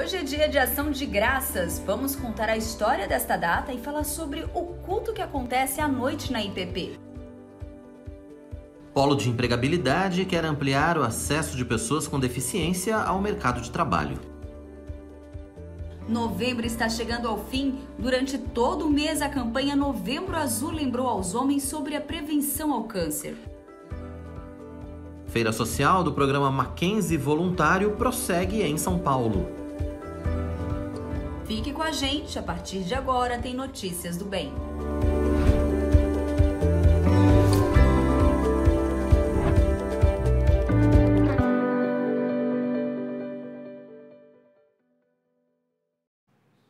Hoje é dia de Ação de Graças. Vamos contar a história desta data e falar sobre o culto que acontece à noite na IPP. Polo de Empregabilidade quer ampliar o acesso de pessoas com deficiência ao mercado de trabalho. Novembro está chegando ao fim. Durante todo o mês, a campanha Novembro Azul lembrou aos homens sobre a prevenção ao câncer. Feira Social do programa Mackenzie Voluntário prossegue em São Paulo. Fique com a gente, a partir de agora tem Notícias do Bem.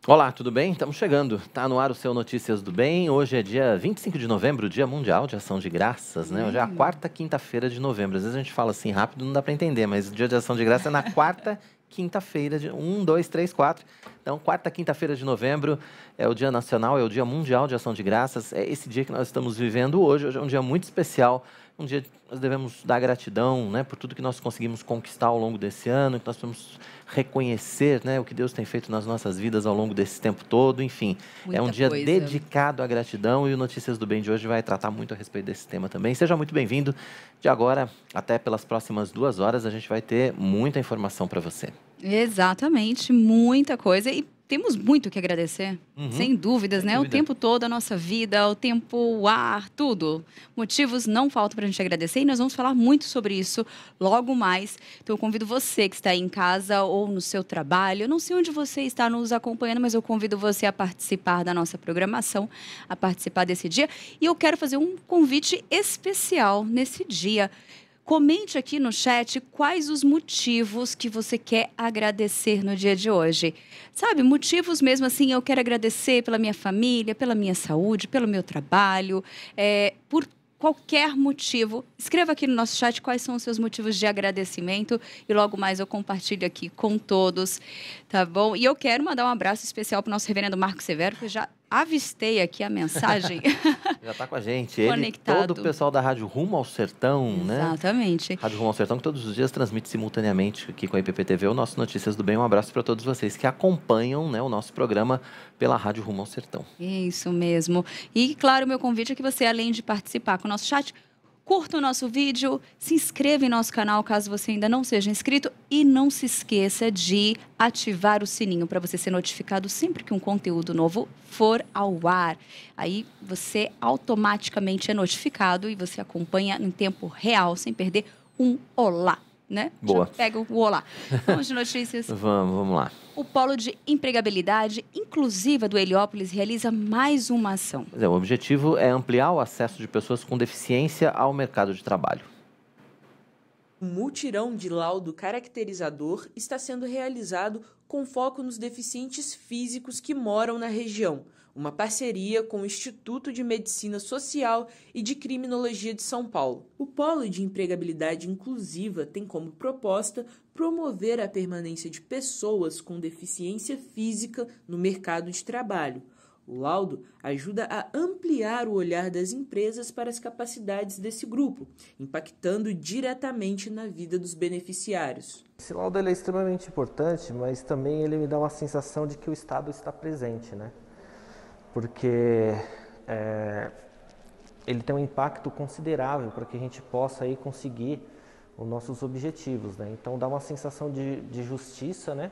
Olá, tudo bem? Estamos chegando. Está no ar o seu Notícias do Bem. Hoje é dia 25 de novembro, Dia Mundial de Ação de Graças, né? Hoje é a quarta quinta-feira de novembro. Às vezes a gente fala assim rápido, não dá para entender, mas o Dia de Ação de Graças é na quarta quinta-feira de 1, 2, 3, 4. Então, quarta quinta-feira de novembro é o Dia Nacional, é o Dia Mundial de Ação de Graças. É esse dia que nós estamos vivendo hoje. Hoje é um dia muito especial. Um dia que nós devemos dar gratidão, né, por tudo que nós conseguimos conquistar ao longo desse ano, que nós podemos reconhecer, né, o que Deus tem feito nas nossas vidas ao longo desse tempo todo. Enfim, é um dia dedicado à gratidão e o Notícias do Bem de hoje vai tratar muito a respeito desse tema também. Seja muito bem-vindo. De agora até pelas próximas 2 horas a gente vai ter muita informação para você. Exatamente, muita coisa e temos muito que agradecer, sem dúvidas, né? O tempo todo, a nossa vida, o tempo, o ar, tudo. Motivos não faltam para a gente agradecer e nós vamos falar muito sobre isso logo mais. Então, eu convido você que está aí em casa ou no seu trabalho, eu não sei onde você está nos acompanhando, mas eu convido você a participar da nossa programação, a participar desse dia. E eu quero fazer um convite especial nesse dia. Comente aqui no chat quais os motivos que você quer agradecer no dia de hoje. Sabe, motivos mesmo assim, eu quero agradecer pela minha família, pela minha saúde, pelo meu trabalho, por qualquer motivo. Escreva aqui no nosso chat quais são os seus motivos de agradecimento e logo mais eu compartilho aqui com todos, tá bom? E eu quero mandar um abraço especial para o nosso reverendo Marco Severo, que eu já avistei aqui a mensagem. Já está com a gente. Ele, conectado. todo o pessoal da Rádio Rumo ao Sertão, né? Exatamente. Rádio Rumo ao Sertão, que todos os dias transmite simultaneamente aqui com a IPP TV o nosso Notícias do Bem. Um abraço para todos vocês que acompanham, né, o nosso programa pela Rádio Rumo ao Sertão. Isso mesmo. E, claro, o meu convite é que você, além de participar com o nosso chat, curta o nosso vídeo, se inscreva em nosso canal caso você ainda não seja inscrito e não se esqueça de ativar o sininho para você ser notificado sempre que um conteúdo novo for ao ar. Aí você automaticamente é notificado e você acompanha em tempo real, sem perder um olá, né? Boa. Já pega o olá. Vamos de notícias? Vamos lá. O Polo de Empregabilidade Inclusiva do Heliópolis realiza mais uma ação. O objetivo é ampliar o acesso de pessoas com deficiência ao mercado de trabalho. Um mutirão de laudo caracterizador está sendo realizado com foco nos deficientes físicos que moram na região, uma parceria com o Instituto de Medicina Social e de Criminologia de São Paulo. O Polo de Empregabilidade Inclusiva tem como proposta promover a permanência de pessoas com deficiência física no mercado de trabalho. O laudo ajuda a ampliar o olhar das empresas para as capacidades desse grupo, impactando diretamente na vida dos beneficiários. Esse laudo ele é extremamente importante, mas também ele me dá uma sensação de que o Estado está presente, né? Porque ele tem um impacto considerável para que a gente possa aí conseguir os nossos objetivos, né? Então dá uma sensação de justiça, né?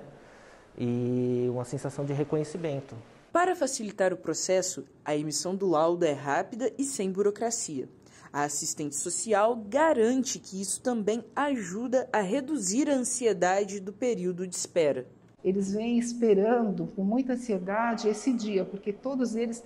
E uma sensação de reconhecimento. Para facilitar o processo, a emissão do laudo é rápida e sem burocracia. A assistente social garante que isso também ajuda a reduzir a ansiedade do período de espera. Eles vêm esperando com muita ansiedade esse dia, porque todos eles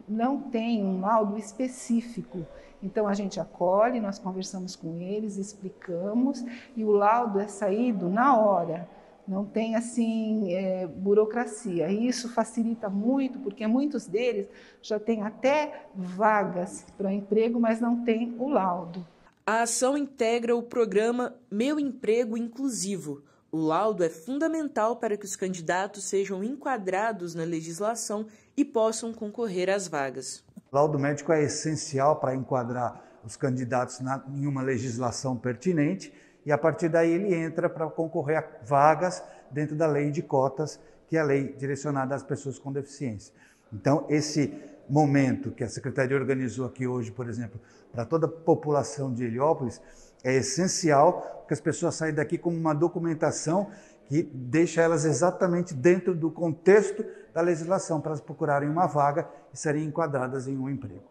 não têm um laudo específico. Então a gente acolhe, nós conversamos com eles, explicamos e o laudo é saído na hora. Não tem assim burocracia. E isso facilita muito, porque muitos deles já têm até vagas para emprego, mas não têm o laudo. A ação integra o programa Meu Emprego Inclusivo. O laudo é fundamental para que os candidatos sejam enquadrados na legislação e possam concorrer às vagas. O laudo médico é essencial para enquadrar os candidatos em uma legislação pertinente e a partir daí ele entra para concorrer a vagas dentro da lei de cotas, que é a lei direcionada às pessoas com deficiência. Então, esse momento que a Secretaria organizou aqui hoje, por exemplo, para toda a população de Heliópolis, é essencial que as pessoas saiam daqui com uma documentação que deixa elas exatamente dentro do contexto da legislação, para elas procurarem uma vaga e serem enquadradas em um emprego.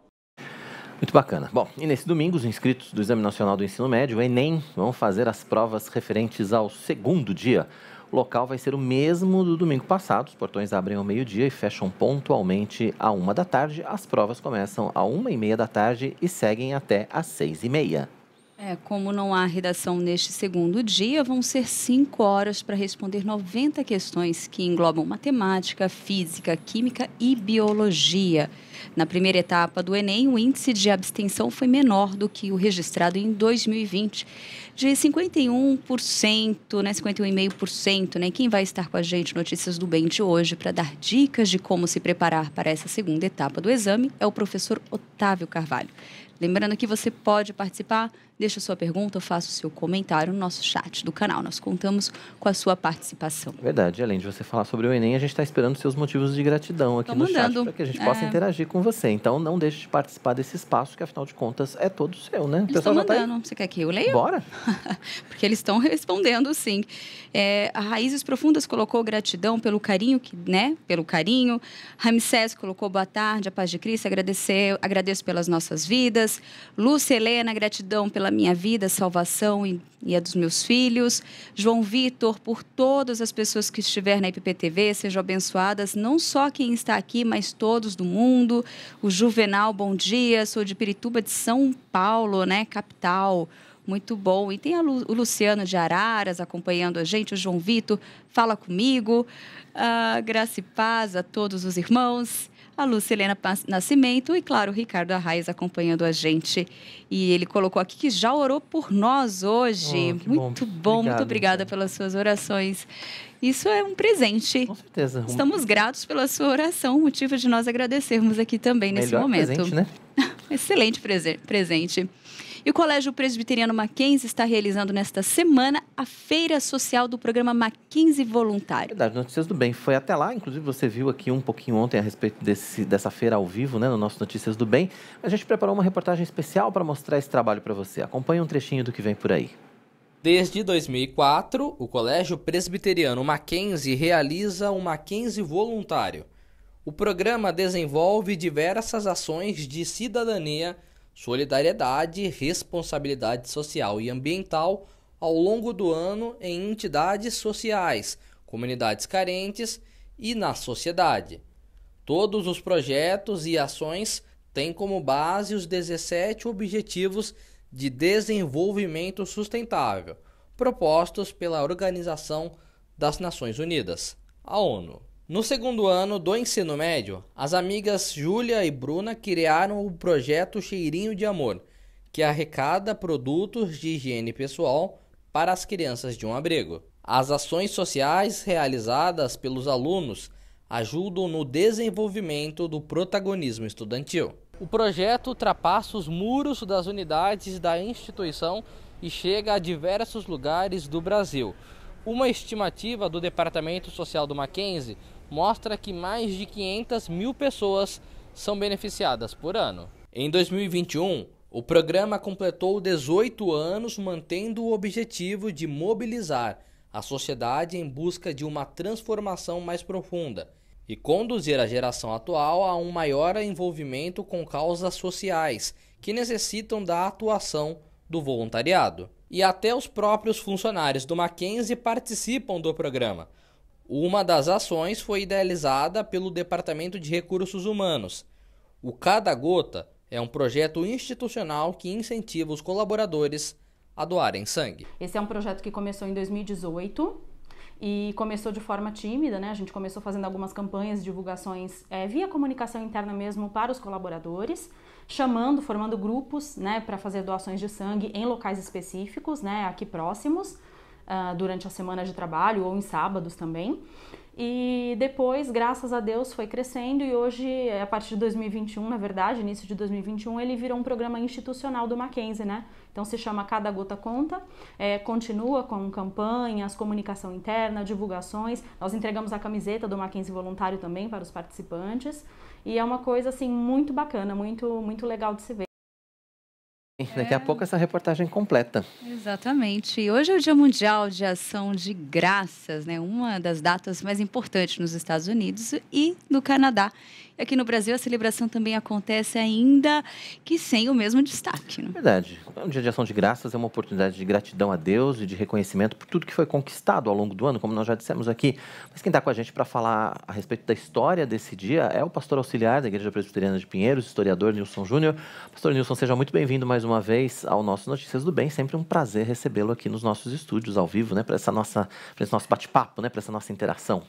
Muito bacana. Bom, e nesse domingo, os inscritos do Exame Nacional do Ensino Médio, o Enem, vão fazer as provas referentes ao segundo dia. O local vai ser o mesmo do domingo passado. Os portões abrem ao meio-dia e fecham pontualmente à 13h. As provas começam à 13h e seguem até às 18h30. Como não há redação neste segundo dia, vão ser 5 horas para responder 90 questões que englobam matemática, física, química e biologia. Na primeira etapa do Enem, o índice de abstenção foi menor do que o registrado em 2020, de 51%, né, 51,5%. Né? Quem vai estar com a gente no Notícias do Bem de hoje para dar dicas de como se preparar para essa segunda etapa do exame é o professor Otávio Carvalho. Lembrando que você pode participar, deixa sua pergunta ou faça o seu comentário no nosso chat do canal. Nós contamos com a sua participação. Verdade, além de você falar sobre o Enem, a gente está esperando seus motivos de gratidão aqui no chat para que a gente possa interagir com você. Então, não deixe de participar desse espaço, que afinal de contas é todo seu, né? Eles estão mandando. Você quer que eu leia? Bora! Porque eles estão respondendo, sim. A Raízes Profundas colocou gratidão pelo carinho, pelo carinho. Ramsés colocou boa tarde, a paz de Cristo, agradeço pelas nossas vidas. Lúcia Helena, gratidão pela minha vida, salvação e a dos meus filhos. João Vitor, por todas as pessoas que estiver na IPPTV, sejam abençoadas, não só quem está aqui, mas todos do mundo. O Juvenal, bom dia, sou de Pirituba de São Paulo, né, capital. Muito bom. E tem o Luciano de Araras acompanhando a gente, o João Vitor, fala comigo. Graça e paz a todos os irmãos. A Lúcia Helena Nascimento e, claro, o Ricardo Arraes acompanhando a gente. E ele colocou aqui que já orou por nós hoje. Muito bom. Muito obrigada pelas suas orações. Isso é um presente. Com certeza. Estamos gratos pela sua oração, motivo de nós agradecermos aqui também nesse momento. Presente, né? Excelente presente. E o Colégio Presbiteriano Mackenzie está realizando nesta semana a Feira Social do programa Mackenzie Voluntário. Verdade, Notícias do Bem foi até lá, inclusive você viu aqui um pouquinho ontem a respeito dessa feira ao vivo, né, no nosso Notícias do Bem. A gente preparou uma reportagem especial para mostrar esse trabalho para você. Acompanhe um trechinho do que vem por aí. Desde 2004, o Colégio Presbiteriano Mackenzie realiza o Mackenzie Voluntário. O programa desenvolve diversas ações de cidadania, solidariedade, responsabilidade social e ambiental ao longo do ano em entidades sociais, comunidades carentes e na sociedade. Todos os projetos e ações têm como base os 17 Objetivos de Desenvolvimento Sustentável, propostos pela Organização das Nações Unidas, a ONU. No segundo ano do ensino médio, as amigas Júlia e Bruna criaram o projeto Cheirinho de Amor, que arrecada produtos de higiene pessoal para as crianças de um abrigo. As ações sociais realizadas pelos alunos ajudam no desenvolvimento do protagonismo estudantil. O projeto ultrapassa os muros das unidades da instituição e chega a diversos lugares do Brasil. Uma estimativa do Departamento Social do Mackenzie mostra que mais de 500 mil pessoas são beneficiadas por ano. Em 2021, o programa completou 18 anos, mantendo o objetivo de mobilizar a sociedade em busca de uma transformação mais profunda e conduzir a geração atual a um maior envolvimento com causas sociais que necessitam da atuação do voluntariado. E até os próprios funcionários do Mackenzie participam do programa. Uma das ações foi idealizada pelo Departamento de Recursos Humanos. O Cada Gota é um projeto institucional que incentiva os colaboradores a doarem sangue. Esse é um projeto que começou em 2018 e começou de forma tímida, né? A gente começou fazendo algumas campanhas, divulgações via comunicação interna mesmo para os colaboradores, formando grupos, né, para fazer doações de sangue em locais específicos, né, aqui próximos. durante a semana de trabalho ou em sábados também. E depois, graças a Deus, foi crescendo e hoje, a partir de 2021, na verdade, início de 2021, ele virou um programa institucional do Mackenzie, né? Então se chama Cada Gota Conta, continua com campanhas, comunicação interna, divulgações. Nós entregamos a camiseta do Mackenzie voluntário também para os participantes e é uma coisa assim muito bacana, muito legal de se ver. Daqui a pouco essa reportagem completa. Exatamente. E hoje é o Dia Mundial de Ação de Graças, né? Uma das datas mais importantes nos Estados Unidos e no Canadá. E aqui no Brasil a celebração também acontece ainda que sem o mesmo destaque. Né? Verdade. O Dia de Ação de Graças é uma oportunidade de gratidão a Deus e de reconhecimento por tudo que foi conquistado ao longo do ano, como nós já dissemos aqui. Mas quem está com a gente para falar a respeito da história desse dia é o pastor auxiliar da Igreja Presbiteriana de Pinheiros, historiador Nilson Júnior. Pastor Nilson, seja muito bem-vindo mais uma vez ao nosso Notícias do Bem. Sempre um prazer recebê-lo aqui nos nossos estúdios ao vivo, né, para esse nosso bate-papo, né, para essa nossa interação.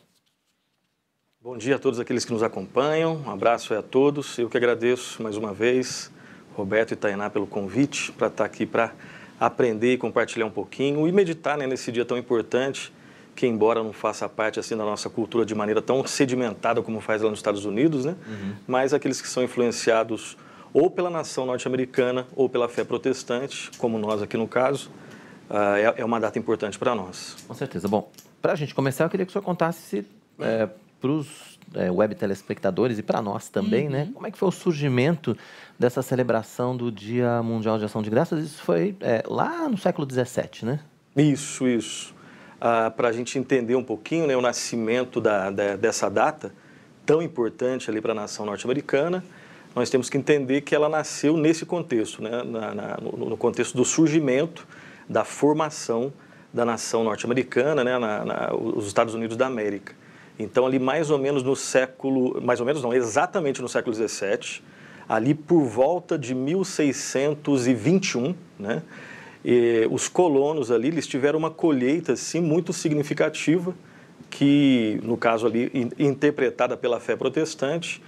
Bom dia a todos aqueles que nos acompanham, um abraço a todos. Eu que agradeço mais uma vez, Roberto e Tainá, pelo convite para estar aqui para aprender e compartilhar um pouquinho e meditar, né, nesse dia tão importante, que embora não faça parte assim da nossa cultura de maneira tão sedimentada como faz lá nos Estados Unidos, né, mas aqueles que são influenciados ou pela nação norte-americana ou pela fé protestante, como nós aqui no caso, é uma data importante para nós. Com certeza. Bom, para a gente começar, eu queria que o senhor contasse para os web telespectadores e para nós também, né? Como é que foi o surgimento dessa celebração do Dia Mundial de Ação de Graças? Isso foi lá no século XVII, né? Isso. Para a gente entender um pouquinho, né, o nascimento dessa data tão importante ali para a nação norte-americana, nós temos que entender que ela nasceu nesse contexto, né? No contexto do surgimento, da formação da nação norte-americana, né? Os Estados Unidos da América. Então, ali mais ou menos exatamente no século XVII, ali por volta de 1621, né, os colonos ali, eles tiveram uma colheita, assim, muito significativa, que, no caso ali, interpretada pela fé protestante,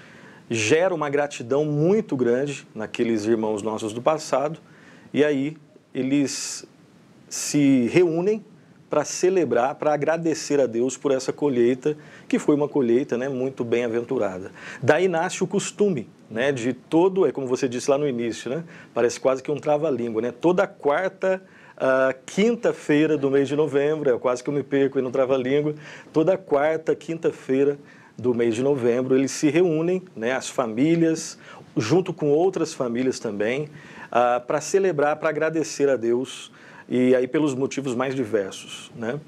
gera uma gratidão muito grande naqueles irmãos nossos do passado, e aí eles se reúnem para celebrar, para agradecer a Deus por essa colheita, que foi uma colheita, né, muito bem-aventurada. Daí nasce o costume, né, de todo, como você disse lá no início, né, parece quase que um trava-língua, né, toda quarta, quinta-feira do mês de novembro, quase que eu me perco aí no trava-língua, toda quarta, quinta-feira do mês de novembro, eles se reúnem, né, as famílias, junto com outras famílias também, para celebrar, para agradecer a Deus, e aí pelos motivos mais diversos, né?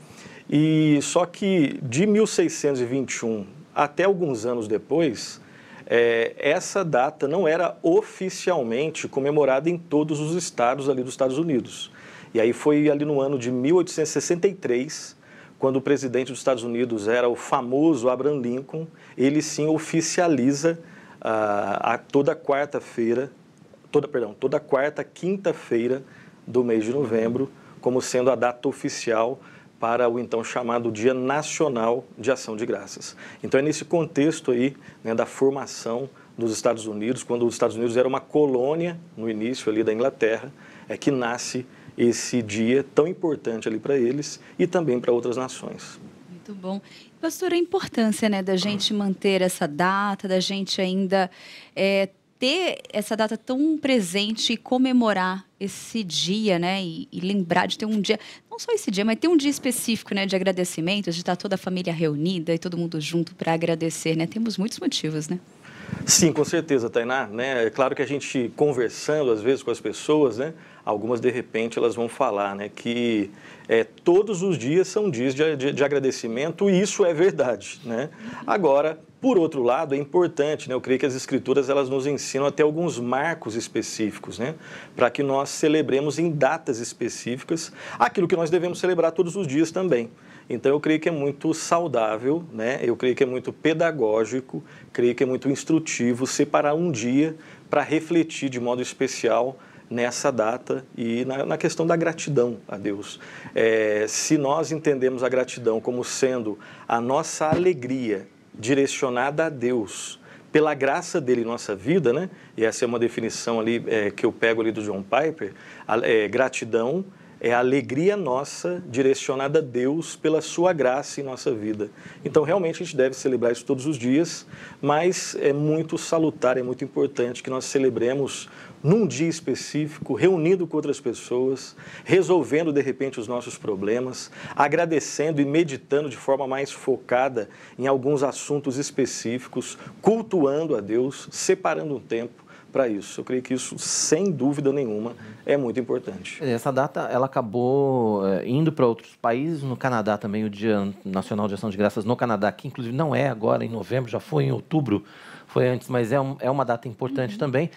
E só que de 1621 até alguns anos depois, essa data não era oficialmente comemorada em todos os estados ali dos Estados Unidos. E aí foi ali no ano de 1863, quando o presidente dos Estados Unidos era o famoso Abraham Lincoln, ele sim oficializa toda quarta, quinta-feira do mês de novembro, como sendo a data oficial para o então chamado Dia Nacional de Ação de Graças. Então é nesse contexto aí, né, da formação dos Estados Unidos, quando os Estados Unidos era uma colônia no início ali da Inglaterra, que nasce esse dia tão importante ali para eles e também para outras nações. Muito bom. Pastor, a importância, né, da gente manter essa data, da gente ainda ter essa data tão presente e comemorar esse dia, né? E lembrar de ter um dia, não só esse dia, mas ter um dia específico, né, de agradecimentos, de estar toda a família reunida e todo mundo junto para agradecer, né? Temos muitos motivos, né? Sim, com certeza, Tainá, né? É claro que a gente conversando às vezes com as pessoas, né? Algumas de repente elas vão falar, né, que todos os dias são dias de agradecimento, e isso é verdade, né? Agora, por outro lado, é importante, né? Eu creio que as escrituras elas nos ensinam até alguns marcos específicos, né? Para que nós celebremos em datas específicas aquilo que nós devemos celebrar todos os dias também. Então, eu creio que é muito saudável, né? Eu creio que é muito pedagógico, creio que é muito instrutivo separar um dia para refletir de modo especial nessa data e na questão da gratidão a Deus. Se nós entendemos a gratidão como sendo a nossa alegria direcionada a Deus, pela graça dele em nossa vida, né? E essa é uma definição ali que eu pego ali do John Piper, gratidão é a alegria nossa direcionada a Deus pela sua graça em nossa vida. Então, realmente, a gente deve celebrar isso todos os dias, mas é muito salutar, é muito importante que nós celebremos num dia específico, reunindo com outras pessoas, resolvendo, de repente, os nossos problemas, agradecendo e meditando de forma mais focada em alguns assuntos específicos, cultuando a Deus, separando um tempo para isso. Eu creio que isso, sem dúvida nenhuma, é muito importante. Essa data, ela acabou indo para outros países, no Canadá também, o Dia Nacional de Ação de Graças no Canadá, que inclusive não é agora em novembro, já foi em outubro, foi antes, mas é uma data importante também.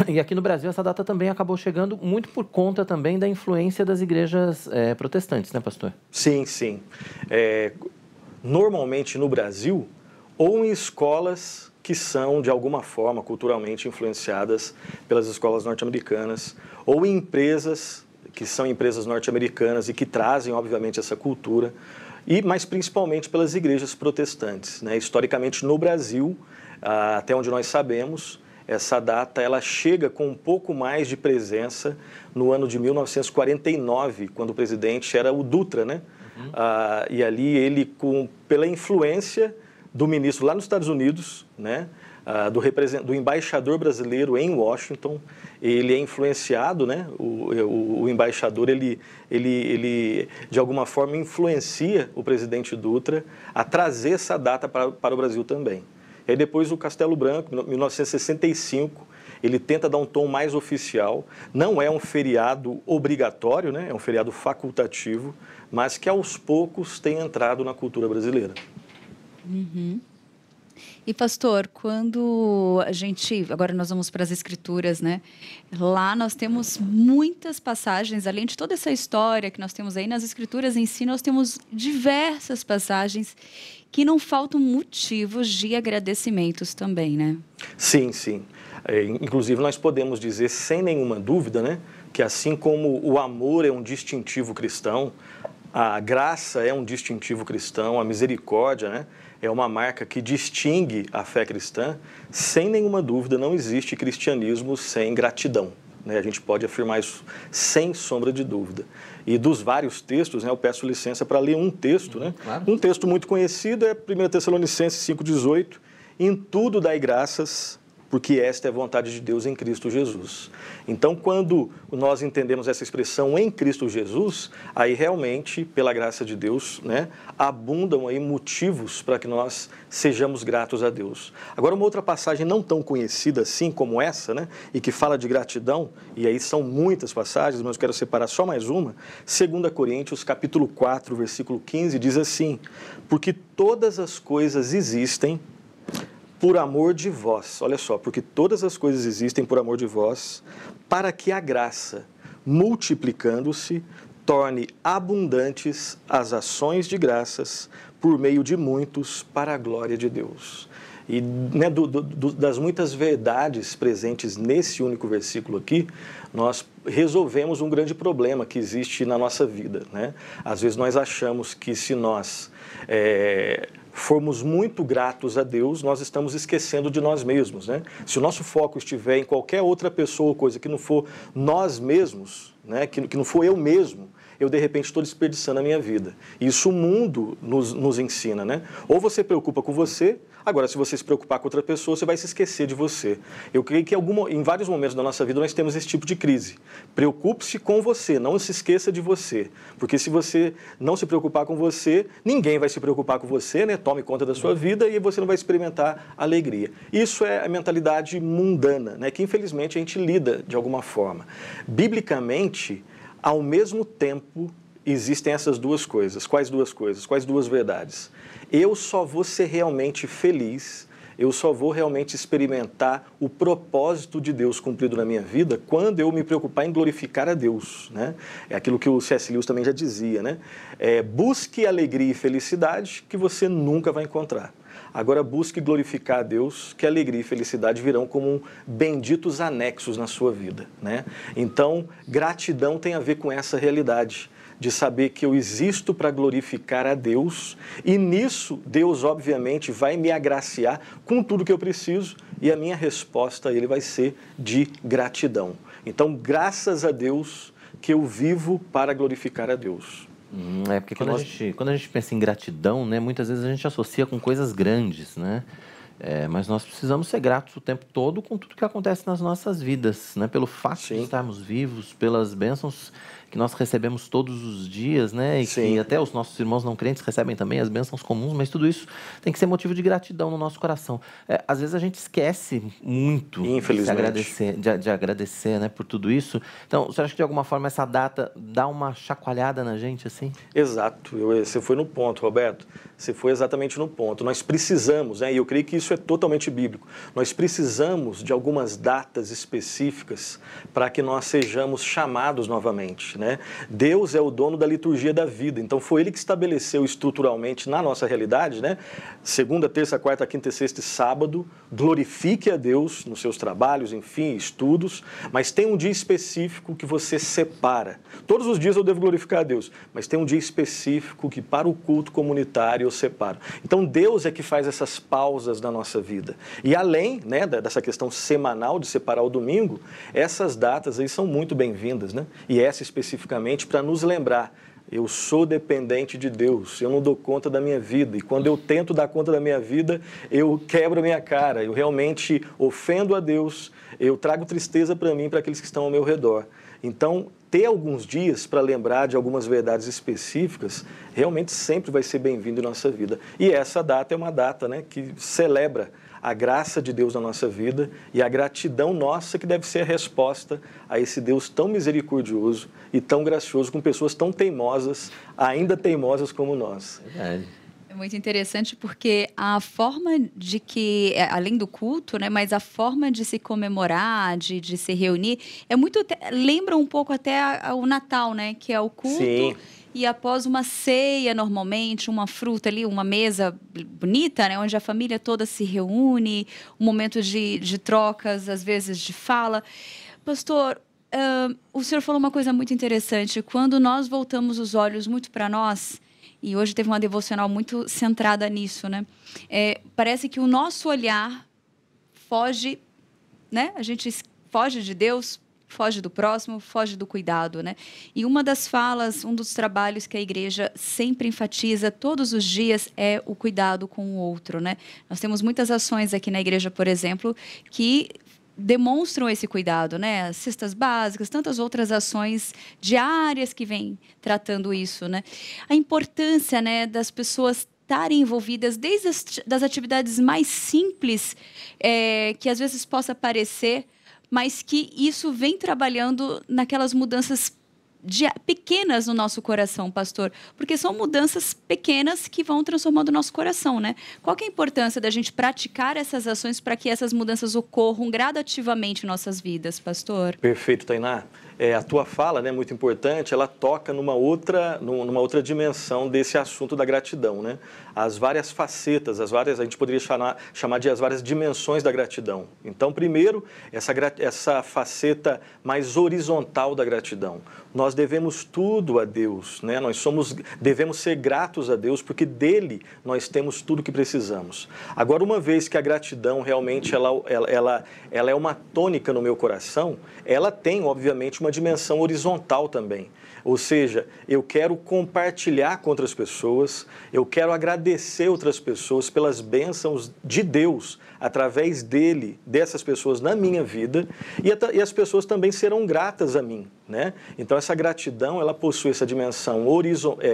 E aqui no Brasil, essa data também acabou chegando muito por conta também da influência das igrejas protestantes, né, pastor? Sim, sim. Normalmente no Brasil, ou em escolas que são, de alguma forma, culturalmente influenciadas pelas escolas norte-americanas, ou em empresas que são empresas norte-americanas e que trazem, obviamente, essa cultura, mas principalmente pelas igrejas protestantes, né? Historicamente, no Brasil, até onde nós sabemos, essa data ela chega com um pouco mais de presença no ano de 1949, quando o presidente era o Dutra, né? E ali ele, pela influência do ministro lá nos Estados Unidos, né? Do embaixador brasileiro em Washington, ele é influenciado, né? O embaixador, ele de alguma forma influencia o presidente Dutra a trazer essa data para o Brasil também. E aí depois o Castelo Branco, em 1965, ele tenta dar um tom mais oficial. Não é um feriado obrigatório, né? É um feriado facultativo, mas que aos poucos tem entrado na cultura brasileira. Uhum. E pastor, quando agora nós vamos para as escrituras, né? Lá nós temos muitas passagens, além de toda essa história que nós temos aí nas escrituras em si, nós temos diversas passagens que não faltam motivos de agradecimentos também, né? Sim, sim. Inclusive nós podemos dizer sem nenhuma dúvida, né, que assim como o amor é um distintivo cristão, a graça é um distintivo cristão, a misericórdia, né, é uma marca que distingue a fé cristã, sem nenhuma dúvida não existe cristianismo sem gratidão, né? A gente pode afirmar isso sem sombra de dúvida. E dos vários textos, né, eu peço licença para ler um texto, né? Claro. Um texto muito conhecido é 1 Tessalonicenses 5,18, em tudo dai graças, porque esta é a vontade de Deus em Cristo Jesus. Então, quando nós entendemos essa expressão em Cristo Jesus, aí realmente, pela graça de Deus, né, abundam aí motivos para que nós sejamos gratos a Deus. Agora, uma outra passagem não tão conhecida assim como essa, né, e que fala de gratidão, e aí são muitas passagens, mas eu quero separar só mais uma, 2 Coríntios, capítulo 4, versículo 15, diz assim: porque todas as coisas existem por amor de vós, olha só, porque todas as coisas existem por amor de vós, para que a graça, multiplicando-se, torne abundantes as ações de graças por meio de muitos para a glória de Deus. E né, das muitas verdades presentes nesse único versículo aqui, nós resolvemos um grande problema que existe na nossa vida, né? Às vezes nós achamos que se nós formos muito gratos a Deus, nós estamos esquecendo de nós mesmos, né? Se o nosso foco estiver em qualquer outra pessoa ou coisa que não for nós mesmos, né? Que não for eu mesmo, eu de repente estou desperdiçando a minha vida. Isso o mundo nos ensina, né? Ou você preocupa com você, agora se você se preocupar com outra pessoa, você vai se esquecer de você. Eu creio que em vários momentos da nossa vida nós temos esse tipo de crise. Preocupe-se com você, não se esqueça de você. Porque se você não se preocupar com você, ninguém vai se preocupar com você, né? Tome conta da sua vida e você não vai experimentar alegria. Isso é a mentalidade mundana, né? Que infelizmente a gente lida de alguma forma. Biblicamente, ao mesmo tempo, existem essas duas coisas. Quais duas coisas? Quais duas verdades? Eu só vou ser realmente feliz, eu só vou realmente experimentar o propósito de Deus cumprido na minha vida quando eu me preocupar em glorificar a Deus, né? É aquilo que o C.S. Lewis também já dizia, né? Busque alegria e felicidade que você nunca vai encontrar. Agora busque glorificar a Deus, que alegria e felicidade virão como benditos anexos na sua vida, né? Então, gratidão tem a ver com essa realidade, de saber que eu existo para glorificar a Deus e nisso Deus obviamente vai me agraciar com tudo que eu preciso e a minha resposta a Ele vai ser de gratidão. Então, graças a Deus, que eu vivo para glorificar a Deus. Porque quando a gente pensa em gratidão, né, muitas vezes a gente associa com coisas grandes, né? Mas nós precisamos ser gratos o tempo todo com tudo que acontece nas nossas vidas, né? Pelo fato de estarmos vivos, pelas bênçãos que nós recebemos todos os dias, né? E que até os nossos irmãos não crentes recebem também as bênçãos comuns, mas tudo isso tem que ser motivo de gratidão no nosso coração. Às vezes a gente esquece muito de agradecer, né, por tudo isso. Então, você acha que de alguma forma essa data dá uma chacoalhada na gente, assim? Exato. Você foi no ponto, Roberto. Você foi exatamente no ponto. Nós precisamos, né, e eu creio que isso é totalmente bíblico, nós precisamos de algumas datas específicas para que nós sejamos chamados novamente, né? Deus é o dono da liturgia da vida, então foi Ele que estabeleceu estruturalmente na nossa realidade, né? Segunda, terça, quarta, quinta, sexta e sábado, glorifique a Deus nos seus trabalhos, enfim, estudos, mas tem um dia específico que você separa. Todos os dias eu devo glorificar a Deus, mas tem um dia específico que para o culto comunitário eu separo. Então Deus é que faz essas pausas na nossa vida. E além, né, dessa questão semanal de separar o domingo, essas datas aí são muito bem-vindas, né? E essa especificamente para nos lembrar, eu sou dependente de Deus, eu não dou conta da minha vida. E quando eu tento dar conta da minha vida, eu quebro a minha cara, eu realmente ofendo a Deus, eu trago tristeza para mim e para aqueles que estão ao meu redor. Então, ter alguns dias para lembrar de algumas verdades específicas, realmente sempre vai ser bem-vindo em nossa vida. E essa data é uma data, né, que celebra a graça de Deus na nossa vida e a gratidão nossa que deve ser a resposta a esse Deus tão misericordioso e tão gracioso com pessoas tão teimosas, ainda teimosas como nós. É muito interessante porque a forma de que, além do culto, né, mas a forma de se comemorar, de se reunir, lembra um pouco até o Natal, né, que é o culto. Sim. E após uma ceia, normalmente, uma fruta ali, uma mesa bonita, né, onde a família toda se reúne, um momento de trocas, às vezes de fala. Pastor, o senhor falou uma coisa muito interessante. Quando nós voltamos os olhos muito para nós, e hoje teve uma devocional muito centrada nisso, né? Parece que o nosso olhar foge, né? A gente foge de Deus, foge do próximo, foge do cuidado, né? E uma das falas, um dos trabalhos que a igreja sempre enfatiza todos os dias é o cuidado com o outro, né? Nós temos muitas ações aqui na igreja, por exemplo, que demonstram esse cuidado, né? As cestas básicas, tantas outras ações diárias que vêm tratando isso, né? A importância, né, das pessoas estarem envolvidas desde das atividades mais simples, que às vezes possa parecer, mas que isso vem trabalhando naquelas mudanças pequenas no nosso coração, pastor, porque são mudanças pequenas que vão transformando o nosso coração, né? Qual que é a importância da gente praticar essas ações para que essas mudanças ocorram gradativamente em nossas vidas, pastor? Perfeito, Tainá. A tua fala, né, muito importante, ela toca numa outra dimensão desse assunto da gratidão, né? As várias facetas, a gente poderia chamar de as várias dimensões da gratidão. Então, primeiro, essa faceta mais horizontal da gratidão. Nós devemos tudo a Deus, né? Devemos ser gratos a Deus, porque dele nós temos tudo o que precisamos. Agora, uma vez que a gratidão realmente ela é uma tônica no meu coração, ela tem, obviamente, uma dimensão horizontal também. Ou seja, eu quero compartilhar com outras pessoas, eu quero agradecer outras pessoas pelas bênçãos de Deus, através dessas pessoas na minha vida, e as pessoas também serão gratas a mim, né? Então, essa gratidão, ela possui essa dimensão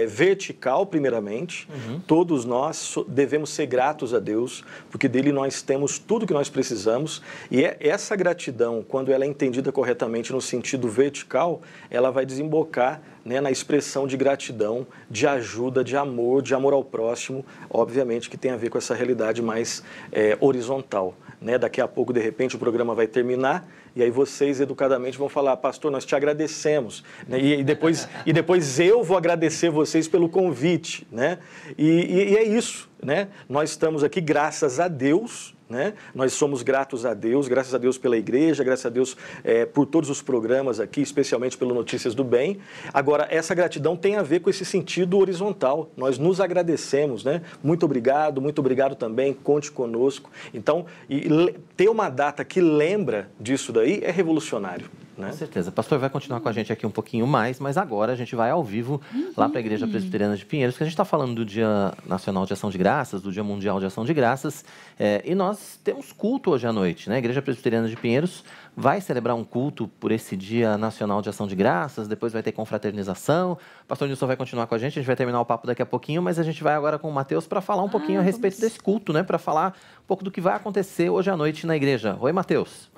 vertical, primeiramente. Todos nós devemos ser gratos a Deus, porque dele nós temos tudo que nós precisamos, e essa gratidão, quando ela é entendida corretamente no sentido vertical, ela vai desembocar, né, na expressão de gratidão, de ajuda, de amor ao próximo, obviamente que tem a ver com essa realidade mais horizontal, né? Daqui a pouco, de repente, o programa vai terminar e aí vocês educadamente vão falar: pastor, nós te agradecemos, né? E depois eu vou agradecer vocês pelo convite, né? E é isso, né? Nós estamos aqui graças a Deus, né? Nós somos gratos a Deus, graças a Deus pela igreja, graças a Deus por todos os programas aqui, especialmente pelo Notícias do Bem. Agora, essa gratidão tem a ver com esse sentido horizontal. Nós nos agradecemos, né? Muito obrigado também, conte conosco. Então, ter uma data que lembra disso daí é revolucionário, né? Com certeza. O pastor vai continuar com a gente aqui um pouquinho mais, mas agora a gente vai ao vivo lá para a Igreja Presbiteriana de Pinheiros, que a gente está falando do Dia Nacional de Ação de Graças, do Dia Mundial de Ação de Graças, e nós temos culto hoje à noite, né? A Igreja Presbiteriana de Pinheiros vai celebrar um culto por esse Dia Nacional de Ação de Graças, depois vai ter confraternização. O pastor Nilson vai continuar com a gente vai terminar o papo daqui a pouquinho, mas a gente vai agora com o Matheus para falar um pouquinho a respeito desse culto, né? Para falar um pouco do que vai acontecer hoje à noite na igreja. Oi, Matheus.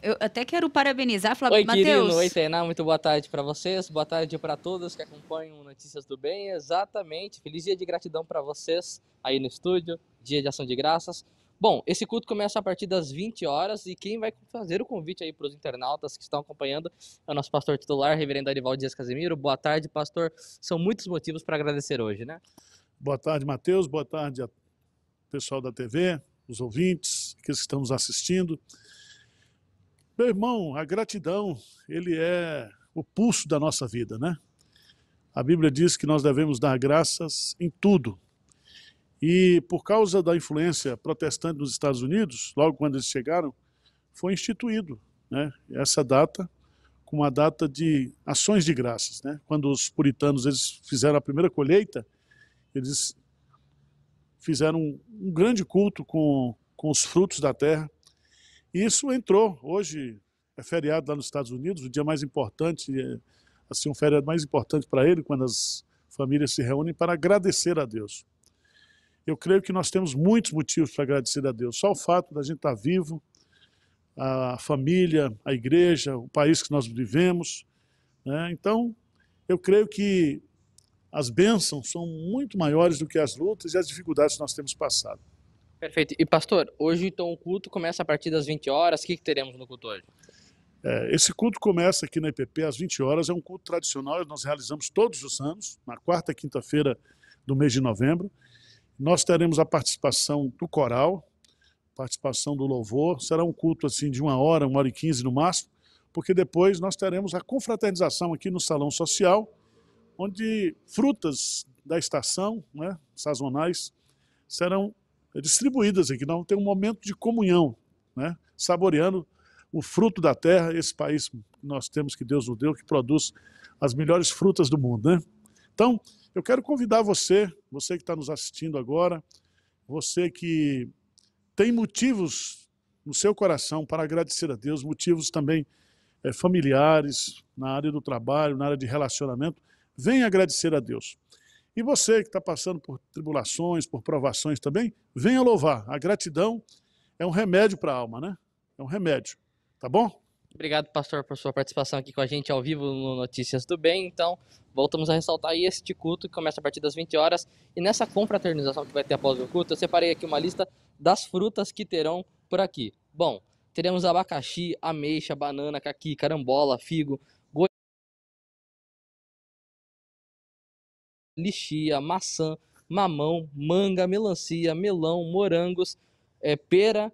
Eu até quero parabenizar, falar, Oi, Matheus. querido. Oi, Tainá. Muito boa tarde para vocês. Boa tarde para todos que acompanham Notícias do Bem. Exatamente. Feliz dia de gratidão para vocês aí no estúdio. Dia de Ação de Graças. Bom, esse culto começa a partir das 20 horas e quem vai fazer o convite aí para os internautas que estão acompanhando é o nosso pastor titular, reverendo Arivaldo Dias Casimiro. Boa tarde, pastor. São muitos motivos para agradecer hoje, né? Boa tarde, Matheus. Boa tarde ao pessoal da TV, os ouvintes, aqueles que estão nos assistindo. Meu irmão, a gratidão, ele é o pulso da nossa vida, né? A Bíblia diz que nós devemos dar graças em tudo. E por causa da influência protestante nos Estados Unidos, logo quando eles chegaram, foi instituído, né, essa data como uma data de ações de graças, né? Quando os puritanos eles fizeram a primeira colheita, eles fizeram um grande culto com os frutos da terra. E isso entrou, hoje é feriado lá nos Estados Unidos, o dia mais importante, assim, um feriado mais importante para ele, quando as famílias se reúnem para agradecer a Deus. Eu creio que nós temos muitos motivos para agradecer a Deus. Só o fato da gente estar vivo, a família, a igreja, o país que nós vivemos, né? Então, eu creio que as bênçãos são muito maiores do que as lutas e as dificuldades que nós temos passado. Perfeito. E pastor, hoje então o culto começa a partir das 20 horas. O que teremos no culto hoje? Esse culto começa aqui na IPP às 20 horas. É um culto tradicional, nós realizamos todos os anos, na quarta quinta-feira do mês de novembro. Nós teremos a participação do coral, participação do louvor. Será um culto assim de 1h e 15 no máximo, porque depois nós teremos a confraternização aqui no Salão Social, onde frutas da estação, né, sazonais, serão distribuídas aqui. Nós vamos ter um momento de comunhão, né, saboreando o fruto da terra, esse país que nós temos, que Deus nos deu, que produz as melhores frutas do mundo, né? Então, eu quero convidar você que está nos assistindo agora, você que tem motivos no seu coração para agradecer a Deus, motivos também familiares, na área do trabalho, na área de relacionamento, venha agradecer a Deus. E você que está passando por tribulações, por provações também, venha louvar. A gratidão é um remédio para a alma, né? É um remédio, tá bom? Obrigado, pastor, por sua participação aqui com a gente ao vivo no Notícias do Bem. Então, voltamos a ressaltar aí este culto que começa a partir das 20 horas. E nessa confraternização que vai ter após o culto, eu separei aqui uma lista das frutas que terão por aqui. Bom, teremos abacaxi, ameixa, banana, caqui, carambola, figo, lixia, maçã, mamão, manga, melancia, melão, morangos, pera,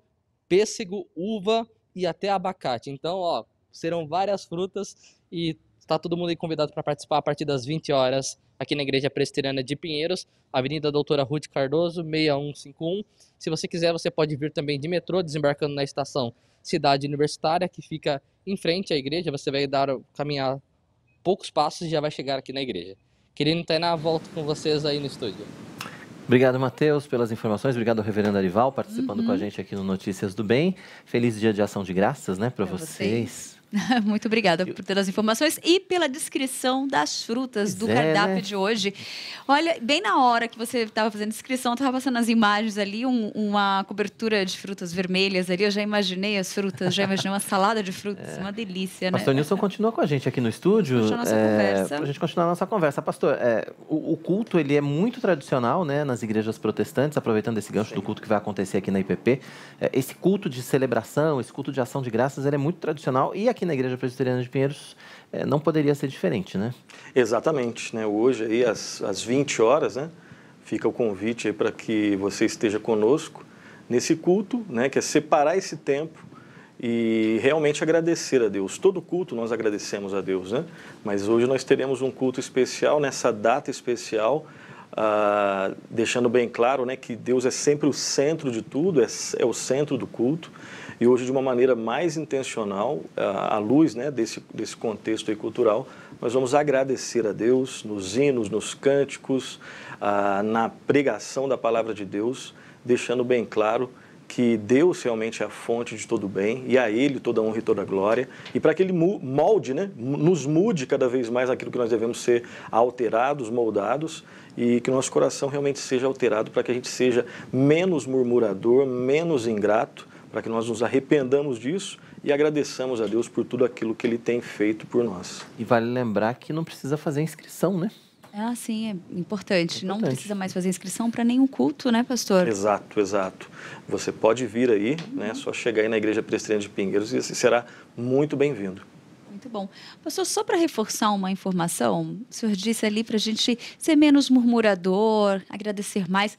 pêssego, uva e até abacate. Então, ó, serão várias frutas e está todo mundo aí convidado para participar a partir das 20 horas aqui na Igreja Presbiteriana de Pinheiros, Avenida Doutora Ruth Cardoso, 6151. Se você quiser, você pode vir também de metrô, desembarcando na estação Cidade Universitária, que fica em frente à igreja. Você vai caminhar poucos passos e já vai chegar aqui na igreja. Querido Tainá, volto com vocês aí no estúdio. Obrigado, Matheus, pelas informações. Obrigado ao reverendo Arival, participando com a gente aqui no Notícias do Bem. Feliz dia de Ação de Graças, né, para vocês. Muito obrigada por todas as informações e pela descrição das frutas do cardápio de hoje. Olha, bem na hora que você estava fazendo a descrição, estava passando as imagens ali, uma cobertura de frutas vermelhas ali. Eu já imaginei as frutas, já imaginei uma salada de frutas, uma delícia, né? Pastor Nilson continua com a gente aqui no estúdio. Para a gente continuar a nossa conversa. Pastor, o culto ele é muito tradicional, né, nas igrejas protestantes, aproveitando esse gancho do culto que vai acontecer aqui na IPP. Esse culto de celebração, esse culto de ação de graças, ele é muito tradicional e aqui na Igreja Presbiteriana de Pinheiros não poderia ser diferente, né? Exatamente, né? Hoje aí às 20 horas, né, fica o convite aí para que você esteja conosco nesse culto, né, que é separar esse tempo e realmente agradecer a Deus. Todo culto nós agradecemos a Deus, né? Mas hoje nós teremos um culto especial, nessa data especial, deixando bem claro, né, que Deus é sempre o centro de tudo, é o centro do culto. E hoje, de uma maneira mais intencional, à luz, né, desse contexto aí cultural, nós vamos agradecer a Deus nos hinos, nos cânticos, na pregação da palavra de Deus, deixando bem claro que Deus realmente é a fonte de todo o bem e a Ele toda a honra e toda a glória. E para que Ele molde, né, nos mude cada vez mais aquilo que nós devemos ser alterados, moldados, e que nosso coração realmente seja alterado para que a gente seja menos murmurador, menos ingrato, para que nós nos arrependamos disso e agradeçamos a Deus por tudo aquilo que Ele tem feito por nós. E vale lembrar que não precisa fazer inscrição, né? Ah, sim, é importante. Não precisa mais fazer inscrição para nenhum culto, né, pastor? Exato, exato. Você pode vir aí, né? Só chegar aí na Igreja Presbiteriana de Pinheiros e será muito bem-vindo. Muito bom. Pastor, só para reforçar uma informação, o senhor disse ali para a gente ser menos murmurador, agradecer mais.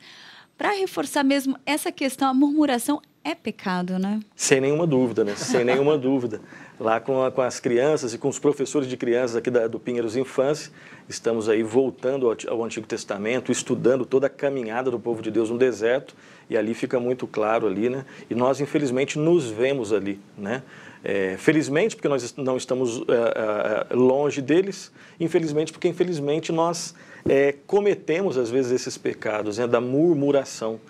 Para reforçar mesmo essa questão, a murmuração é pecado, né? Sem nenhuma dúvida, né? Sem nenhuma dúvida. Lá com as crianças e com os professores de crianças aqui do Pinheiros Infância, estamos aí voltando ao Antigo Testamento, estudando toda a caminhada do povo de Deus no deserto, e ali fica muito claro ali, né? E nós, infelizmente, nos vemos ali, né? Felizmente, porque nós não estamos longe deles, infelizmente, porque infelizmente nós cometemos, às vezes, esses pecados, né, da murmuração.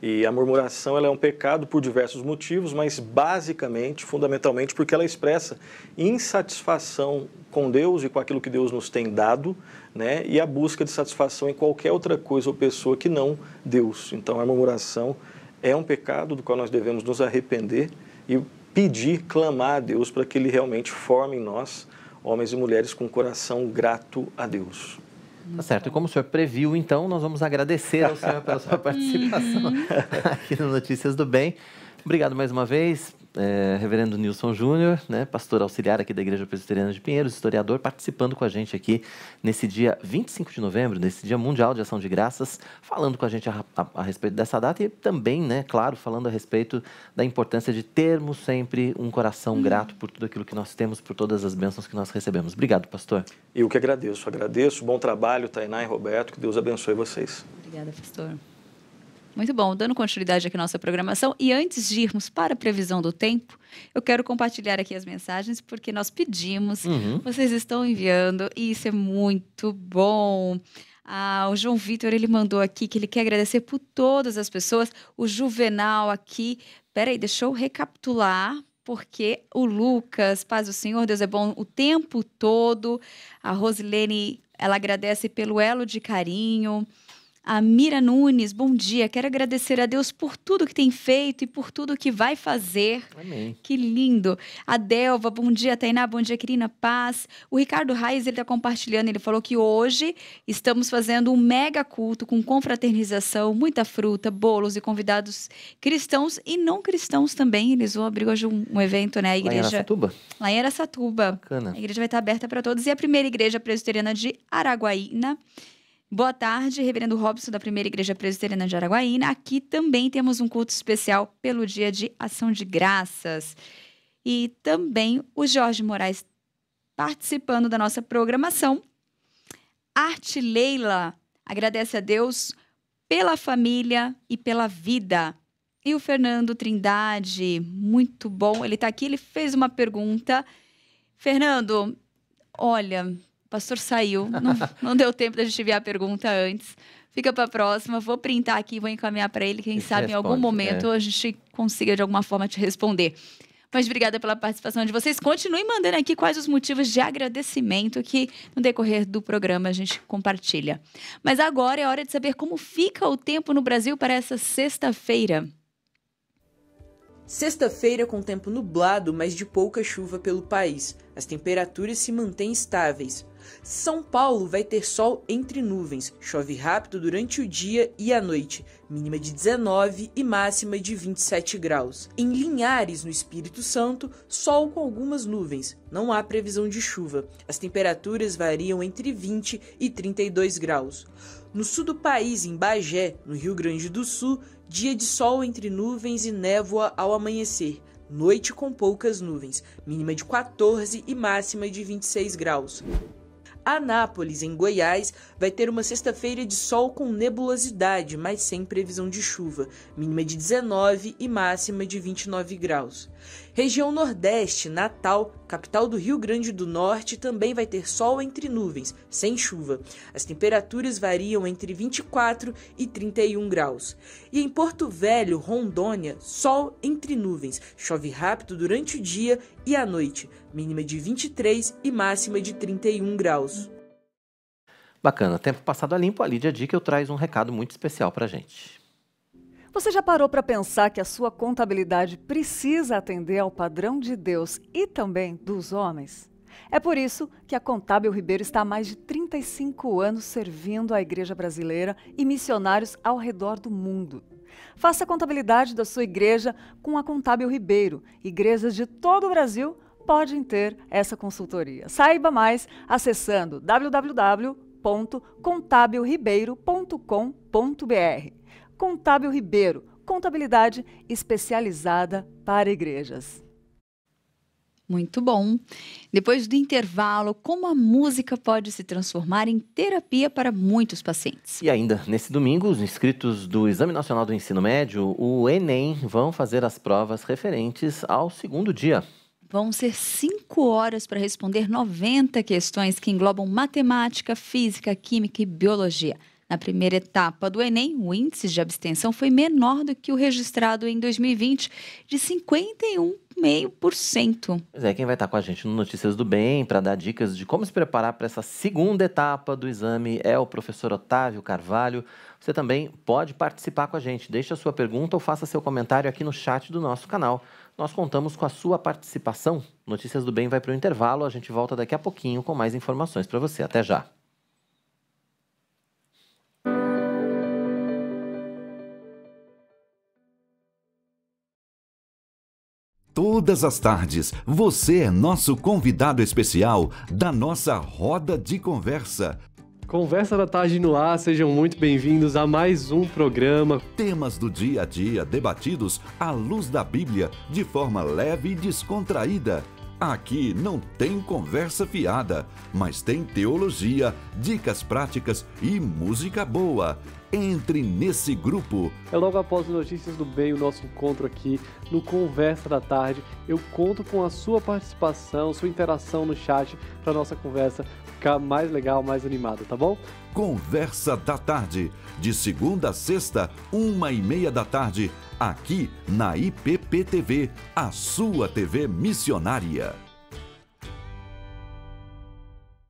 E a murmuração ela é um pecado por diversos motivos, mas basicamente, fundamentalmente, porque ela expressa insatisfação com Deus e com aquilo que Deus nos tem dado, né? E a busca de satisfação em qualquer outra coisa ou pessoa que não Deus. Então, a murmuração é um pecado do qual nós devemos nos arrepender e pedir, clamar a Deus para que Ele realmente forme em nós, homens e mulheres com coração grato a Deus. Tá certo. E como o senhor previu, então, nós vamos agradecer ao senhor pela sua participação aqui no Notícias do Bem. Obrigado mais uma vez, reverendo Nilson Júnior, né, pastor auxiliar aqui da Igreja Presbiteriana de Pinheiros, historiador, participando com a gente aqui nesse dia 25 de novembro, nesse Dia Mundial de Ação de Graças, falando com a gente a respeito dessa data e também, né, claro, falando a respeito da importância de termos sempre um coração grato por tudo aquilo que nós temos, por todas as bênçãos que nós recebemos. Obrigado, pastor. Eu que agradeço. Bom trabalho, Tainá e Roberto, que Deus abençoe vocês. Obrigada, pastor. Muito bom, dando continuidade aqui à nossa programação. E antes de irmos para a previsão do tempo, eu quero compartilhar aqui as mensagens, porque nós pedimos, vocês estão enviando, e isso é muito bom. O João Vitor, ele mandou aqui que ele quer agradecer por todas as pessoas. O Juvenal aqui, peraí, deixa eu recapitular, porque o Lucas, paz do Senhor, Deus é bom o tempo todo. A Rosilene, ela agradece pelo elo de carinho. A Mira Nunes, bom dia. Quero agradecer a Deus por tudo que tem feito e por tudo que vai fazer. Amém. Que lindo. A Delva, bom dia, Tainá, bom dia, querida Paz. O Ricardo Reis, ele está compartilhando, ele falou que hoje estamos fazendo um mega culto com confraternização, muita fruta, bolos e convidados cristãos e não cristãos também. Eles vão abrir hoje um evento, né? A igreja... Lá em Araçatuba? Lá em Araçatuba. Bacana. A igreja vai estar aberta para todos. E a primeira igreja presbiteriana de Araguaína. Boa tarde, reverendo Robson, da Primeira Igreja Presbiteriana de Araguaína. Aqui também temos um culto especial pelo Dia de Ação de Graças. E também o Jorge Moraes participando da nossa programação. Arte Leila agradece a Deus pela família e pela vida. E o Fernando Trindade, muito bom. Ele está aqui, ele fez uma pergunta. Fernando, olha... O pastor saiu, não deu tempo da gente enviar a pergunta antes. Fica para a próxima, vou printar aqui, vou encaminhar para ele. Quem sabe em algum momento a gente consiga de alguma forma te responder. Mas obrigada pela participação de vocês. Continuem mandando aqui quais os motivos de agradecimento que no decorrer do programa a gente compartilha. Mas agora é hora de saber como fica o tempo no Brasil para essa sexta-feira. Sexta-feira com tempo nublado, mas de pouca chuva pelo país. As temperaturas se mantêm estáveis. São Paulo vai ter sol entre nuvens, chove rápido durante o dia e a noite, mínima de 19 e máxima de 27 graus. Em Linhares, no Espírito Santo, sol com algumas nuvens, não há previsão de chuva. As temperaturas variam entre 20 e 32 graus. No sul do país, em Bagé, no Rio Grande do Sul, dia de sol entre nuvens e névoa ao amanhecer. Noite com poucas nuvens, mínima de 14 e máxima de 26 graus. Anápolis, em Goiás, vai ter uma sexta-feira de sol com nebulosidade, mas sem previsão de chuva, mínima de 19 e máxima de 29 graus. Região Nordeste, Natal, capital do Rio Grande do Norte, também vai ter sol entre nuvens, sem chuva. As temperaturas variam entre 24 e 31 graus. E em Porto Velho, Rondônia, sol entre nuvens, chove rápido durante o dia e à noite, mínima de 23 e máxima de 31 graus. Bacana, tempo passado a limpo, a Lídia Dickel traz um recado muito especial pra gente. Você já parou para pensar que a sua contabilidade precisa atender ao padrão de Deus e também dos homens? É por isso que a Contábil Ribeiro está há mais de 35 anos servindo a Igreja Brasileira e missionários ao redor do mundo. Faça a contabilidade da sua igreja com a Contábil Ribeiro. Igrejas de todo o Brasil podem ter essa consultoria. Saiba mais acessando www.contabilribeiro.com.br. Contábil Ribeiro, contabilidade especializada para igrejas. Muito bom. Depois do intervalo, como a música pode se transformar em terapia para muitos pacientes. E ainda, nesse domingo, os inscritos do Exame Nacional do Ensino Médio, o Enem, vão fazer as provas referentes ao segundo dia. Vão ser 5 horas para responder 90 questões que englobam matemática, física, química e biologia. Na primeira etapa do Enem, o índice de abstenção foi menor do que o registrado em 2020, de 51,5%. Pois é, quem vai estar com a gente no Notícias do Bem para dar dicas de como se preparar para essa segunda etapa do exame é o professor Otávio Carvalho. Você também pode participar com a gente. Deixe a sua pergunta ou faça seu comentário aqui no chat do nosso canal. Nós contamos com a sua participação. Notícias do Bem vai para o intervalo. A gente volta daqui a pouquinho com mais informações para você. Até já. Todas as tardes, você é nosso convidado especial da nossa Roda de Conversa. Conversa da Tarde no ar, sejam muito bem-vindos a mais um programa. Temas do dia a dia debatidos à luz da Bíblia, de forma leve e descontraída. Aqui não tem conversa fiada, mas tem teologia, dicas práticas e música boa. Entre nesse grupo. É logo após o Notícias do Bem, o nosso encontro aqui no Conversa da Tarde. Eu conto com a sua participação, sua interação no chat para a nossa conversa ficar mais legal, mais animada, tá bom? Conversa da Tarde, de segunda a sexta, 1h30 da tarde, aqui na IPP-TV, a sua TV missionária.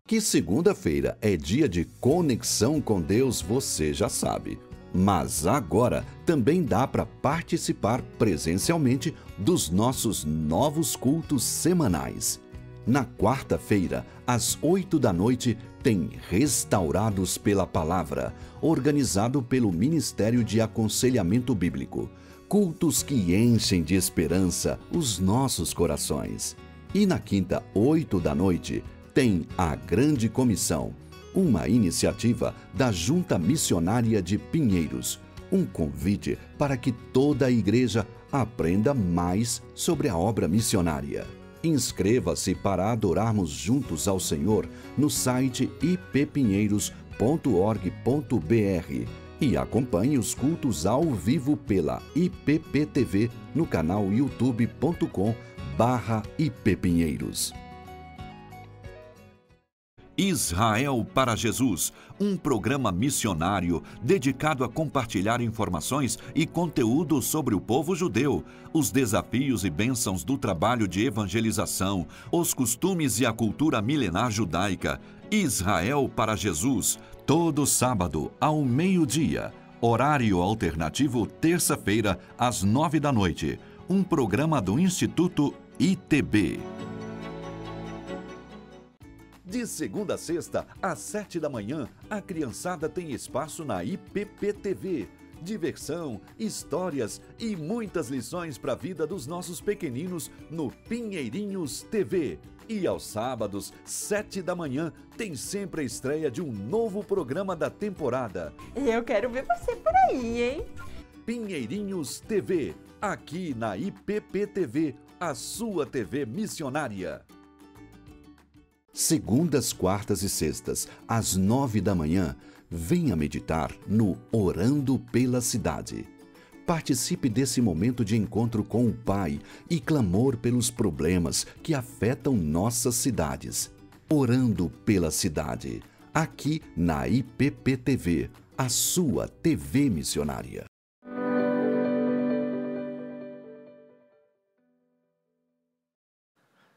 Que segunda-feira é dia de conexão com Deus, você já sabe. Mas agora também dá para participar presencialmente dos nossos novos cultos semanais. Na quarta-feira, às 8 da noite, tem Restaurados pela Palavra, organizado pelo Ministério de Aconselhamento Bíblico. Cultos que enchem de esperança os nossos corações. E na quinta, 8 da noite, tem a Grande Comissão, uma iniciativa da Junta Missionária de Pinheiros. Um convite para que toda a igreja aprenda mais sobre a obra missionária. Inscreva-se para adorarmos juntos ao Senhor no site ippinheiros.org.br e acompanhe os cultos ao vivo pela IPP-TV no canal youtube.com/ippinheiros. Israel para Jesus, um programa missionário dedicado a compartilhar informações e conteúdo sobre o povo judeu, os desafios e bênçãos do trabalho de evangelização, os costumes e a cultura milenar judaica. Israel para Jesus, todo sábado ao meio-dia, horário alternativo terça-feira às 9 da noite, um programa do Instituto ITB. De segunda a sexta, às 7 da manhã, a criançada tem espaço na IPP-TV. Diversão, histórias e muitas lições para a vida dos nossos pequeninos no Pinheirinhos TV. E aos sábados, 7 da manhã, tem sempre a estreia de um novo programa da temporada. E eu quero ver você por aí, hein? Pinheirinhos TV, aqui na IPP-TV, a sua TV missionária. Segundas, quartas e sextas, às 9 da manhã, venha meditar no Orando pela Cidade. Participe desse momento de encontro com o Pai e clamor pelos problemas que afetam nossas cidades. Orando pela Cidade, aqui na IPP-TV, a sua TV missionária.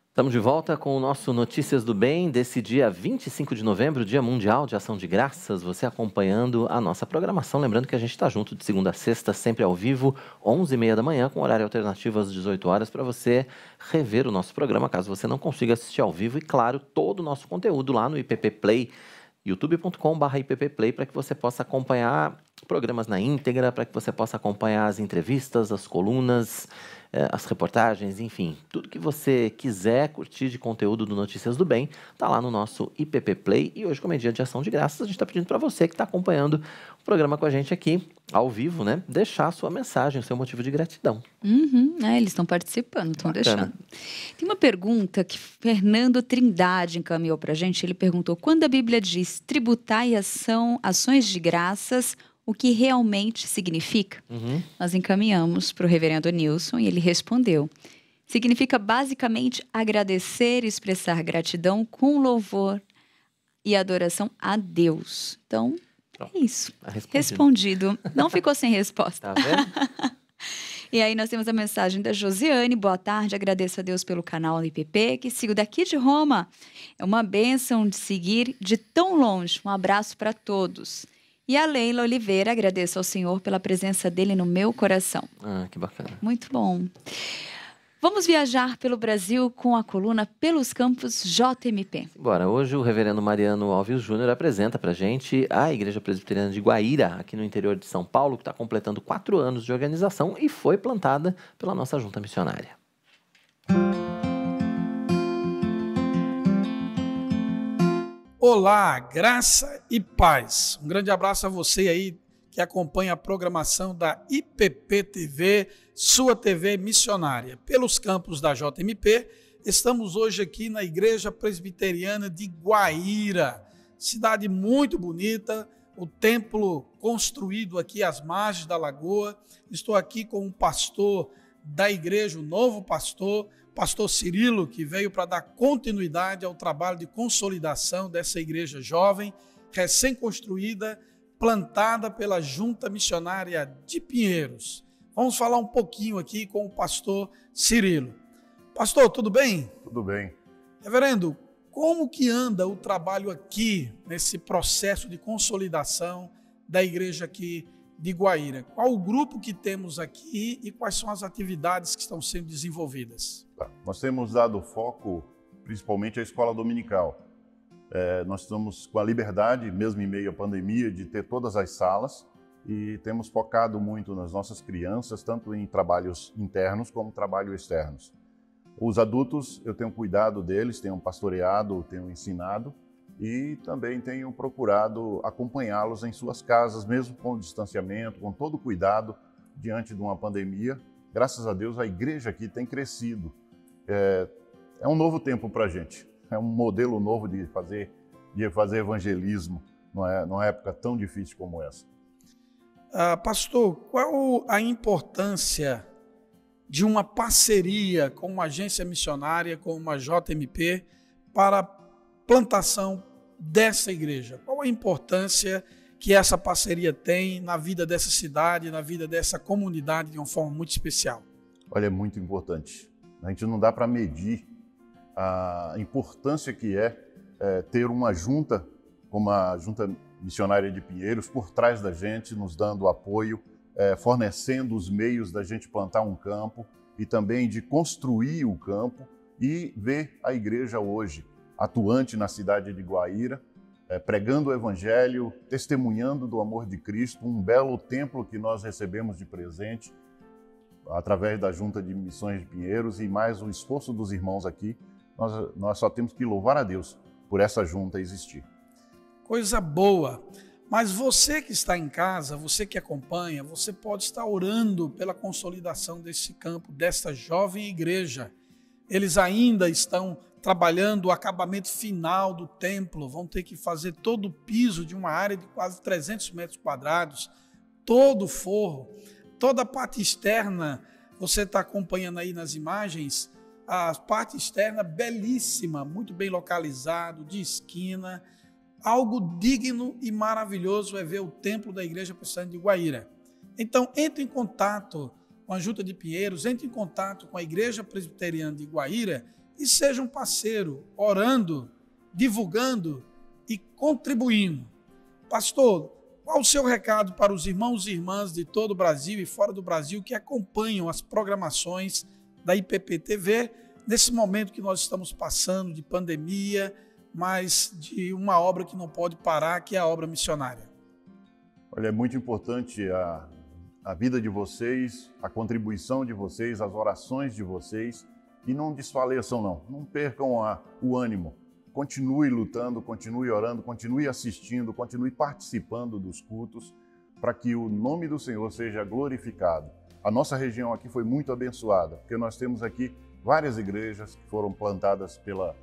Estamos de volta com o nosso Notícias do Bem desse dia 25 de novembro, Dia Mundial de Ação de Graças. Você acompanhando a nossa programação. Lembrando que a gente está junto de segunda a sexta, sempre ao vivo, 11h30 da manhã, com horário alternativo às 18 horas, para você rever o nosso programa, caso você não consiga assistir ao vivo. E, claro, todo o nosso conteúdo lá no IPP Play, youtube.com/IPPplay, para que você possa acompanhar programas na íntegra, para que você possa acompanhar as entrevistas, as colunas, as reportagens, enfim, tudo que você quiser curtir de conteúdo do Notícias do Bem, está lá no nosso IPP Play. E hoje, como é dia de ação de graças, a gente está pedindo para você que está acompanhando o programa com a gente aqui, ao vivo, né, deixar a sua mensagem, o seu motivo de gratidão. Eles estão participando, estão deixando. Tem uma pergunta que Fernando Trindade encaminhou para a gente. Ele perguntou: quando a Bíblia diz tributai ações de graças, o que realmente significa? Nós encaminhamos para o reverendo Nilson e ele respondeu: significa basicamente agradecer e expressar gratidão com louvor e adoração a Deus. Então, é isso. Respondido. Não ficou sem resposta. Tá vendo? E aí nós temos a mensagem da Josiane: boa tarde, agradeço a Deus pelo canal IPP, que sigo daqui de Roma. É uma bênção de seguir de tão longe. Um abraço para todos. E a Leila Oliveira: agradeço ao Senhor pela presença dele no meu coração. Que bacana. Muito bom. Vamos viajar pelo Brasil com a coluna Pelos Campos JMP. Bora, hoje o reverendo Mariano Alves Júnior apresenta pra gente a Igreja Presbiteriana de Guaíra, aqui no interior de São Paulo, que está completando 4 anos de organização e foi plantada pela nossa junta missionária. Olá, graça e paz. Um grande abraço a você aí que acompanha a programação da IPP TV, sua TV missionária. Pelos campos da JMP, estamos hoje aqui na Igreja Presbiteriana de Guaíra, cidade muito bonita, o templo construído aqui às margens da lagoa. Estou aqui com um pastor da igreja, o novo pastor Cirilo, que veio para dar continuidade ao trabalho de consolidação dessa igreja jovem, recém-construída, plantada pela Junta Missionária de Pinheiros. Vamos falar um pouquinho aqui com o pastor Cirilo. Pastor, tudo bem? Tudo bem. Reverendo, como que anda o trabalho aqui, nesse processo de consolidação da igreja aqui de Guaíra? Qual o grupo que temos aqui e quais são as atividades que estão sendo desenvolvidas? Nós temos dado foco principalmente à escola dominical. Nós estamos com a liberdade, mesmo em meio à pandemia, de ter todas as salas e temos focado muito nas nossas crianças, tanto em trabalhos internos como trabalhos externos. Os adultos, eu tenho cuidado deles, tenho pastoreado, tenho ensinado e também tenho procurado acompanhá-los em suas casas, mesmo com o distanciamento, com todo o cuidado diante de uma pandemia. Graças a Deus, a igreja aqui tem crescido. É um novo tempo para a gente, é um modelo novo de fazer evangelismo numa época tão difícil como essa. Pastor, qual a importância de uma parceria com uma agência missionária, com uma JMP, para a plantação dessa igreja? Qual a importância que essa parceria tem na vida dessa cidade, na vida dessa comunidade de uma forma muito especial? Olha, é muito importante. A gente não dá para medir a importância que é ter uma junta, como a Junta Missionária de Pinheiros, por trás da gente, nos dando apoio, fornecendo os meios da gente plantar um campo e também de construir o campo e ver a igreja hoje atuante na cidade de Guaíra, pregando o evangelho, testemunhando do amor de Cristo, um belo templo que nós recebemos de presente através da Junta de Missões de Pinheiros e mais o esforço dos irmãos aqui. Nós só temos que louvar a Deus por essa junta existir. Coisa boa! Mas você que está em casa, você que acompanha, você pode estar orando pela consolidação desse campo, desta jovem igreja. Eles ainda estão trabalhando o acabamento final do templo, vão ter que fazer todo o piso de uma área de quase 300 metros quadrados, todo o forro, toda a parte externa. Você está acompanhando aí nas imagens, a parte externa belíssima, muito bem localizado, de esquina. Algo digno e maravilhoso é ver o templo da Igreja Presbiteriana de Guaíra. Então, entre em contato com a Junta de Pinheiros, entre em contato com a Igreja Presbiteriana de Guaíra e seja um parceiro, orando, divulgando e contribuindo. Pastor, qual o seu recado para os irmãos e irmãs de todo o Brasil e fora do Brasil que acompanham as programações da IPP TV nesse momento que nós estamos passando de pandemia, mas de uma obra que não pode parar, que é a obra missionária? Olha, é muito importante a vida de vocês, a contribuição de vocês, as orações de vocês, e não desfaleçam não percam o ânimo. Continue lutando, continue orando, continue assistindo, continue participando dos cultos, para que o nome do Senhor seja glorificado. A nossa região aqui foi muito abençoada, porque nós temos aqui várias igrejas que foram plantadas pela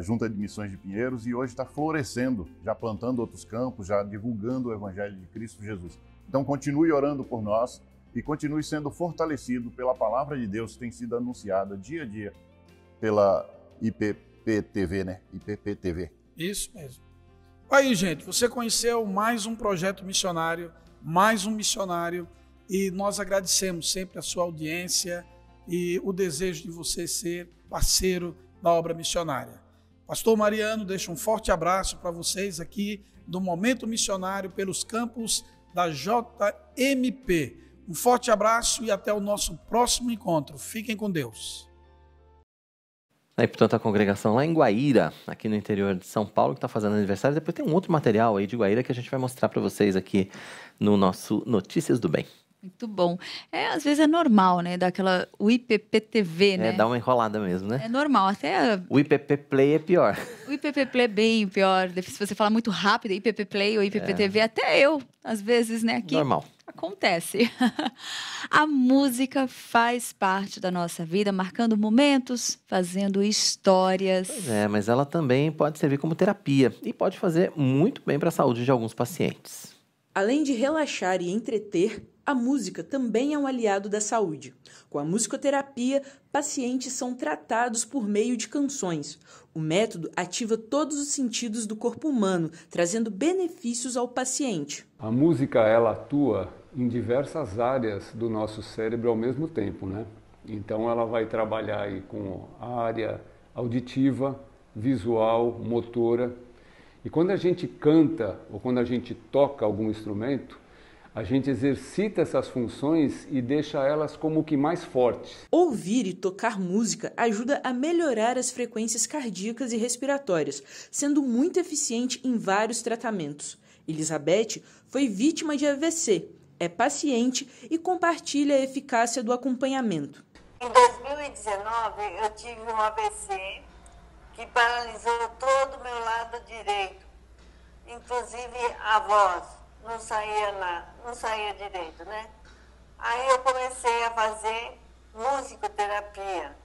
Junta de Missões de Pinheiros e hoje está florescendo, já plantando outros campos, já divulgando o Evangelho de Cristo Jesus. Então continue orando por nós e continue sendo fortalecido pela palavra de Deus que tem sido anunciada dia a dia pela IPP-TV, né? IPP-TV. Isso mesmo. Aí, gente, você conheceu mais um projeto missionário, mais um missionário, e nós agradecemos sempre a sua audiência e o desejo de você ser parceiro da obra missionária. Pastor Mariano deixa um forte abraço para vocês aqui do Momento Missionário pelos campos da JMP. Um forte abraço e até o nosso próximo encontro. Fiquem com Deus. Aí, portanto, a congregação lá em Guaíra, aqui no interior de São Paulo, que está fazendo aniversário. Depois tem um outro material aí de Guaíra que a gente vai mostrar para vocês aqui no nosso Notícias do Bem. Muito bom. Às vezes é normal, né? Daquela o IPP-TV, né? Dá uma enrolada mesmo, né? É normal, até... O IPP Play é pior. O IPP Play é bem pior. Se você falar muito rápido, IPP Play ou IPP-TV, até eu, às vezes, né? Aqui normal. Acontece. A música faz parte da nossa vida, marcando momentos, fazendo histórias. Pois é, mas ela também pode servir como terapia e pode fazer muito bem para a saúde de alguns pacientes. Além de relaxar e entreter, a música também é um aliado da saúde. Com a musicoterapia, pacientes são tratados por meio de canções. O método ativa todos os sentidos do corpo humano, trazendo benefícios ao paciente. A música, ela atua em diversas áreas do nosso cérebro ao mesmo tempo, né? Então ela vai trabalhar aí com a área auditiva, visual, motora. E quando a gente canta ou quando a gente toca algum instrumento, a gente exercita essas funções e deixa elas como que mais fortes. Ouvir e tocar música ajuda a melhorar as frequências cardíacas e respiratórias, sendo muito eficiente em vários tratamentos. Elizabeth foi vítima de AVC, é paciente e compartilha a eficácia do acompanhamento. Em 2019, eu tive um AVC que paralisou todo o meu lado direito, inclusive a voz. Não saía direito, né? Aí eu comecei a fazer musicoterapia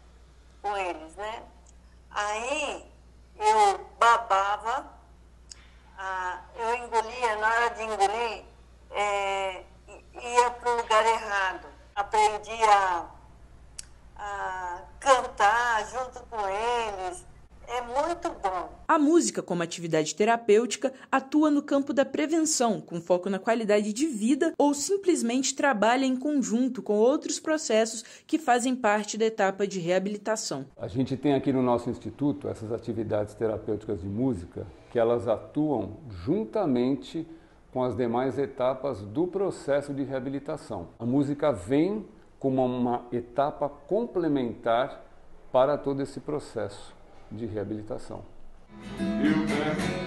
com eles, né? Aí eu babava, eu engolia, na hora de engolir, ia para o lugar errado. Aprendi a cantar junto com eles. É muito bom. A música, como atividade terapêutica, atua no campo da prevenção, com foco na qualidade de vida, ou simplesmente trabalha em conjunto com outros processos que fazem parte da etapa de reabilitação. A gente tem aqui no nosso instituto essas atividades terapêuticas de música, que elas atuam juntamente com as demais etapas do processo de reabilitação. A música vem como uma etapa complementar para todo esse processo de reabilitação. Eu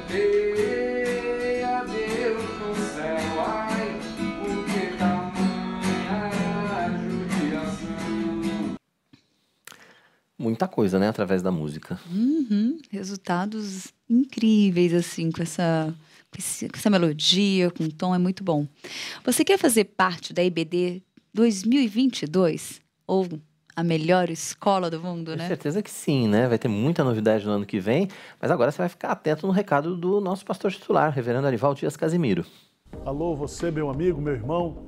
perguntei a Deus no céu, ai, por que tamanha judiação? Muita coisa, né, através da música. Resultados incríveis, assim, com essa melodia, com o tom, é muito bom. Você quer fazer parte da IBD 2022? Ou a melhor escola do mundo, Com né? certeza que sim, né? Vai ter muita novidade no ano que vem, mas agora você vai ficar atento no recado do nosso pastor titular, reverendo Arivaldo Dias Casimiro. Alô, você, meu amigo, meu irmão.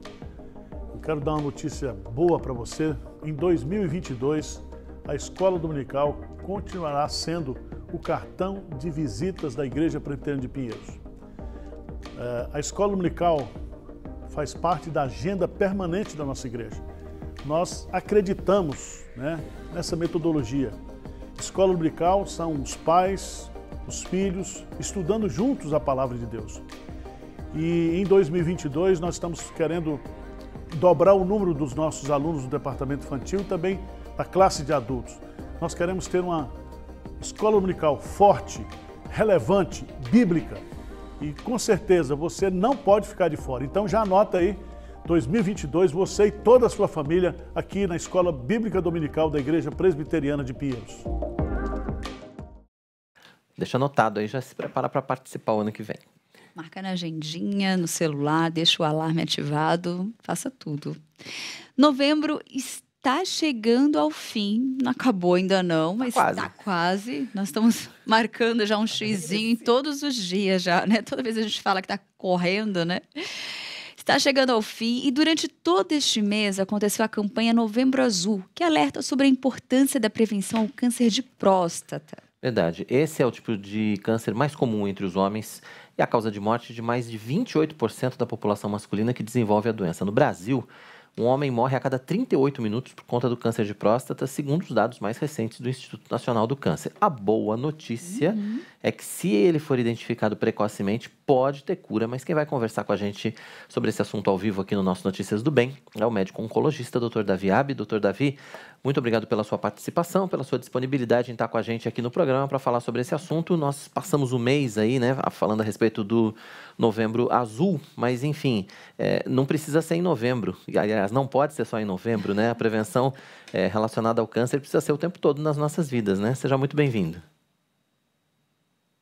Eu quero dar uma notícia boa para você. Em 2022, a Escola Dominical continuará sendo o cartão de visitas da Igreja Presbiteriana de Pinheiros. A Escola Dominical faz parte da agenda permanente da nossa igreja. Nós acreditamos, né, nessa metodologia. Escola Dominical são os pais, os filhos, estudando juntos a palavra de Deus. E em 2022 nós estamos querendo dobrar o número dos nossos alunos do departamento infantil e também da classe de adultos. Nós queremos ter uma escola dominical forte, relevante, bíblica. E com certeza você não pode ficar de fora. Então já anota aí, 2022, você e toda a sua família aqui na Escola Bíblica Dominical da Igreja Presbiteriana de Pinheiros. Deixa anotado aí, já se prepara para participar o ano que vem. Marca na agendinha, no celular, deixa o alarme ativado, faça tudo. Novembro está chegando ao fim, não acabou ainda não, mas está quase. Nós estamos marcando já um xizinho em todos os dias já, né? Toda vez a gente fala que está correndo, né? Está chegando ao fim e durante todo este mês aconteceu a campanha Novembro Azul, que alerta sobre a importância da prevenção ao câncer de próstata. Verdade. Esse é o tipo de câncer mais comum entre os homens e a causa de morte de mais de 28% da população masculina que desenvolve a doença. No Brasil, um homem morre a cada 38 minutos por conta do câncer de próstata, segundo os dados mais recentes do Instituto Nacional do Câncer. A boa notícia é que se ele for identificado precocemente, pode ter cura, mas quem vai conversar com a gente sobre esse assunto ao vivo aqui no nosso Notícias do Bem é o médico oncologista, Dr. Davi Abbe. Dr. Davi, muito obrigado pela sua participação, pela sua disponibilidade em estar com a gente aqui no programa para falar sobre esse assunto. Nós passamos o mês aí, né, falando a respeito do Novembro Azul, mas enfim, não precisa ser em novembro. Aliás, não pode ser só em novembro, né? A prevenção relacionada ao câncer precisa ser o tempo todo nas nossas vidas, né? Seja muito bem-vindo.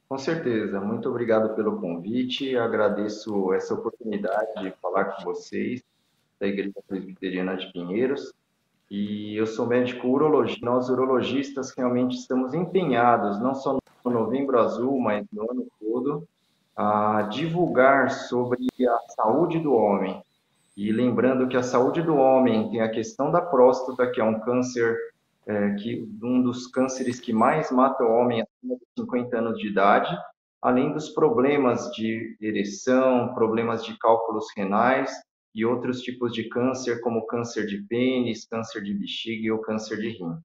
Com certeza. Muito obrigado pelo convite. Agradeço essa oportunidade de falar com vocês da Igreja Presbiteriana de Pinheiros. E eu sou médico urologista. Nós, urologistas, realmente estamos empenhados, não só no Novembro Azul, mas no ano todo, a divulgar sobre a saúde do homem. E lembrando que a saúde do homem tem a questão da próstata, que é um câncer, um dos cânceres que mais mata o homem acima de 50 anos de idade, além dos problemas de ereção, problemas de cálculos renais e outros tipos de câncer, como câncer de pênis, câncer de bexiga e o câncer de rim.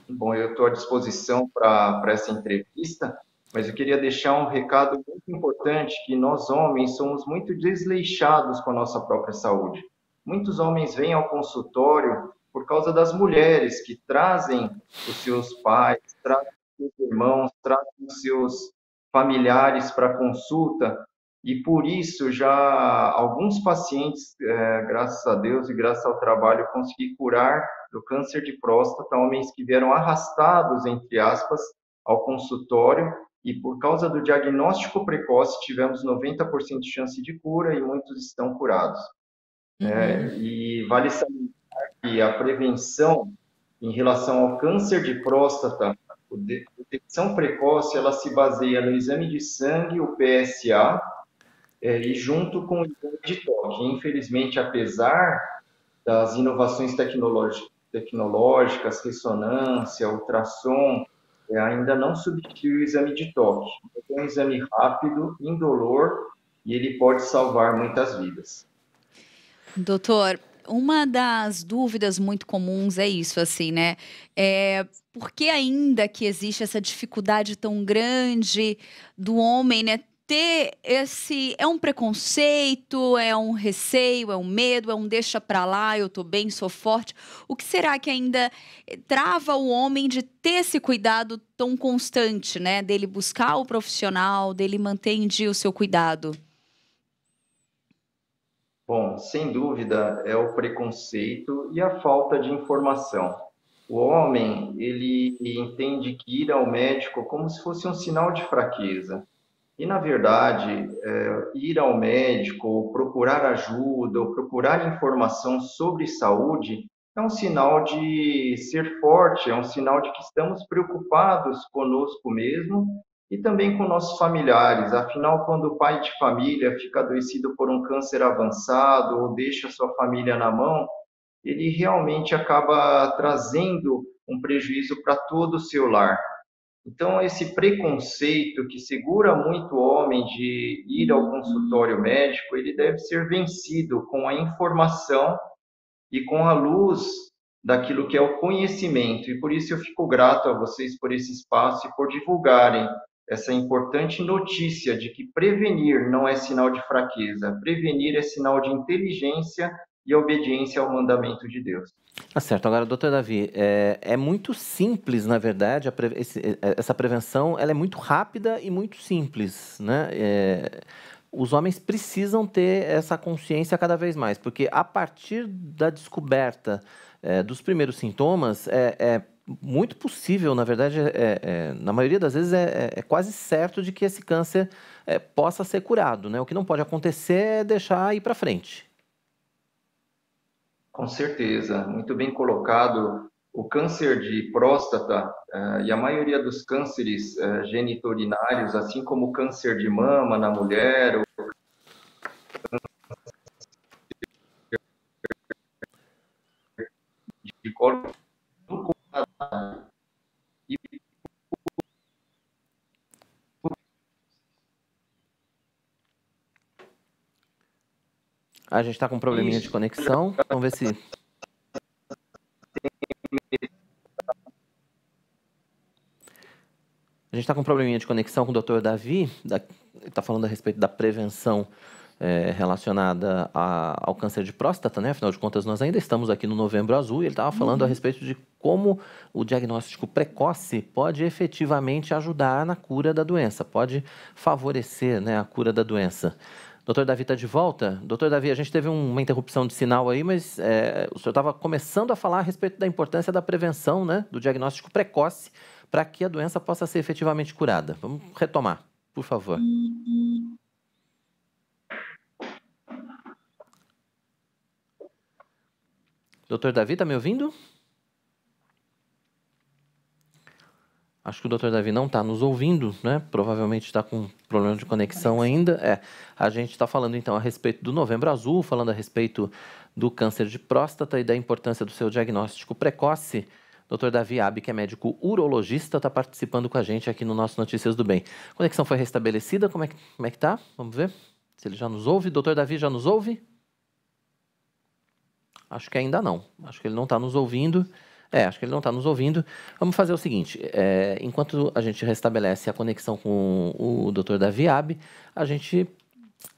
Bom, eu estou à disposição para essa entrevista, mas eu queria deixar um recado muito importante, que nós homens somos muito desleixados com a nossa própria saúde. Muitos homens vêm ao consultório por causa das mulheres que trazem os seus pais, trazem os seus irmãos, trazem os seus familiares para consulta, e por isso já alguns pacientes, graças a Deus e graças ao trabalho, consegui curar do câncer de próstata, homens que vieram arrastados, entre aspas, ao consultório, e por causa do diagnóstico precoce tivemos 90% de chance de cura e muitos estão curados. E vale salientar que a prevenção em relação ao câncer de próstata, a detecção precoce, ela se baseia no exame de sangue, o PSA, e junto com o exame de toque. Infelizmente, apesar das inovações tecnológicas, ressonância, ultrassom, ainda não substitui o exame de toque. É um exame rápido, indolor, e ele pode salvar muitas vidas. Doutor, uma das dúvidas muito comuns é isso, assim, né? Por que ainda que existe essa dificuldade tão grande do homem, né? Ter esse... É um preconceito, é um receio, é um medo, é um deixa pra lá, eu tô bem, sou forte. O que será que ainda trava o homem de ter esse cuidado tão constante, né? Dele buscar o profissional, dele manter em dia o seu cuidado? Bom, sem dúvida, é o preconceito e a falta de informação. O homem, ele entende que ir ao médico como se fosse um sinal de fraqueza. E, na verdade, ir ao médico, ou procurar ajuda, ou procurar informação sobre saúde, é um sinal de ser forte, é um sinal de que estamos preocupados conosco mesmo e também com nossos familiares. Afinal, quando o pai de família fica adoecido por um câncer avançado ou deixa sua família na mão, ele realmente acaba trazendo um prejuízo para todo o seu lar. Então, esse preconceito que segura muito o homem de ir ao consultório médico, ele deve ser vencido com a informação e com a luz daquilo que é o conhecimento. E por isso eu fico grato a vocês por esse espaço e por divulgarem essa importante notícia de que prevenir não é sinal de fraqueza, prevenir é sinal de inteligência e obediência ao mandamento de Deus. Tá certo. Agora, doutor Davi, é muito simples, na verdade, essa prevenção, ela é muito rápida e muito simples, né? Os homens precisam ter essa consciência cada vez mais, porque a partir da descoberta dos primeiros sintomas, é muito possível, na verdade, na maioria das vezes, é quase certo de que esse câncer possa ser curado, né? O que não pode acontecer é deixar ir para frente. Com certeza, muito bem colocado. O câncer de próstata e a maioria dos cânceres geniturinários, assim como o câncer de mama na mulher, o de colo, A gente está com um probleminha de conexão. Vamos ver se... A gente está com um probleminha de conexão com o Dr. Davi. Ele está falando a respeito da prevenção relacionada ao câncer de próstata, né? Afinal de contas, nós ainda estamos aqui no Novembro Azul e ele estava falando a respeito de como o diagnóstico precoce pode efetivamente ajudar na cura da doença, pode favorecer, né, a cura da doença. Doutor Davi está de volta? Doutor Davi, a gente teve uma interrupção de sinal aí, mas o senhor estava começando a falar a respeito da importância da prevenção, né, do diagnóstico precoce, para que a doença possa ser efetivamente curada. Vamos retomar, por favor. Doutor Davi, está me ouvindo? Acho que o Dr. Davi não está nos ouvindo, né? Provavelmente está com problema de conexão ainda. A gente está falando, então, a respeito do Novembro Azul, falando a respeito do câncer de próstata e da importância do seu diagnóstico precoce. Dr. Davi Abbe, que é médico urologista, está participando com a gente aqui no nosso Notícias do Bem. A conexão foi restabelecida? Como é que tá? Vamos ver se ele já nos ouve. Dr. Davi já nos ouve? Acho que ainda não. Acho que ele não está nos ouvindo. Acho que ele não está nos ouvindo. Vamos fazer o seguinte, enquanto a gente restabelece a conexão com o Dr. Davi Abbe, a gente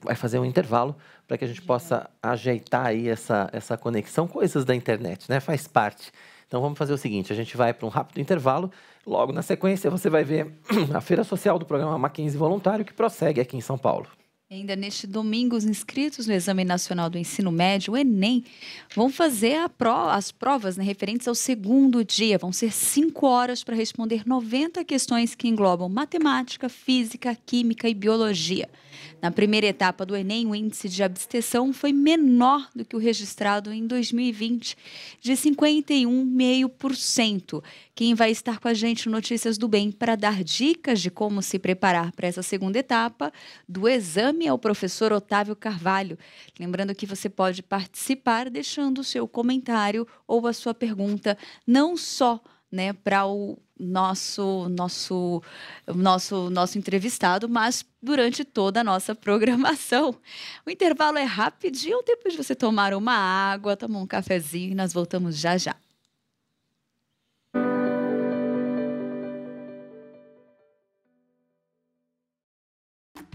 vai fazer um intervalo para que a gente possa ajeitar aí essa conexão, coisas da internet, né? Faz parte. Então vamos fazer o seguinte, a gente vai para um rápido intervalo, logo na sequência você vai ver a Feira Social do programa Mackenzie Voluntário, que prossegue aqui em São Paulo. Ainda neste domingo, os inscritos no Exame Nacional do Ensino Médio, o Enem, vão fazer as provas, né, referentes ao segundo dia. Vão ser 5 horas para responder 90 questões que englobam matemática, física, química e biologia. Na primeira etapa do Enem, o índice de abstenção foi menor do que o registrado em 2020, de 51,5%. Quem vai estar com a gente no Notícias do Bem para dar dicas de como se preparar para essa segunda etapa do exame é o professor Otávio Carvalho. Lembrando que você pode participar deixando o seu comentário ou a sua pergunta, não só, né, para o nosso entrevistado, mas durante toda a nossa programação. O intervalo é rapidinho, depois de você tomar uma água, tomar um cafezinho e nós voltamos já já.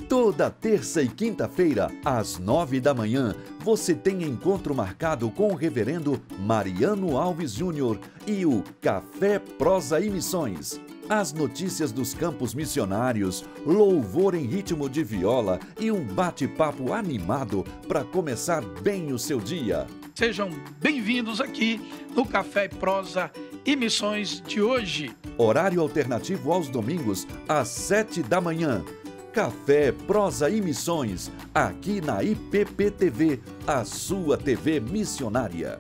Toda terça e quinta-feira, às 9 da manhã, você tem encontro marcado com o reverendo Mariano Alves Júnior e o Café Prosa e Missões. As notícias dos campos missionários, louvor em ritmo de viola e um bate-papo animado para começar bem o seu dia. Sejam bem-vindos aqui no Café Prosa e Missões de hoje. Horário alternativo aos domingos, às 7 da manhã. Café, Prosa e Missões, aqui na IPP TV, a sua TV missionária.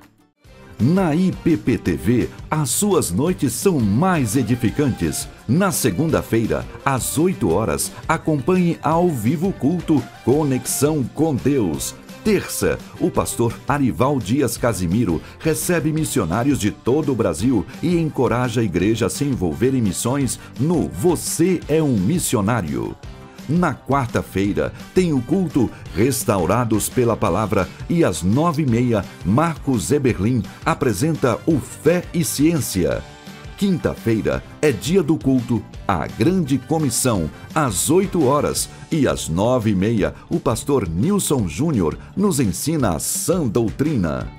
Na IPP-TV, as suas noites são mais edificantes. Na segunda-feira, às 8 horas, acompanhe ao vivo o culto Conexão com Deus. Terça, o pastor Arival Dias Casimiro recebe missionários de todo o Brasil e encoraja a igreja a se envolver em missões no Você é um Missionário. Na quarta-feira, tem o culto Restaurados pela Palavra e às 9h30, Marcos Eberlin apresenta o Fé e Ciência. Quinta-feira é dia do culto A Grande Comissão, às 8 horas. E às 9h30, o pastor Nilson Júnior nos ensina a sã doutrina.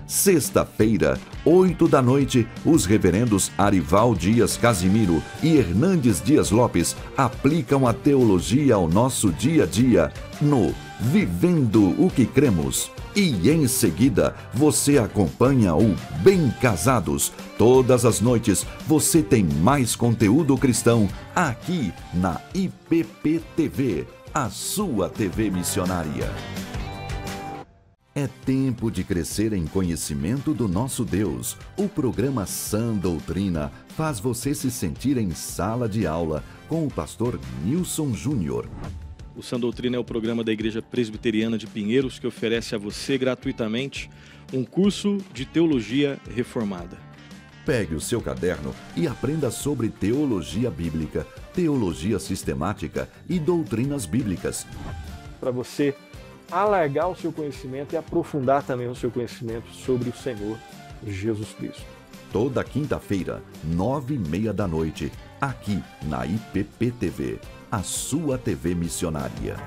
Sexta-feira, 8 da noite, os reverendos Arival Dias Casimiro e Hernandes Dias Lopes aplicam a teologia ao nosso dia a dia no Vivendo o que Cremos. E em seguida, você acompanha o Bem Casados. Todas as noites, você tem mais conteúdo cristão aqui na IPP-TV, a sua TV missionária. É tempo de crescer em conhecimento do nosso Deus. O programa Sã Doutrina faz você se sentir em sala de aula com o pastor Nilson Júnior. O Sã Doutrina é o programa da Igreja Presbiteriana de Pinheiros que oferece a você gratuitamente um curso de teologia reformada. Pegue o seu caderno e aprenda sobre teologia bíblica, teologia sistemática e doutrinas bíblicas. Para você alargar o seu conhecimento e aprofundar também o seu conhecimento sobre o Senhor Jesus Cristo. Toda quinta-feira, 9h30 da noite, aqui na IPP-TV, a sua TV missionária.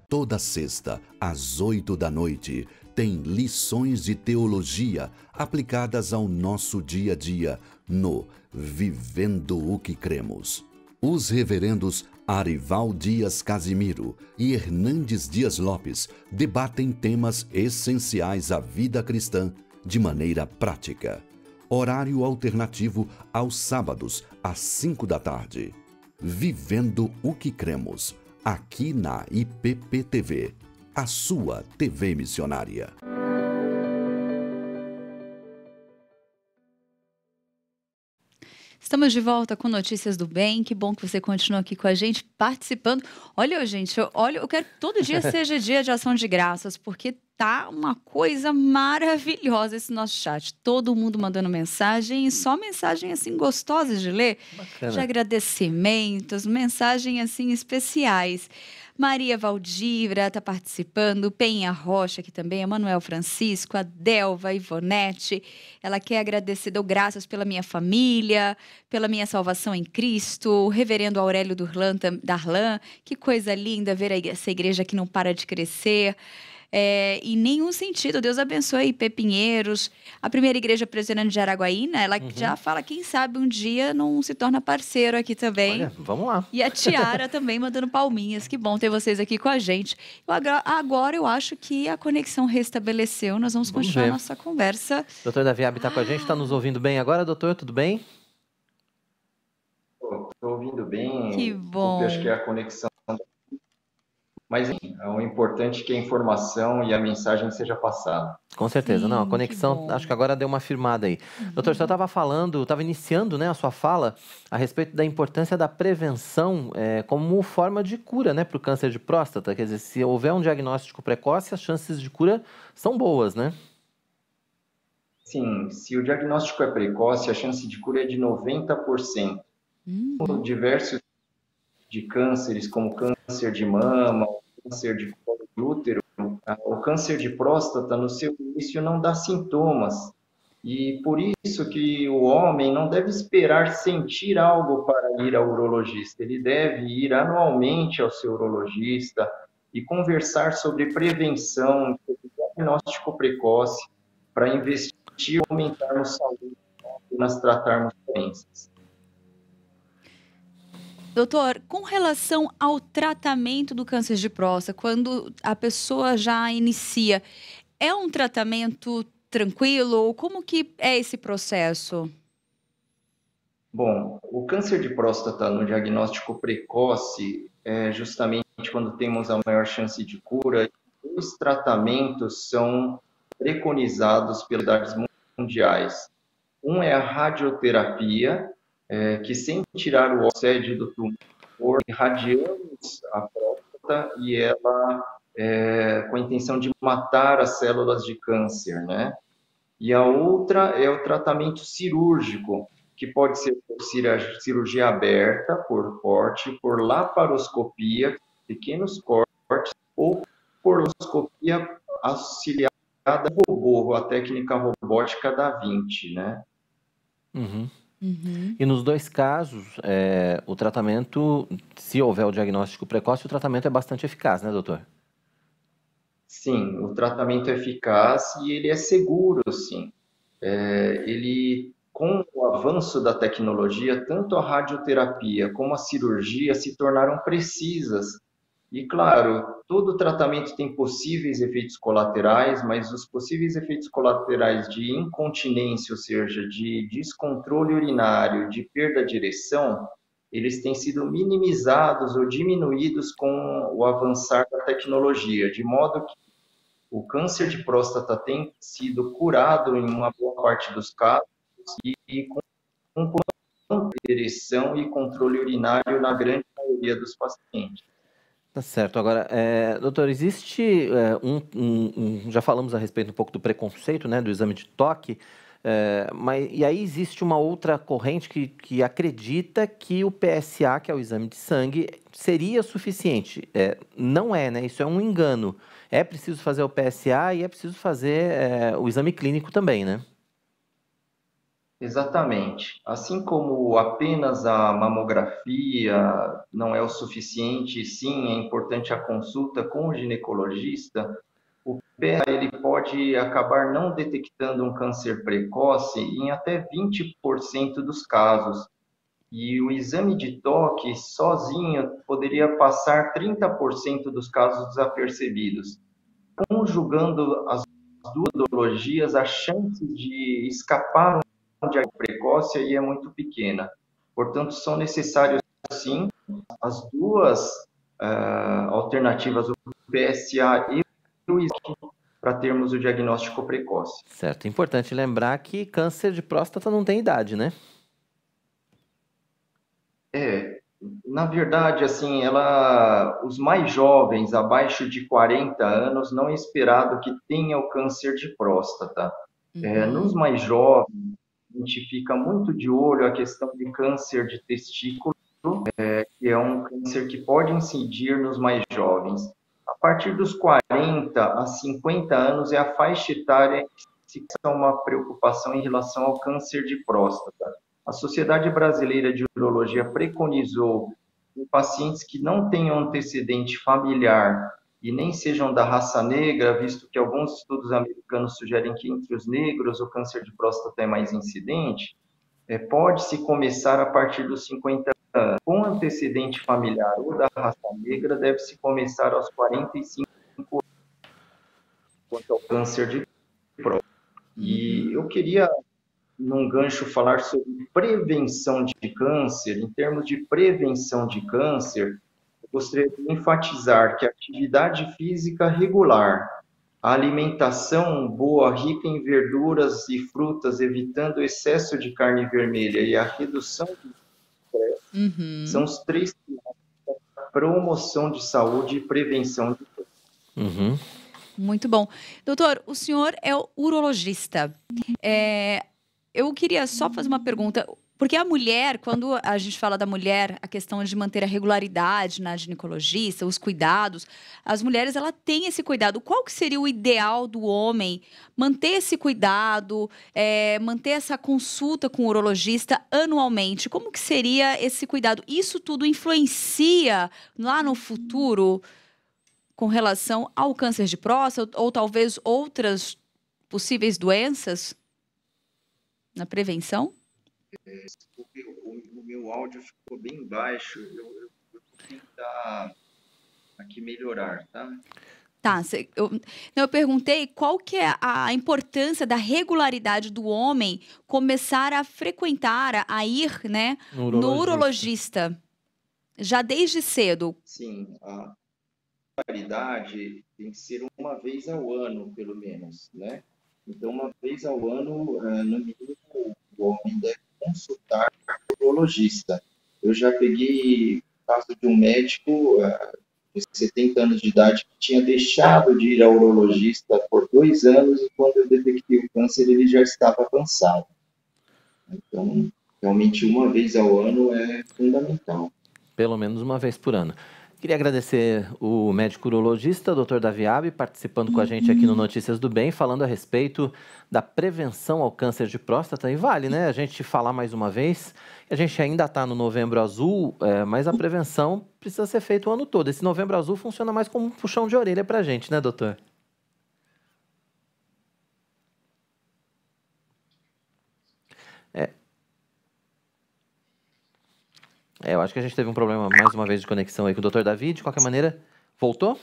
Toda sexta, às 8 da noite, tem lições de teologia aplicadas ao nosso dia a dia no Vivendo o que Cremos. Os reverendos Arival Dias Casimiro e Hernandes Dias Lopes debatem temas essenciais à vida cristã de maneira prática. Horário alternativo aos sábados, às 5 da tarde. Vivendo o que Cremos, aqui na IPP-TV, a sua TV missionária. Estamos de volta com Notícias do Bem. Que bom que você continua aqui com a gente, participando. Olha, gente, eu quero que todo dia seja dia de ação de graças, porque tá uma coisa maravilhosa esse nosso chat. Todo mundo mandando mensagem, e só mensagem assim gostosas de ler, Bacana. de agradecimentos, mensagens assim especiais. Maria Valdívia está participando, Penha Rocha aqui também, Emanuel Francisco, a Delva Ivonete. Ela quer agradecer, dou graças pela minha família, pela minha salvação em Cristo. O reverendo Aurélio Darlan, que coisa linda ver essa igreja que não para de crescer. Em nenhum sentido, Deus abençoe IP Pinheiros, a primeira igreja presbiteriana de Araguaína, ela já fala, quem sabe um dia não se torna parceiro aqui também. Olha, vamos lá. E a Tiara também mandando palminhas, que bom ter vocês aqui com a gente. Agora eu acho que a conexão restabeleceu, nós vamos continuar ver. nossa conversa. Doutor Davi Abbe está com a gente, está nos ouvindo bem agora, doutor? Tudo bem? Estou ouvindo bem. Que bom. Eu acho que é a conexão. Mas o importante é que a informação e a mensagem seja passada. Com certeza, Sim, não, a conexão, acho que agora deu uma firmada aí. Doutor, você estava iniciando, né, a sua fala a respeito da importância da prevenção como forma de cura, né, para o câncer de próstata. Quer dizer, se houver um diagnóstico precoce, as chances de cura são boas, né? Sim, se o diagnóstico é precoce, a chance de cura é de 90%. Diversos de cânceres, como câncer de mama, câncer de colo de útero, o câncer de próstata, no seu início, não dá sintomas. E por isso que o homem não deve esperar sentir algo para ir ao urologista. Ele deve ir anualmente ao seu urologista e conversar sobre prevenção, sobre diagnóstico precoce, para investir e aumentarmos saúde e nós tratarmos doenças. Doutor, com relação ao tratamento do câncer de próstata, quando a pessoa já inicia, é um tratamento tranquilo? Como que é esse processo? Bom, o câncer de próstata no diagnóstico precoce é justamente quando temos a maior chance de cura. Os tratamentos são preconizados pelas autoridades mundiais. Um é a radioterapia, que sem tirar o óxido do tumor, irradiamos a próstata e ela com a intenção de matar as células de câncer, né? E a outra é o tratamento cirúrgico, que pode ser por cirurgia aberta, por corte, por laparoscopia, pequenos cortes, ou por laparoscopia auxiliada robô, a técnica robótica da Vinci, né? Uhum. E nos dois casos, o tratamento, se houver o diagnóstico precoce, o tratamento é bastante eficaz, né, doutor? Sim, o tratamento é eficaz e ele é seguro, sim. Com o avanço da tecnologia, tanto a radioterapia como a cirurgia se tornaram precisas. E, claro, todo tratamento tem possíveis efeitos colaterais, mas os possíveis efeitos colaterais de incontinência, ou seja, de descontrole urinário, de perda de ereção, eles têm sido minimizados ou diminuídos com o avançar da tecnologia, de modo que o câncer de próstata tem sido curado em uma boa parte dos casos e com ereção e controle urinário na grande maioria dos pacientes. Tá certo. Agora, doutor, existe já falamos a respeito um pouco do preconceito, né, do exame de toque, e aí existe uma outra corrente que acredita que o PSA, que é o exame de sangue, seria suficiente. Não é, né? Isso é um engano. É preciso fazer o PSA e é preciso fazer o exame clínico também, né? Exatamente. Assim como apenas a mamografia não é o suficiente, sim, é importante a consulta com o ginecologista, o PSA ele pode acabar não detectando um câncer precoce em até 20% dos casos. E o exame de toque sozinho poderia passar 30% dos casos desapercebidos. Conjugando as duas metodologias, a chance de escapar um diagnóstico precoce aí é muito pequena. Portanto, são necessários, sim, as duas alternativas, o PSA e o exame, para termos o diagnóstico precoce. Certo. Importante lembrar que câncer de próstata não tem idade, né? Na verdade, assim, os mais jovens, abaixo de 40 anos, não é esperado que tenha o câncer de próstata. Nos mais jovens, a gente fica muito de olho a questão de câncer de testículo, que é um câncer que pode incidir nos mais jovens. A partir dos 40 a 50 anos é a faixa etária que se tem uma preocupação em relação ao câncer de próstata. A Sociedade Brasileira de Urologia preconizou em pacientes que não tenham antecedente familiar e nem sejam da raça negra, visto que alguns estudos americanos sugerem que entre os negros o câncer de próstata é mais incidente, pode-se começar a partir dos 50 anos. Com antecedente familiar ou da raça negra, deve-se começar aos 45 anos, quanto ao câncer de próstata. E eu queria, num gancho, falar sobre prevenção de câncer. Em termos de prevenção de câncer, eu gostaria de enfatizar que a atividade física regular, a alimentação boa, rica em verduras e frutas, evitando o excesso de carne vermelha e a redução de estresse, são os 3 pilares da promoção de saúde e prevenção de câncer. Muito bom. Doutor, o senhor é urologista. Eu queria só fazer uma pergunta, porque a mulher, quando a gente fala da mulher, a questão de manter a regularidade na ginecologista, os cuidados, as mulheres, ela tem esse cuidado. Qual que seria o ideal do homem manter esse cuidado, manter essa consulta com o urologista anualmente? Como que seria esse cuidado? Isso tudo influencia lá no futuro com relação ao câncer de próstata ou talvez outras possíveis doenças na prevenção? O meu áudio ficou bem baixo. Eu vou tentar aqui melhorar, tá? Tá, eu perguntei qual que é a importância da regularidade do homem começar a frequentar, a ir, né, no urologista, já desde cedo. Sim, regularidade tem que ser uma vez ao ano, pelo menos, né? Então, uma vez ao ano, no mínimo, o homem deve consultar o urologista. Eu já peguei o caso de um médico de 70 anos de idade que tinha deixado de ir ao urologista por 2 anos e quando eu detectei o câncer, ele já estava avançado. Então, realmente, uma vez ao ano é fundamental. Pelo menos uma vez por ano. Queria agradecer o médico urologista, Dr. Davi Abbe, participando com a gente aqui no Notícias do Bem, falando a respeito da prevenção ao câncer de próstata. E vale, né, a gente falar mais uma vez. A gente ainda está no Novembro Azul, mas a prevenção precisa ser feita o ano todo. Esse Novembro Azul funciona mais como um puxão de orelha para a gente, né, doutor? Eu acho que a gente teve um problema, mais uma vez, de conexão aí com o Dr. Davi. De qualquer maneira, voltou?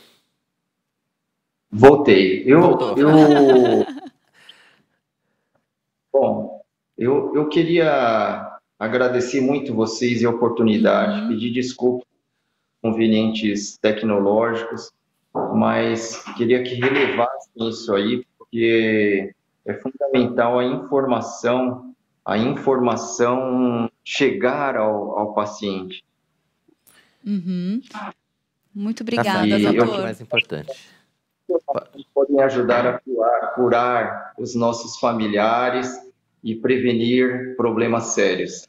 Voltei. Voltou. Bom, eu queria agradecer muito vocês e a oportunidade, pedir desculpas por inconvenientes tecnológicos, mas queria que relevassem isso aí, porque é fundamental a informação chegar ao paciente. Muito obrigada, doutor. É o mais importante. Podem ajudar a curar os nossos familiares e prevenir problemas sérios.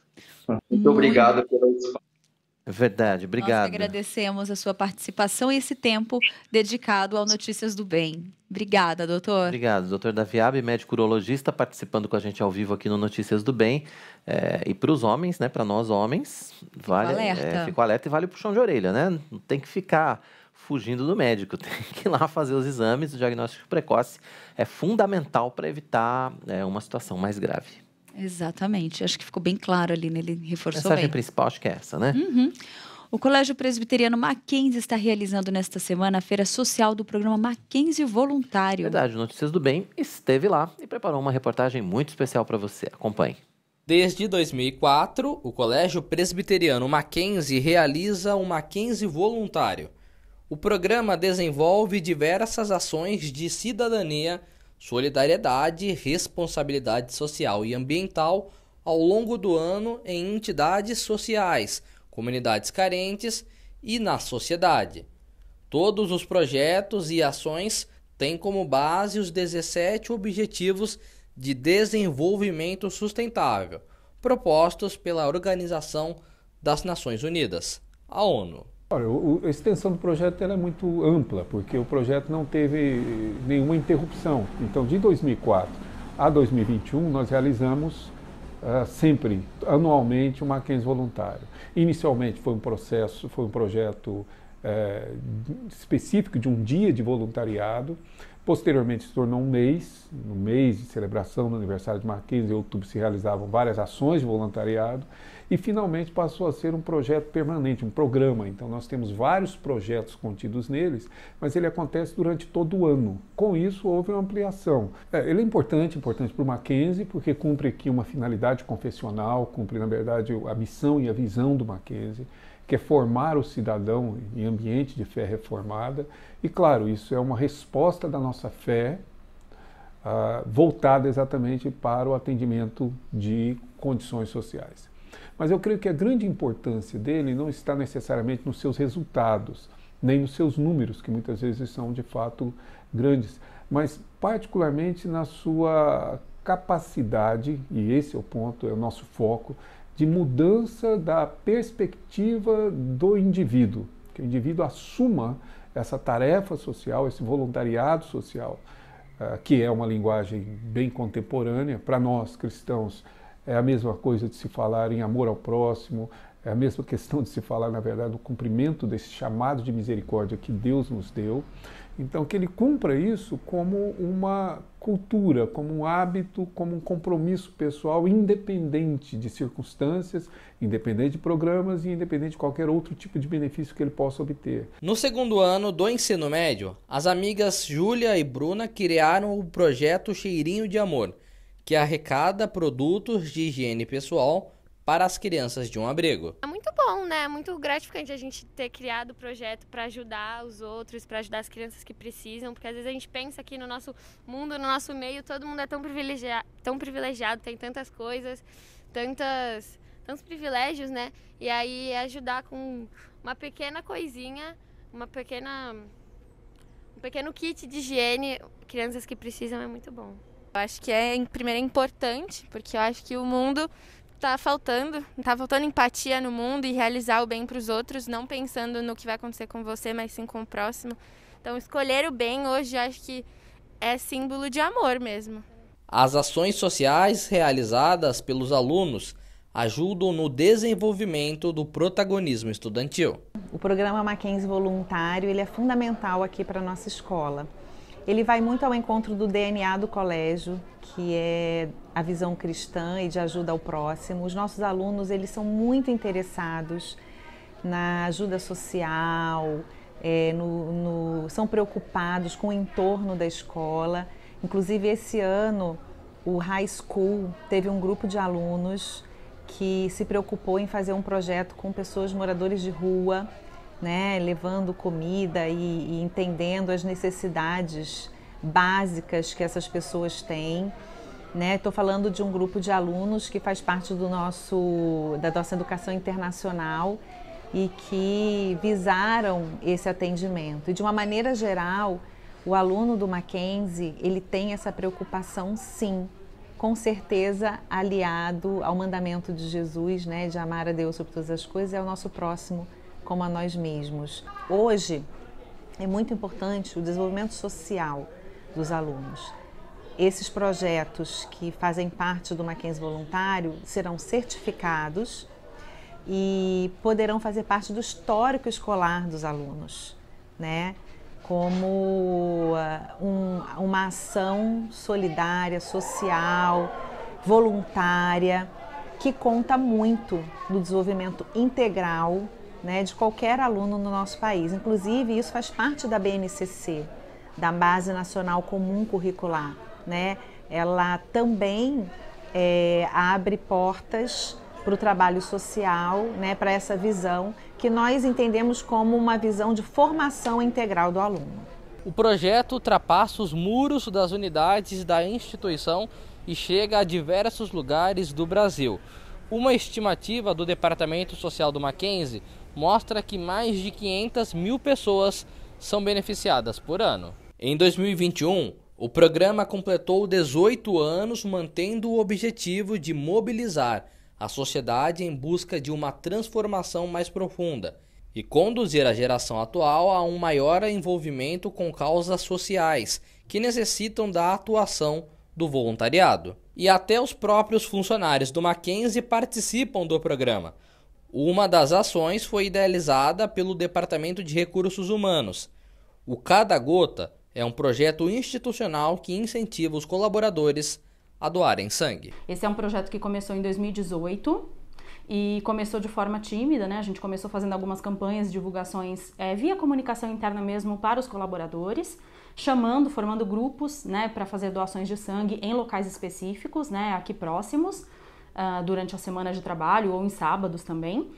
Muito obrigado pelo espaço. É verdade, obrigado. Nós agradecemos a sua participação e esse tempo dedicado ao Notícias do Bem. Obrigada, doutor. Obrigado, doutor Davi Abbe, médico urologista, participando com a gente ao vivo aqui no Notícias do Bem. E para os homens, né, para nós homens, fica o alerta e vale o puxão de orelha, né? Não tem que ficar fugindo do médico, tem que ir lá fazer os exames. O diagnóstico precoce é fundamental para evitar uma situação mais grave. Exatamente, acho que ficou bem claro ali, né? Ele reforçou bem. A mensagem principal acho que é essa, né? O Colégio Presbiteriano Mackenzie está realizando nesta semana a feira social do programa Mackenzie Voluntário. Verdade, o Notícias do Bem esteve lá e preparou uma reportagem muito especial para você. Acompanhe. Desde 2004, o Colégio Presbiteriano Mackenzie realiza o Mackenzie Voluntário. O programa desenvolve diversas ações de cidadania, solidariedade, responsabilidade social e ambiental ao longo do ano em entidades sociais, comunidades carentes e na sociedade. Todos os projetos e ações têm como base os 17 Objetivos de Desenvolvimento Sustentável, propostos pela Organização das Nações Unidas, a ONU. Olha, a extensão do projeto ela é muito ampla, porque o projeto não teve nenhuma interrupção. Então, de 2004 a 2021, nós realizamos sempre, anualmente, o Mackenzie Voluntário. Inicialmente foi um projeto específico de um dia de voluntariado. Posteriormente se tornou um mês de celebração do aniversário de Mackenzie. Em outubro se realizavam várias ações de voluntariado e finalmente passou a ser um projeto permanente, um programa. Então nós temos vários projetos contidos neles, mas ele acontece durante todo o ano. Com isso houve uma ampliação. Ele é importante para o Mackenzie porque cumpre aqui uma finalidade confessional, cumpre na verdade a missão e a visão do Mackenzie, que é formar o cidadão em ambiente de fé reformada. E, claro, isso é uma resposta da nossa fé voltada exatamente para o atendimento de condições sociais. Mas eu creio que a grande importância dele não está necessariamente nos seus resultados, nem nos seus números, que muitas vezes são, de fato, grandes, mas particularmente na sua capacidade, e esse é o ponto, é o nosso foco, de mudança da perspectiva do indivíduo, que o indivíduo assuma essa tarefa social, esse voluntariado social, que é uma linguagem bem contemporânea. Para nós, cristãos, é a mesma coisa de se falar em amor ao próximo, é a mesma questão de se falar, na verdade, do cumprimento desse chamado de misericórdia que Deus nos deu. Então, que ele cumpra isso como uma cultura, como um hábito, como um compromisso pessoal, independente de circunstâncias, independente de programas e independente de qualquer outro tipo de benefício que ele possa obter. No segundo ano do ensino médio, as amigas Júlia e Bruna criaram o projeto Cheirinho de Amor, que arrecada produtos de higiene pessoal para as crianças de um abrigo. É muito bom, né? É muito gratificante a gente ter criado o projeto para ajudar os outros, para ajudar as crianças que precisam, porque às vezes a gente pensa que no nosso mundo, no nosso meio, todo mundo é tão privilegiado, tem tantas coisas, tantos privilégios, né? E aí ajudar com uma pequena coisinha, um pequeno kit de higiene, crianças que precisam, é muito bom. Eu acho que primeiro é importante, porque eu acho que o mundo tá faltando empatia no mundo e realizar o bem para os outros, não pensando no que vai acontecer com você, mas sim com o próximo. Então escolher o bem hoje acho que é símbolo de amor mesmo. As ações sociais realizadas pelos alunos ajudam no desenvolvimento do protagonismo estudantil. O programa Mackenzie Voluntário ele é fundamental aqui para a nossa escola. Ele vai muito ao encontro do DNA do colégio, que é a visão cristã e de ajuda ao próximo. Os nossos alunos eles são muito interessados na ajuda social, são preocupados com o entorno da escola. Inclusive, esse ano, o High School teve um grupo de alunos que se preocupou em fazer um projeto com pessoas moradores de rua, né, levando comida e entendendo as necessidades básicas que essas pessoas têm. Estou falando de um grupo de alunos que faz parte da nossa educação internacional e que visaram esse atendimento. E de uma maneira geral, o aluno do Mackenzie, ele tem essa preocupação sim, com certeza aliado ao mandamento de Jesus, né, de amar a Deus sobre todas as coisas e ao nosso próximo como a nós mesmos. Hoje é muito importante o desenvolvimento social dos alunos. Esses projetos que fazem parte do Mackenzie Voluntário serão certificados e poderão fazer parte do histórico escolar dos alunos, né? Como uma ação solidária, social, voluntária, que conta muito no desenvolvimento integral, né, de qualquer aluno no nosso país. Inclusive, isso faz parte da BNCC, da Base Nacional Comum Curricular, né? Ela também abre portas para o trabalho social, né, para essa visão que nós entendemos como uma visão de formação integral do aluno. O projeto ultrapassa os muros das unidades da instituição e chega a diversos lugares do Brasil. Uma estimativa do Departamento Social do Mackenzie mostra que mais de 500 mil pessoas são beneficiadas por ano. Em 2021, o programa completou 18 anos, mantendo o objetivo de mobilizar a sociedade em busca de uma transformação mais profunda e conduzir a geração atual a um maior envolvimento com causas sociais que necessitam da atuação do voluntariado. E até os próprios funcionários do Mackenzie participam do programa. Uma das ações foi idealizada pelo Departamento de Recursos Humanos. O Cada Gota é um projeto institucional que incentiva os colaboradores a doarem sangue. Esse é um projeto que começou em 2018 e começou de forma tímida, né? A gente começou fazendo algumas campanhas, divulgações via comunicação interna mesmo para os colaboradores, formando grupos, né, para fazer doações de sangue em locais específicos, né, aqui próximos, durante a semana de trabalho ou em sábados também.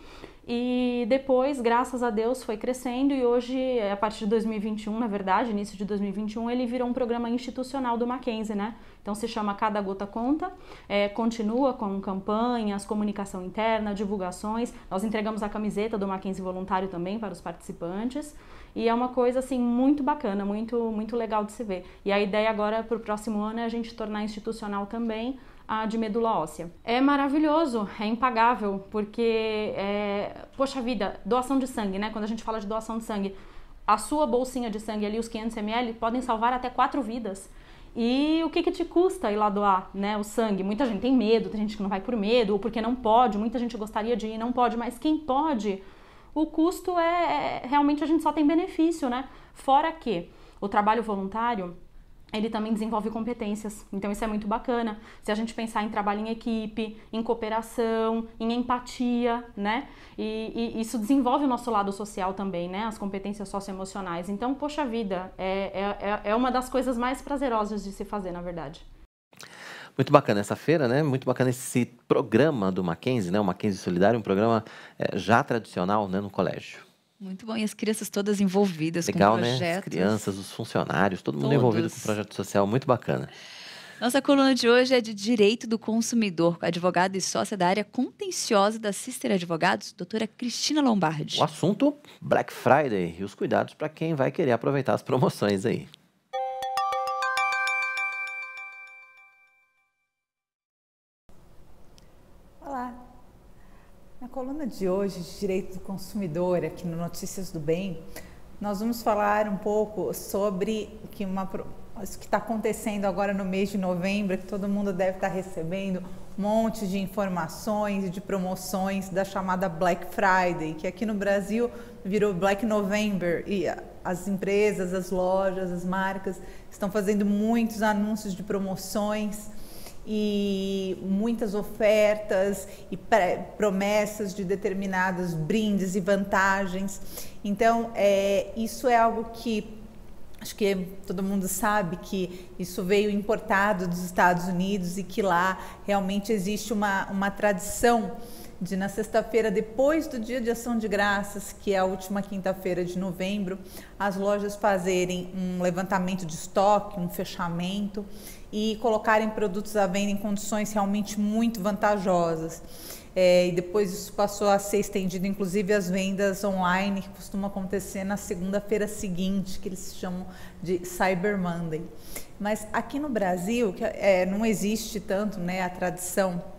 E depois, graças a Deus, foi crescendo e hoje, a partir de 2021, na verdade, início de 2021, ele virou um programa institucional do Mackenzie, né? Então se chama Cada Gota Conta, continua com campanhas, comunicação interna, divulgações. Nós entregamos a camiseta do Mackenzie Voluntário também para os participantes. E é uma coisa assim muito bacana, muito legal de se ver. E a ideia agora para o próximo ano é a gente tornar institucional também a de medula óssea. É maravilhoso, é impagável, porque, poxa vida, doação de sangue, né? Quando a gente fala de doação de sangue, a sua bolsinha de sangue ali, os 500 ml, podem salvar até 4 vidas. E o que te custa ir lá doar, né, o sangue? Muita gente tem medo, tem gente que não vai por medo, ou porque não pode, muita gente gostaria de ir e não pode, mas quem pode, o custo realmente a gente só tem benefício, né? Fora que o trabalho voluntário, ele também desenvolve competências, então isso é muito bacana. Se a gente pensar em trabalho em equipe, em cooperação, em empatia, né? E isso desenvolve o nosso lado social também, né? As competências socioemocionais. Então, poxa vida, é uma das coisas mais prazerosas de se fazer, na verdade. Muito bacana essa feira, né? Muito bacana esse programa do Mackenzie, né? O Mackenzie Solidário, um programa já tradicional, né, no colégio. Muito bom. E as crianças todas envolvidas Legal, com projetos. Né? As crianças, os funcionários, todo mundo envolvido com o projeto social. Muito bacana. Nossa coluna de hoje é de Direito do Consumidor, advogada e sócia da área contenciosa da Sister Advogados, doutora Cristina Lombardi. O assunto Black Friday e os cuidados para quem vai querer aproveitar as promoções aí. Olá! Na coluna de hoje de Direito do Consumidor, aqui no Notícias do Bem, nós vamos falar um pouco sobre isso que está acontecendo agora no mês de novembro, que todo mundo deve estar recebendo um monte de informações e de promoções da chamada Black Friday, que aqui no Brasil virou Black November, e as empresas, as lojas, as marcas estão fazendo muitos anúncios de promoções e muitas ofertas e promessas de determinados brindes e vantagens. Então, isso é algo que acho que todo mundo sabe que isso veio importado dos Estados Unidos e que lá realmente existe uma tradição de, na sexta-feira, depois do Dia de Ação de Graças, que é a última quinta-feira de novembro, as lojas fazerem um levantamento de estoque, um fechamento e colocarem produtos à venda em condições realmente muito vantajosas. E depois isso passou a ser estendido, inclusive, às vendas online, que costuma acontecer na segunda-feira seguinte, que eles chamam de Cyber Monday. Mas aqui no Brasil, não existe tanto, né, a tradição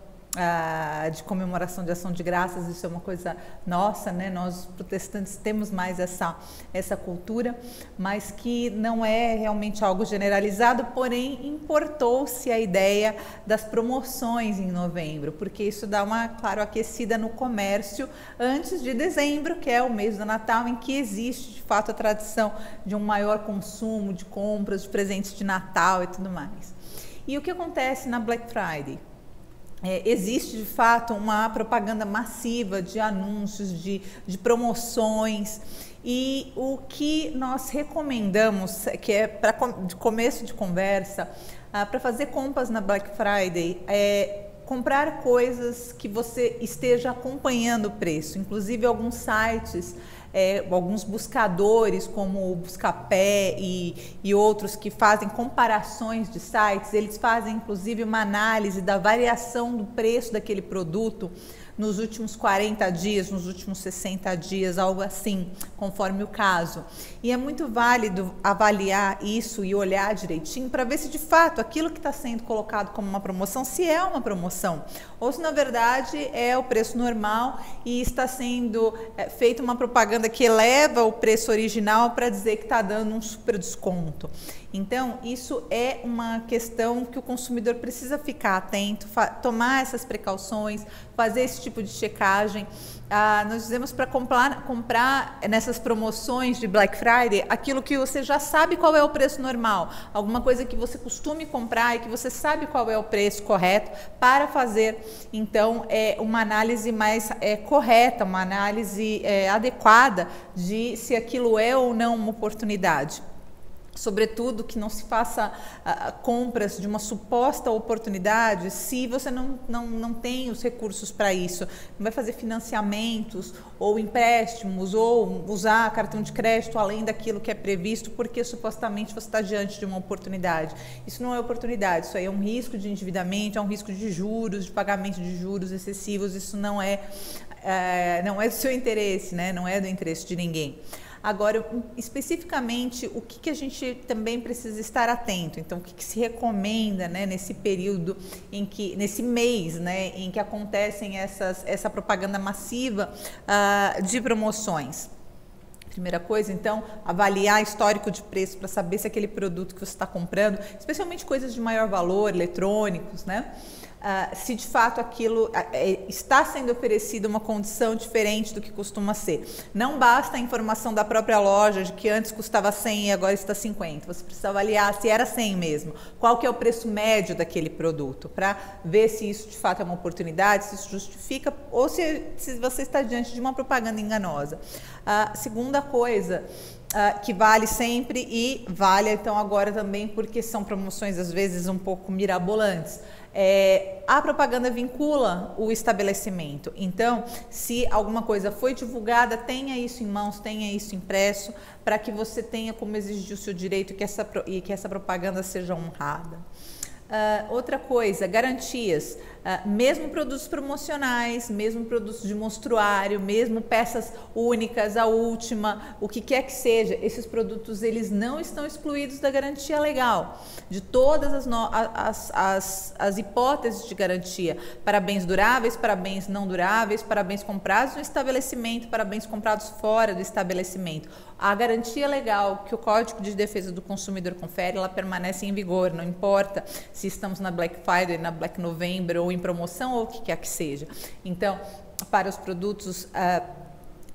de comemoração de ação de graças, isso é uma coisa nossa, né? Nós protestantes temos mais essa cultura, mas que não é realmente algo generalizado, porém importou-se a ideia das promoções em novembro, porque isso dá uma, claro, aquecida no comércio antes de dezembro, que é o mês do Natal, em que existe de fato a tradição de um maior consumo, de compras, de presentes de Natal e tudo mais. E o que acontece na Black Friday? Existe de fato uma propaganda massiva de anúncios, de promoções, e o que nós recomendamos, que é de começo de conversa, para fazer compras na Black Friday, é comprar coisas que você esteja acompanhando o preço, inclusive alguns sites, alguns buscadores como o Buscapé e outros que fazem comparações de sites, eles fazem inclusive uma análise da variação do preço daquele produto nos últimos 40 dias, nos últimos 60 dias, algo assim, conforme o caso. E é muito válido avaliar isso e olhar direitinho para ver se de fato aquilo que está sendo colocado como uma promoção, se é uma promoção, ou se na verdade é o preço normal e está sendo feita uma propaganda que eleva o preço original para dizer que está dando um super desconto. Então, isso é uma questão que o consumidor precisa ficar atento, tomar essas precauções, fazer esse tipo de checagem. Nós dizemos para comprar nessas promoções de Black Friday aquilo que você já sabe qual é o preço normal, alguma coisa que você costume comprar e que você sabe qual é o preço correto, para fazer então uma análise mais correta, uma análise adequada de se aquilo é ou não uma oportunidade. Sobretudo que não se faça compras de uma suposta oportunidade se você não tem os recursos para isso. Não vai fazer financiamentos ou empréstimos ou usar cartão de crédito além daquilo que é previsto porque supostamente você está diante de uma oportunidade. Isso não é oportunidade, isso aí é um risco de endividamento, é um risco de juros, de pagamento de juros excessivos, isso não é do seu interesse, né? Não é do interesse de ninguém. Agora, especificamente, o que a gente também precisa estar atento? Então, o que se recomenda, né, nesse período, nesse mês, né, em que acontecem essa propaganda massiva de promoções? Primeira coisa, então, avaliar histórico de preço para saber se aquele produto que você está comprando, especialmente coisas de maior valor, eletrônicos, né? Se de fato aquilo está sendo oferecido uma condição diferente do que costuma ser. Não basta a informação da própria loja de que antes custava 100 e agora está 50. Você precisa avaliar se era 100 mesmo. Qual que é o preço médio daquele produto, para ver se isso de fato é uma oportunidade, se isso justifica ou se você está diante de uma propaganda enganosa. Segunda coisa, que vale sempre e vale então agora também porque são promoções às vezes um pouco mirabolantes. A propaganda vincula o estabelecimento, então se alguma coisa foi divulgada, tenha isso em mãos, tenha isso impresso, para que você tenha como exigir o seu direito e que essa propaganda seja honrada. Outra coisa, garantias, mesmo produtos promocionais, mesmo produtos de monstruário, mesmo peças únicas, a última, o que quer que seja, esses produtos eles não estão excluídos da garantia legal, de todas as hipóteses de garantia, para bens duráveis, para bens não duráveis, para bens comprados no estabelecimento, para bens comprados fora do estabelecimento. A garantia legal que o Código de Defesa do Consumidor confere, ela permanece em vigor, não importa se estamos na Black Friday, na Black November ou em promoção ou o que quer que seja. Então, para os produtos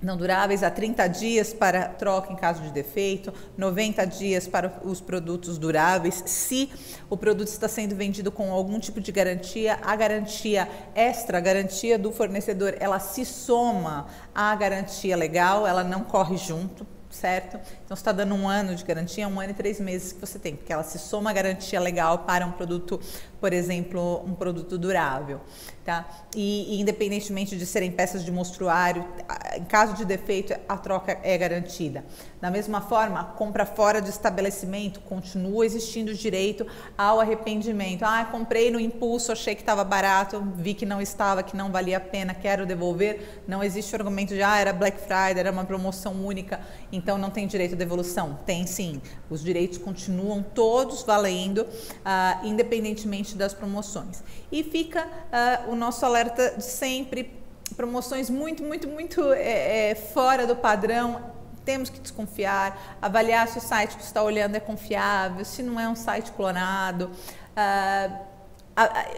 não duráveis, há 30 dias para troca em caso de defeito, 90 dias para os produtos duráveis. Se o produto está sendo vendido com algum tipo de garantia, a garantia extra, a garantia do fornecedor, ela se soma à garantia legal, ela não corre junto. Certo? Então, você está dando 1 ano de garantia, 1 ano e 3 meses que você tem, porque ela se soma a garantia legal para um produto, por exemplo, um produto durável. Tá? E independentemente de serem peças de monstruário, em caso de defeito, a troca é garantida. Da mesma forma, a compra fora de estabelecimento, continua existindo o direito ao arrependimento. Comprei no impulso, achei que estava barato, vi que não estava, que não valia a pena, quero devolver. Não existe o argumento de, era Black Friday, era uma promoção única, então não tem direito à devolução. Tem sim, os direitos continuam todos valendo, independentemente das promoções. E fica o nosso alerta de sempre, promoções muito fora do padrão. Temos que desconfiar, avaliar se o site que você está olhando é confiável, se não é um site clonado,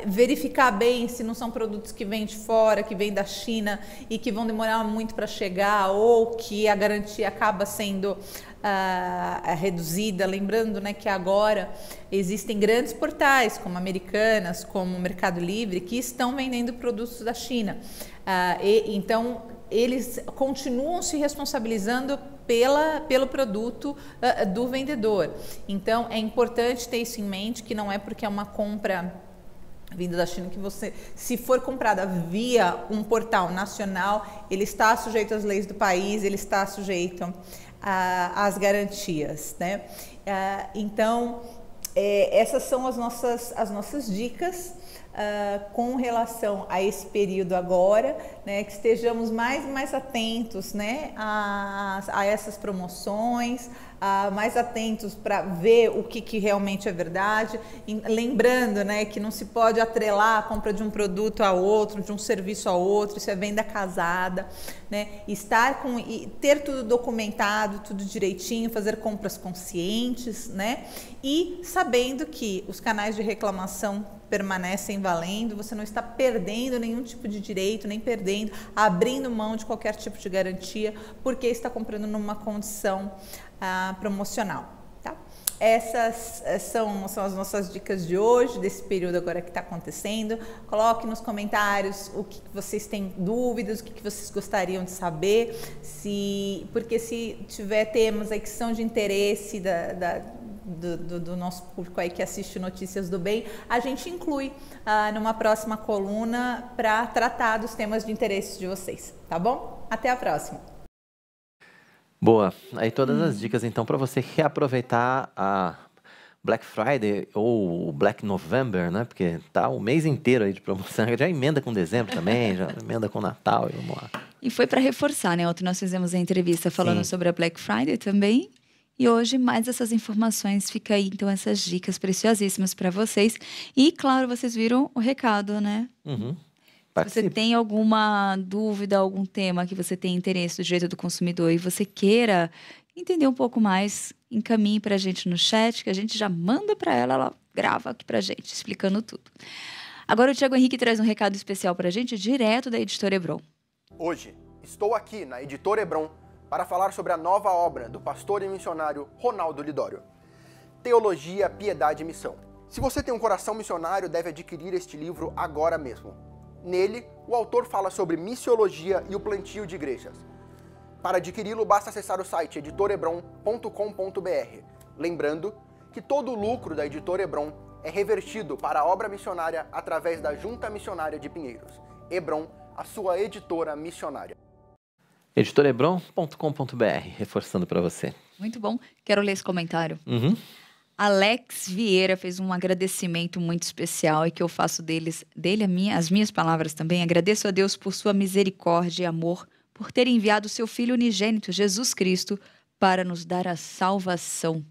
verificar bem se não são produtos que vêm de fora, que vêm da China e que vão demorar muito para chegar ou que a garantia acaba sendo reduzida. Lembrando, né, que agora existem grandes portais como Americanas, como Mercado Livre, que estão vendendo produtos da China. Então, eles continuam se responsabilizando pelo produto do vendedor. Então, é importante ter isso em mente, que não é porque é uma compra vinda da China que você, se for comprada via um portal nacional, ele está sujeito às leis do país, ele está sujeito às garantias, né? Então, essas são as nossas dicas com relação a esse período agora, né, que estejamos mais atentos, né, a essas promoções, mais atentos para ver o que realmente é verdade, lembrando, né, que não se pode atrelar a compra de um produto a outro, de um serviço a outro, isso é venda casada, né, ter tudo documentado, tudo direitinho, fazer compras conscientes, né, e sabendo que os canais de reclamação permanecem valendo, você não está perdendo nenhum tipo de direito, nem abrindo mão de qualquer tipo de garantia, porque está comprando numa condição promocional. Tá? Essas são as nossas dicas de hoje, desse período agora que está acontecendo. Coloque nos comentários o que vocês têm dúvidas, o que vocês gostariam de saber, porque se tiver temas aí que são de interesse do nosso público aí que assiste Notícias do Bem, a gente inclui numa próxima coluna para tratar dos temas de interesse de vocês, tá bom? Até a próxima! Boa, aí todas as dicas então para você reaproveitar a Black Friday ou Black November, né? Porque tá o mês inteiro aí de promoção, já emenda com dezembro também, já emenda com Natal e vamos lá. E foi para reforçar, né? Ontem nós fizemos a entrevista falando sobre a Black Friday também. E hoje, mais essas informações, fica aí, então, essas dicas preciosíssimas para vocês. E, claro, vocês viram o recado, né? Se você tem alguma dúvida, algum tema que você tem interesse do direito do consumidor e você queira entender um pouco mais, encaminhe para a gente no chat, que a gente já manda para ela grava aqui para a gente, explicando tudo. Agora o Tiago Henrique traz um recado especial para a gente, direto da Editora Hebron. Hoje, estou aqui na Editora Hebron para falar sobre a nova obra do pastor e missionário Ronaldo Lidório, Teologia, Piedade e Missão. Se você tem um coração missionário, deve adquirir este livro agora mesmo. Nele, o autor fala sobre missiologia e o plantio de igrejas. Para adquiri-lo, basta acessar o site editorebron.com.br. Lembrando que todo o lucro da Editora Hebron é revertido para a obra missionária através da Junta Missionária de Pinheiros. Hebron, a sua editora missionária. editorebron.com.br, reforçando para você. Muito bom. Quero ler esse comentário. Uhum. Alex Vieira fez um agradecimento muito especial e que eu faço as minhas palavras também. Agradeço a Deus por sua misericórdia e amor, por ter enviado o seu Filho unigênito, Jesus Cristo, para nos dar a salvação.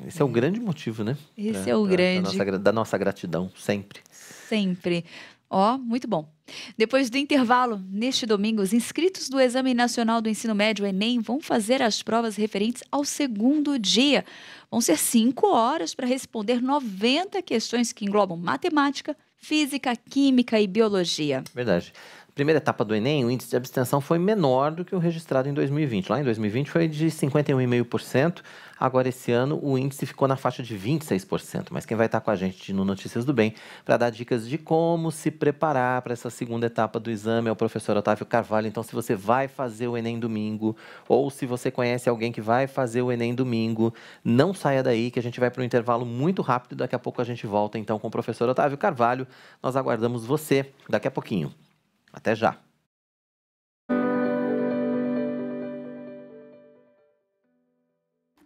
Esse é o grande motivo, né? Esse é o grande. Da nossa gratidão, sempre. Sempre. Ó, muito bom. Depois do intervalo, neste domingo, os inscritos do Exame Nacional do Ensino Médio, Enem, vão fazer as provas referentes ao segundo dia. Vão ser 5 horas para responder 90 questões que englobam matemática, física, química e biologia. Verdade. Primeira etapa do Enem, o índice de abstenção foi menor do que o registrado em 2020. Lá em 2020 foi de 51,5%. Agora, esse ano, o índice ficou na faixa de 26%. Mas quem vai estar com a gente no Notícias do Bem para dar dicas de como se preparar para essa segunda etapa do exame é o professor Otávio Carvalho. Então, se você vai fazer o Enem domingo ou se você conhece alguém que vai fazer o Enem domingo, não saia daí que a gente vai para um intervalo muito rápido. Daqui a pouco a gente volta, então, com o professor Otávio Carvalho. Nós aguardamos você daqui a pouquinho. Até já.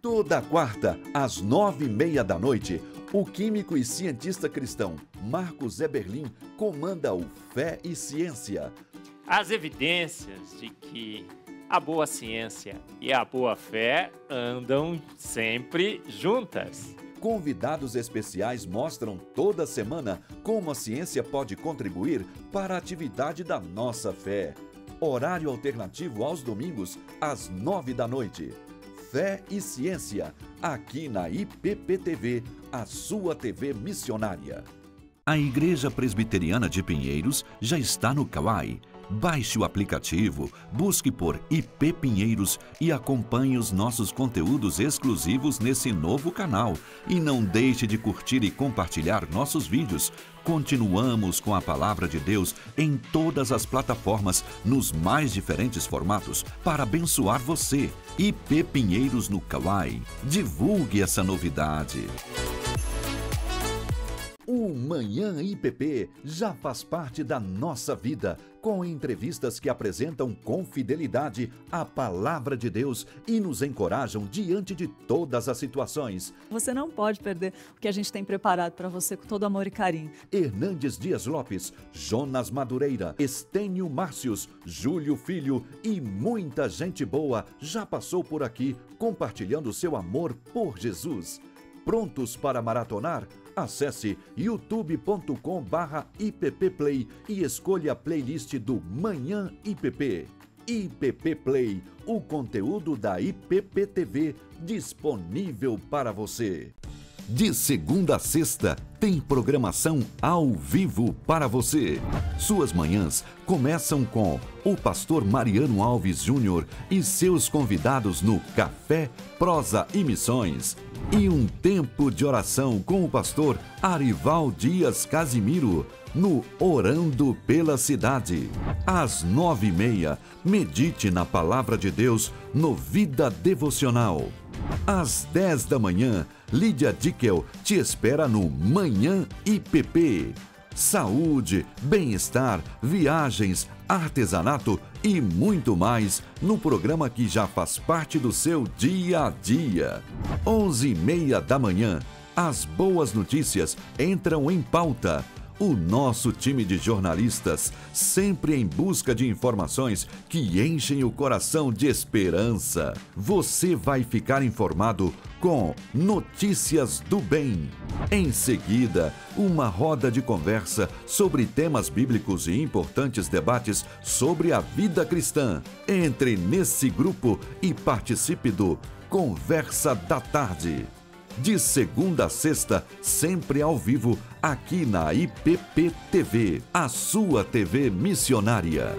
Toda quarta, às 9h30 da noite, o químico e cientista cristão Marcos Eberlin comanda o Fé e Ciência. As evidências de que a boa ciência e a boa fé andam sempre juntas. Convidados especiais mostram toda semana como a ciência pode contribuir para a atividade da nossa fé. Horário alternativo aos domingos, às 9 da noite. Fé e Ciência, aqui na IPP-TV, a sua TV missionária. A Igreja Presbiteriana de Pinheiros já está no Kawai. Baixe o aplicativo, busque por IP Pinheiros e acompanhe os nossos conteúdos exclusivos nesse novo canal. E não deixe de curtir e compartilhar nossos vídeos. Continuamos com a Palavra de Deus em todas as plataformas, nos mais diferentes formatos, para abençoar você. IP Pinheiros no Kawai. Divulgue essa novidade. O Manhã IPP já faz parte da nossa vida, com entrevistas que apresentam com fidelidade a palavra de Deus e nos encorajam diante de todas as situações. Você não pode perder o que a gente tem preparado para você com todo amor e carinho. Hernandes Dias Lopes, Jonas Madureira, Estênio Márcios, Júlio Filho e muita gente boa já passou por aqui compartilhando seu amor por Jesus. Prontos para maratonar? Acesse youtube.com/IPPplay e escolha a playlist do Manhã IPP. IPP Play, o conteúdo da IPP-TV disponível para você. De segunda a sexta, tem programação ao vivo para você. Suas manhãs começam com o pastor Mariano Alves Júnior e seus convidados no Café, Prosa e Missões. E um tempo de oração com o pastor Arival Dias Casimiro, no Orando pela Cidade. Às 9h30, medite na Palavra de Deus no Vida Devocional. Às 10 da manhã, Lídia Dickel te espera no Manhã IPP. Saúde, bem-estar, viagens, artesanato e muito mais no programa que já faz parte do seu dia a dia. 11h30 da manhã, as boas notícias entram em pauta. O nosso time de jornalistas, sempre em busca de informações que enchem o coração de esperança. Você vai ficar informado com Notícias do Bem. Em seguida, uma roda de conversa sobre temas bíblicos e importantes debates sobre a vida cristã. Entre nesse grupo e participe do Conversa da Tarde. De segunda a sexta, sempre ao vivo, aqui na IPP-TV, a sua TV missionária.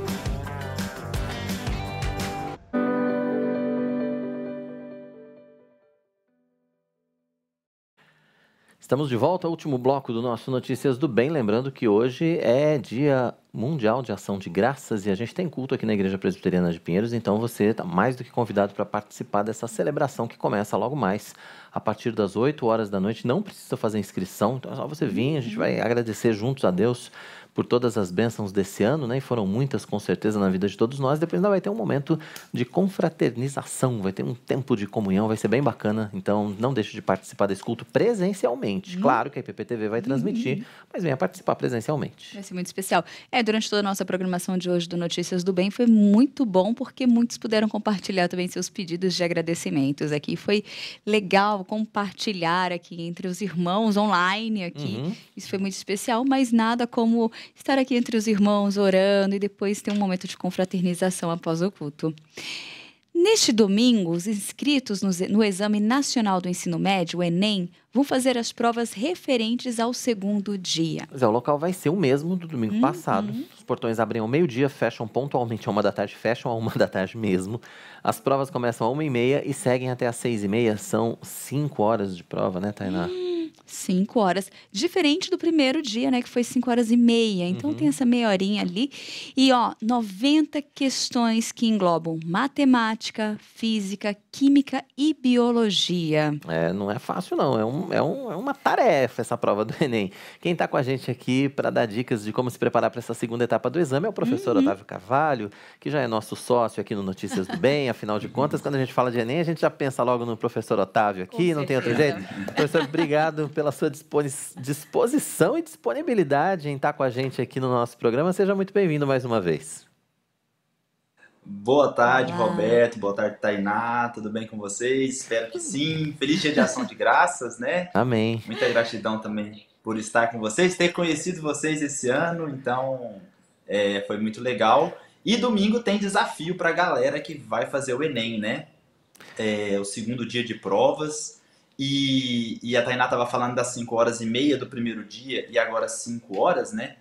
Estamos de volta ao último bloco do nosso Notícias do Bem. Lembrando que hoje é Dia Mundial de Ação de Graças e a gente tem culto aqui na Igreja Presbiteriana de Pinheiros, então você está mais do que convidado para participar dessa celebração que começa logo mais a partir das 8 horas da noite. Não precisa fazer inscrição, então é só você vir, a gente vai agradecer juntos a Deus por todas as bênçãos desse ano, né? E foram muitas, com certeza, na vida de todos nós. Depois ainda vai ter um momento de confraternização, vai ter um tempo de comunhão, vai ser bem bacana. Então, não deixe de participar desse culto presencialmente. Claro que a IPP-TV vai transmitir, mas venha participar presencialmente. Vai ser muito especial. Durante toda a nossa programação de hoje do Notícias do Bem, foi muito bom, porque muitos puderam compartilhar também seus pedidos de agradecimentos aqui. Foi legal compartilhar aqui entre os irmãos online aqui. Isso foi muito especial, mas nada como estar aqui entre os irmãos orando e depois ter um momento de confraternização após o culto. Neste domingo, os inscritos no Exame Nacional do Ensino Médio, o Enem, vão fazer as provas referentes ao segundo dia. Mas o local vai ser o mesmo do domingo passado. Os portões abrem ao meio-dia, fecham pontualmente à 1h, fecham à 1h mesmo. As provas começam à 1h30 e seguem até às 6h30. São 5 horas de prova, né, Tainá? 5 horas. Diferente do primeiro dia, né? Que foi 5h30. Então tem essa meia horinha ali. E, 90 questões que englobam matemática, física, química e biologia. Não é fácil, não. É uma tarefa essa prova do Enem. Quem está com a gente aqui para dar dicas de como se preparar para essa segunda etapa do exame é o professor Otávio Carvalho, que já é nosso sócio aqui no Notícias do Bem. Afinal de contas, quando a gente fala de Enem, a gente já pensa logo no professor Otávio aqui, não tem outro jeito. Professor, obrigado pela sua disposição e disponibilidade em estar com a gente aqui no nosso programa. Seja muito bem-vindo mais uma vez. Boa tarde, Roberto. Boa tarde, Tainá. Tudo bem com vocês? Espero que sim. Feliz Dia de Ação de Graças, né? Amém. Muita gratidão também por estar com vocês, ter conhecido vocês esse ano, então foi muito legal. E domingo tem desafio para a galera que vai fazer o Enem, né? O segundo dia de provas. E a Tainá estava falando das 5h30 do primeiro dia e agora 5 horas, né?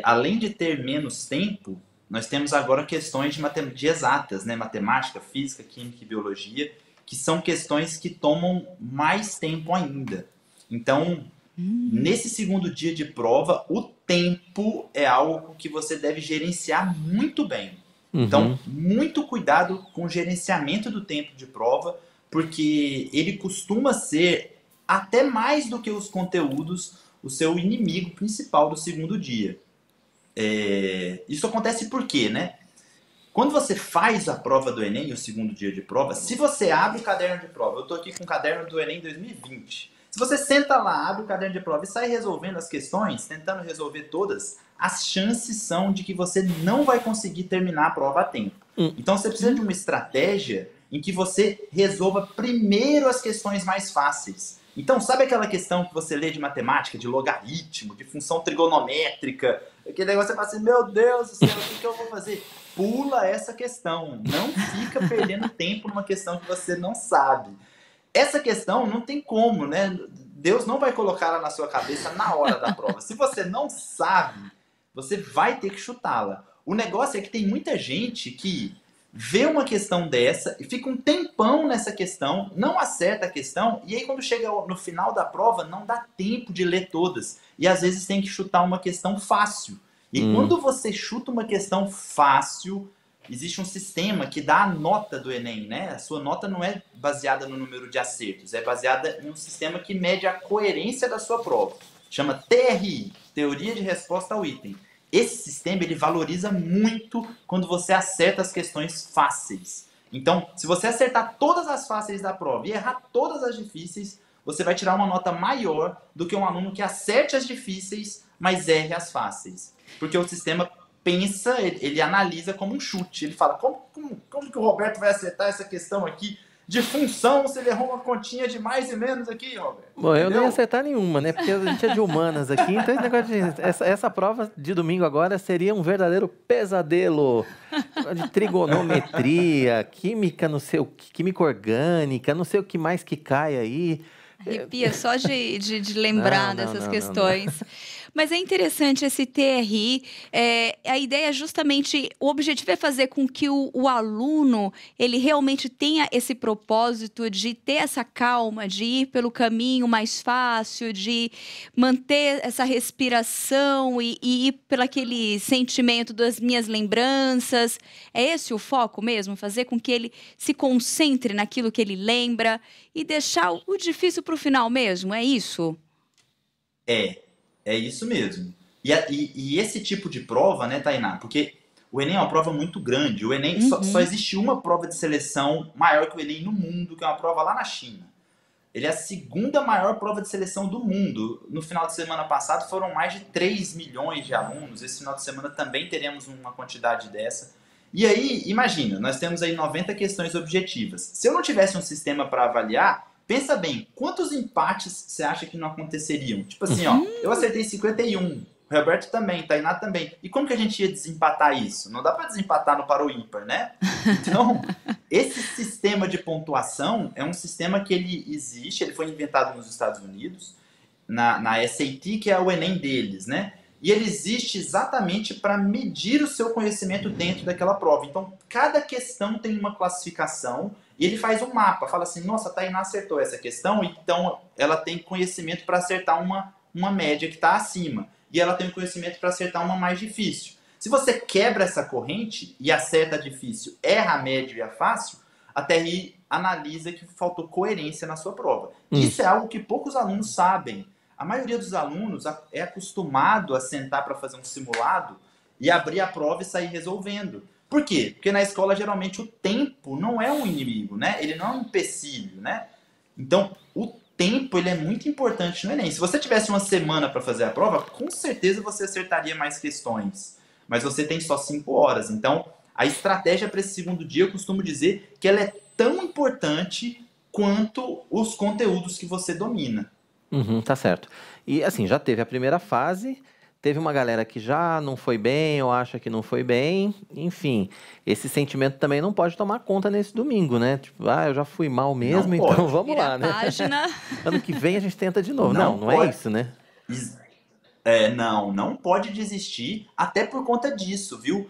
Além de ter menos tempo, nós temos agora questões de exatas, né? Matemática, física, química e biologia, que são questões que tomam mais tempo ainda. Então, nesse segundo dia de prova, o tempo é algo que você deve gerenciar muito bem. Então, muito cuidado com o gerenciamento do tempo de prova, porque ele costuma ser, até mais do que os conteúdos, o seu inimigo principal do segundo dia. Isso acontece por quê, né? Quando você faz a prova do Enem, o segundo dia de prova, se você abre o caderno de prova, eu estou aqui com o caderno do Enem 2020, se você senta lá, abre o caderno de prova e sai resolvendo as questões, tentando resolver todas, as chances são de que você não vai conseguir terminar a prova a tempo. Então você precisa de uma estratégia em que você resolva primeiro as questões mais fáceis. Então, sabe aquela questão que você lê de matemática, de logaritmo, de função trigonométrica? Aquele negócio você fala assim, meu Deus do céu, o que eu vou fazer? Pula essa questão. Não fica perdendo tempo numa questão que você não sabe. Essa questão não tem como, né? Deus não vai colocar ela na sua cabeça na hora da prova. Se você não sabe, você vai ter que chutá-la. O negócio é que tem muita gente que vê uma questão dessa e fica um tempão nessa questão, não acerta a questão, e aí quando chega no final da prova, não dá tempo de ler todas. E às vezes tem que chutar uma questão fácil. E quando você chuta uma questão fácil, existe um sistema que dá a nota do Enem, né? A sua nota não é baseada no número de acertos, é baseada em um sistema que mede a coerência da sua prova. Chama TRI, Teoria de Resposta ao Item. Esse sistema, ele valoriza muito quando você acerta as questões fáceis. Então, se você acertar todas as fáceis da prova e errar todas as difíceis, você vai tirar uma nota maior do que um aluno que acerte as difíceis, mas erre as fáceis. Porque o sistema pensa, ele analisa como um chute. Ele fala, como que o Roberto vai acertar essa questão aqui de função se ele errou uma continha de mais e menos aqui, Roberto? Bom, eu não ia acertar nenhuma, né? Porque a gente é de humanas aqui, então esse negócio essa prova de domingo agora seria um verdadeiro pesadelo de trigonometria, química, não sei o que, química orgânica, não sei o que mais que cai aí. Arrepia só de lembrar dessas questões. Mas é interessante esse TRI, a ideia é justamente, o objetivo é fazer com que o aluno, ele realmente tenha esse propósito de ter essa calma, de ir pelo caminho mais fácil, de manter essa respiração e ir pelo aquele sentimento das minhas lembranças. É esse o foco mesmo? Fazer com que ele se concentre naquilo que ele lembra e deixar o difícil para o final mesmo? É isso? É isso mesmo. E esse tipo de prova, né, Tainá? Porque o Enem é uma prova muito grande. O Enem só existe uma prova de seleção maior que o Enem no mundo, que é uma prova lá na China. Ele é a segunda maior prova de seleção do mundo. No final de semana passado foram mais de 3 milhões de alunos. Esse final de semana também teremos uma quantidade dessa. E aí, imagina, nós temos aí 90 questões objetivas. Se eu não tivesse um sistema para avaliar, pensa bem, quantos empates você acha que não aconteceriam? Tipo assim, ó, eu acertei 51, o Roberto também, Tainá também. E como que a gente ia desempatar isso? Não dá para desempatar no par ou ímpar, né? Então, esse sistema de pontuação é um sistema que ele existe, ele foi inventado nos Estados Unidos, na SAT, que é o Enem deles, né? E ele existe exatamente para medir o seu conhecimento dentro daquela prova. Então, cada questão tem uma classificação e ele faz um mapa. Fala assim, nossa, a Tainá acertou essa questão, então ela tem conhecimento para acertar uma média que está acima. E ela tem conhecimento para acertar uma mais difícil. Se você quebra essa corrente e acerta a difícil, erra a média e a fácil, a TRI analisa que faltou coerência na sua prova. Isso é algo que poucos alunos sabem. A maioria dos alunos é acostumado a sentar para fazer um simulado e abrir a prova e sair resolvendo. Por quê? Porque na escola, geralmente, o tempo não é um inimigo, né? Ele não é um empecilho, né? Então, o tempo ele é muito importante no Enem. Se você tivesse uma semana para fazer a prova, com certeza você acertaria mais questões. Mas você tem só 5 horas. Então, a estratégia para esse segundo dia, eu costumo dizer que ela é tão importante quanto os conteúdos que você domina. Tá certo. E assim, já teve a primeira fase, teve uma galera que já não foi bem ou acha que não foi bem, enfim, esse sentimento também não pode tomar conta nesse domingo, né? Tipo, eu já fui mal mesmo, então vamos lá, né? Ano que vem a gente tenta de novo. Não é isso, né? Não pode desistir, até por conta disso, viu?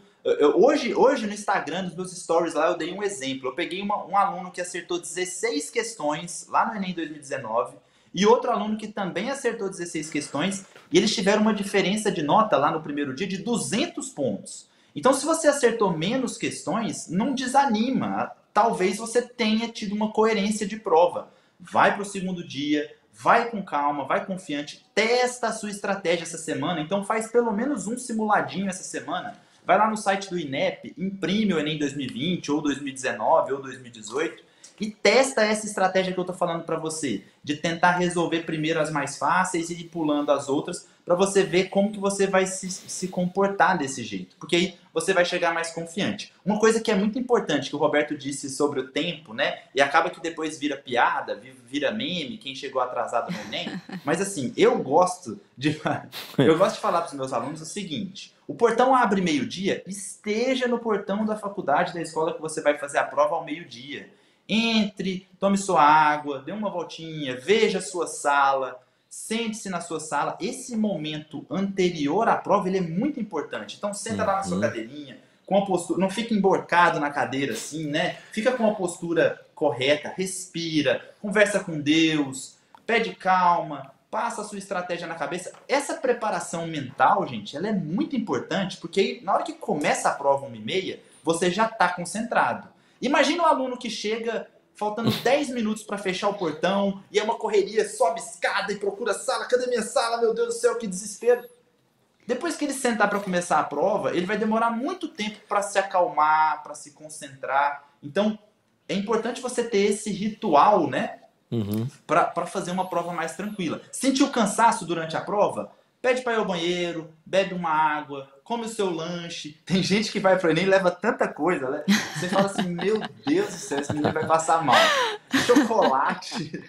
Hoje no Instagram, nos meus stories lá, eu dei um exemplo. Eu peguei um aluno que acertou 16 questões lá no Enem 2019, e outro aluno que também acertou 16 questões, e eles tiveram uma diferença de nota lá no primeiro dia de 200 pontos. Então, se você acertou menos questões, não desanima. Talvez você tenha tido uma coerência de prova. Vai para o segundo dia, vai com calma, vai confiante, testa a sua estratégia essa semana. Então, faz pelo menos um simuladinho essa semana. Vai lá no site do INEP, imprime o Enem 2020, ou 2019, ou 2018, e testa essa estratégia que eu tô falando para você, de tentar resolver primeiro as mais fáceis e ir pulando as outras, para você ver como que você vai se comportar desse jeito, porque aí você vai chegar mais confiante. Uma coisa que é muito importante, que o Roberto disse sobre o tempo, né, e acaba que depois vira piada, vira meme, quem chegou atrasado no Enem, mas assim, eu gosto de falar para os meus alunos o seguinte: o portão abre meio-dia, esteja no portão da faculdade, da escola que você vai fazer a prova ao meio-dia. Entre, tome sua água, dê uma voltinha, veja a sua sala, sente-se na sua sala. Esse momento anterior à prova, ele é muito importante. Então, senta lá na sua cadeirinha, com a postura, não fica emborcado na cadeira assim, né? Fica com a postura correta, respira, conversa com Deus, pede calma, passa a sua estratégia na cabeça. Essa preparação mental, gente, ela é muito importante, porque aí, na hora que começa a prova 1h30, você já está concentrado. Imagina um aluno que chega faltando 10 minutos para fechar o portão, e é uma correria, sobe escada e procura sala. Cadê minha sala? Meu Deus do céu, que desespero. Depois que ele sentar para começar a prova, ele vai demorar muito tempo para se acalmar, para se concentrar. Então, é importante você ter esse ritual, né? Para fazer uma prova mais tranquila. Sentiu cansaço durante a prova? Pede para ir ao banheiro, bebe uma água, come o seu lanche. Tem gente que vai para o Enem e leva tanta coisa, né? Você fala assim, meu Deus do céu, esse menino vai passar mal. Chocolate.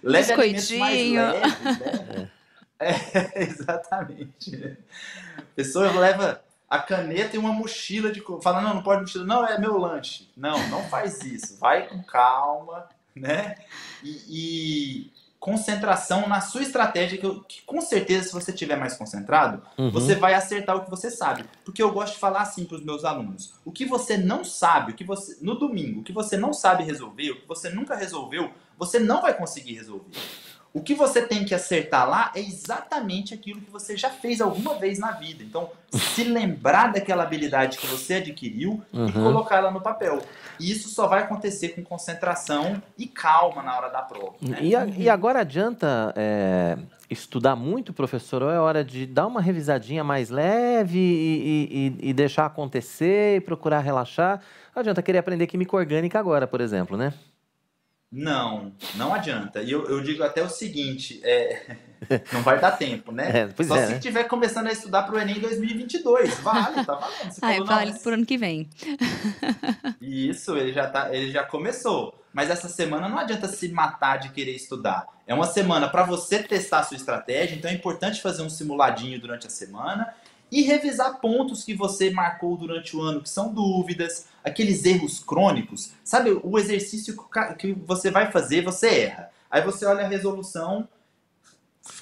Leve alimentos mais leves, né? Exatamente. A pessoa leva a caneta e uma mochila de... Fala, não pode mochila. Não, é meu lanche. Não faz isso. Vai com calma, né? E concentração na sua estratégia, que com certeza, se você estiver mais concentrado, você vai acertar o que você sabe. Porque eu gosto de falar assim para os meus alunos: o que você não sabe, no domingo, o que você não sabe resolver, o que você nunca resolveu, você não vai conseguir resolver. O que você tem que acertar lá é exatamente aquilo que você já fez alguma vez na vida. Então, se lembrar daquela habilidade que você adquiriu e colocar ela no papel. E isso só vai acontecer com concentração e calma na hora da prova. Né? E agora adianta estudar muito, professor, ou é hora de dar uma revisadinha mais leve e deixar acontecer e procurar relaxar? Adianta querer aprender química orgânica agora, por exemplo, né? Não adianta. E eu digo até o seguinte, não vai dar tempo, né? Só se estiver começando a estudar para o Enem 2022. Vale, tá valendo. Você falou, vale pro ano que vem. Isso, ele já começou. Mas essa semana não adianta se matar de querer estudar. É uma semana para você testar a sua estratégia, então é importante fazer um simuladinho durante a semana e revisar pontos que você marcou durante o ano, que são dúvidas, aqueles erros crônicos. Sabe, o exercício que você vai fazer, você erra. Aí você olha a resolução,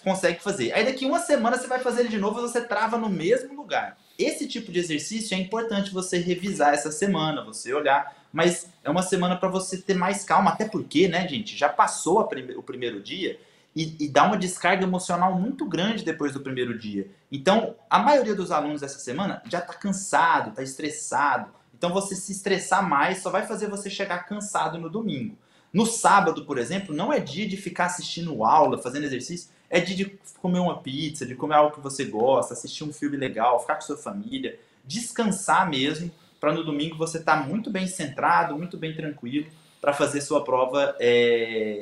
consegue fazer. Aí daqui uma semana você vai fazer ele de novo e você trava no mesmo lugar. Esse tipo de exercício é importante você revisar essa semana, você olhar. Mas é uma semana para você ter mais calma, até porque, né, gente, já passou o primeiro dia. E dá uma descarga emocional muito grande depois do primeiro dia. Então, a maioria dos alunos essa semana já está cansado, está estressado. Então, você se estressar mais só vai fazer você chegar cansado no domingo. No sábado, por exemplo, não é dia de ficar assistindo aula, fazendo exercício. É dia de comer uma pizza, de comer algo que você gosta, assistir um filme legal, ficar com sua família, descansar mesmo, para no domingo você estar muito bem centrado, muito bem tranquilo, para fazer sua prova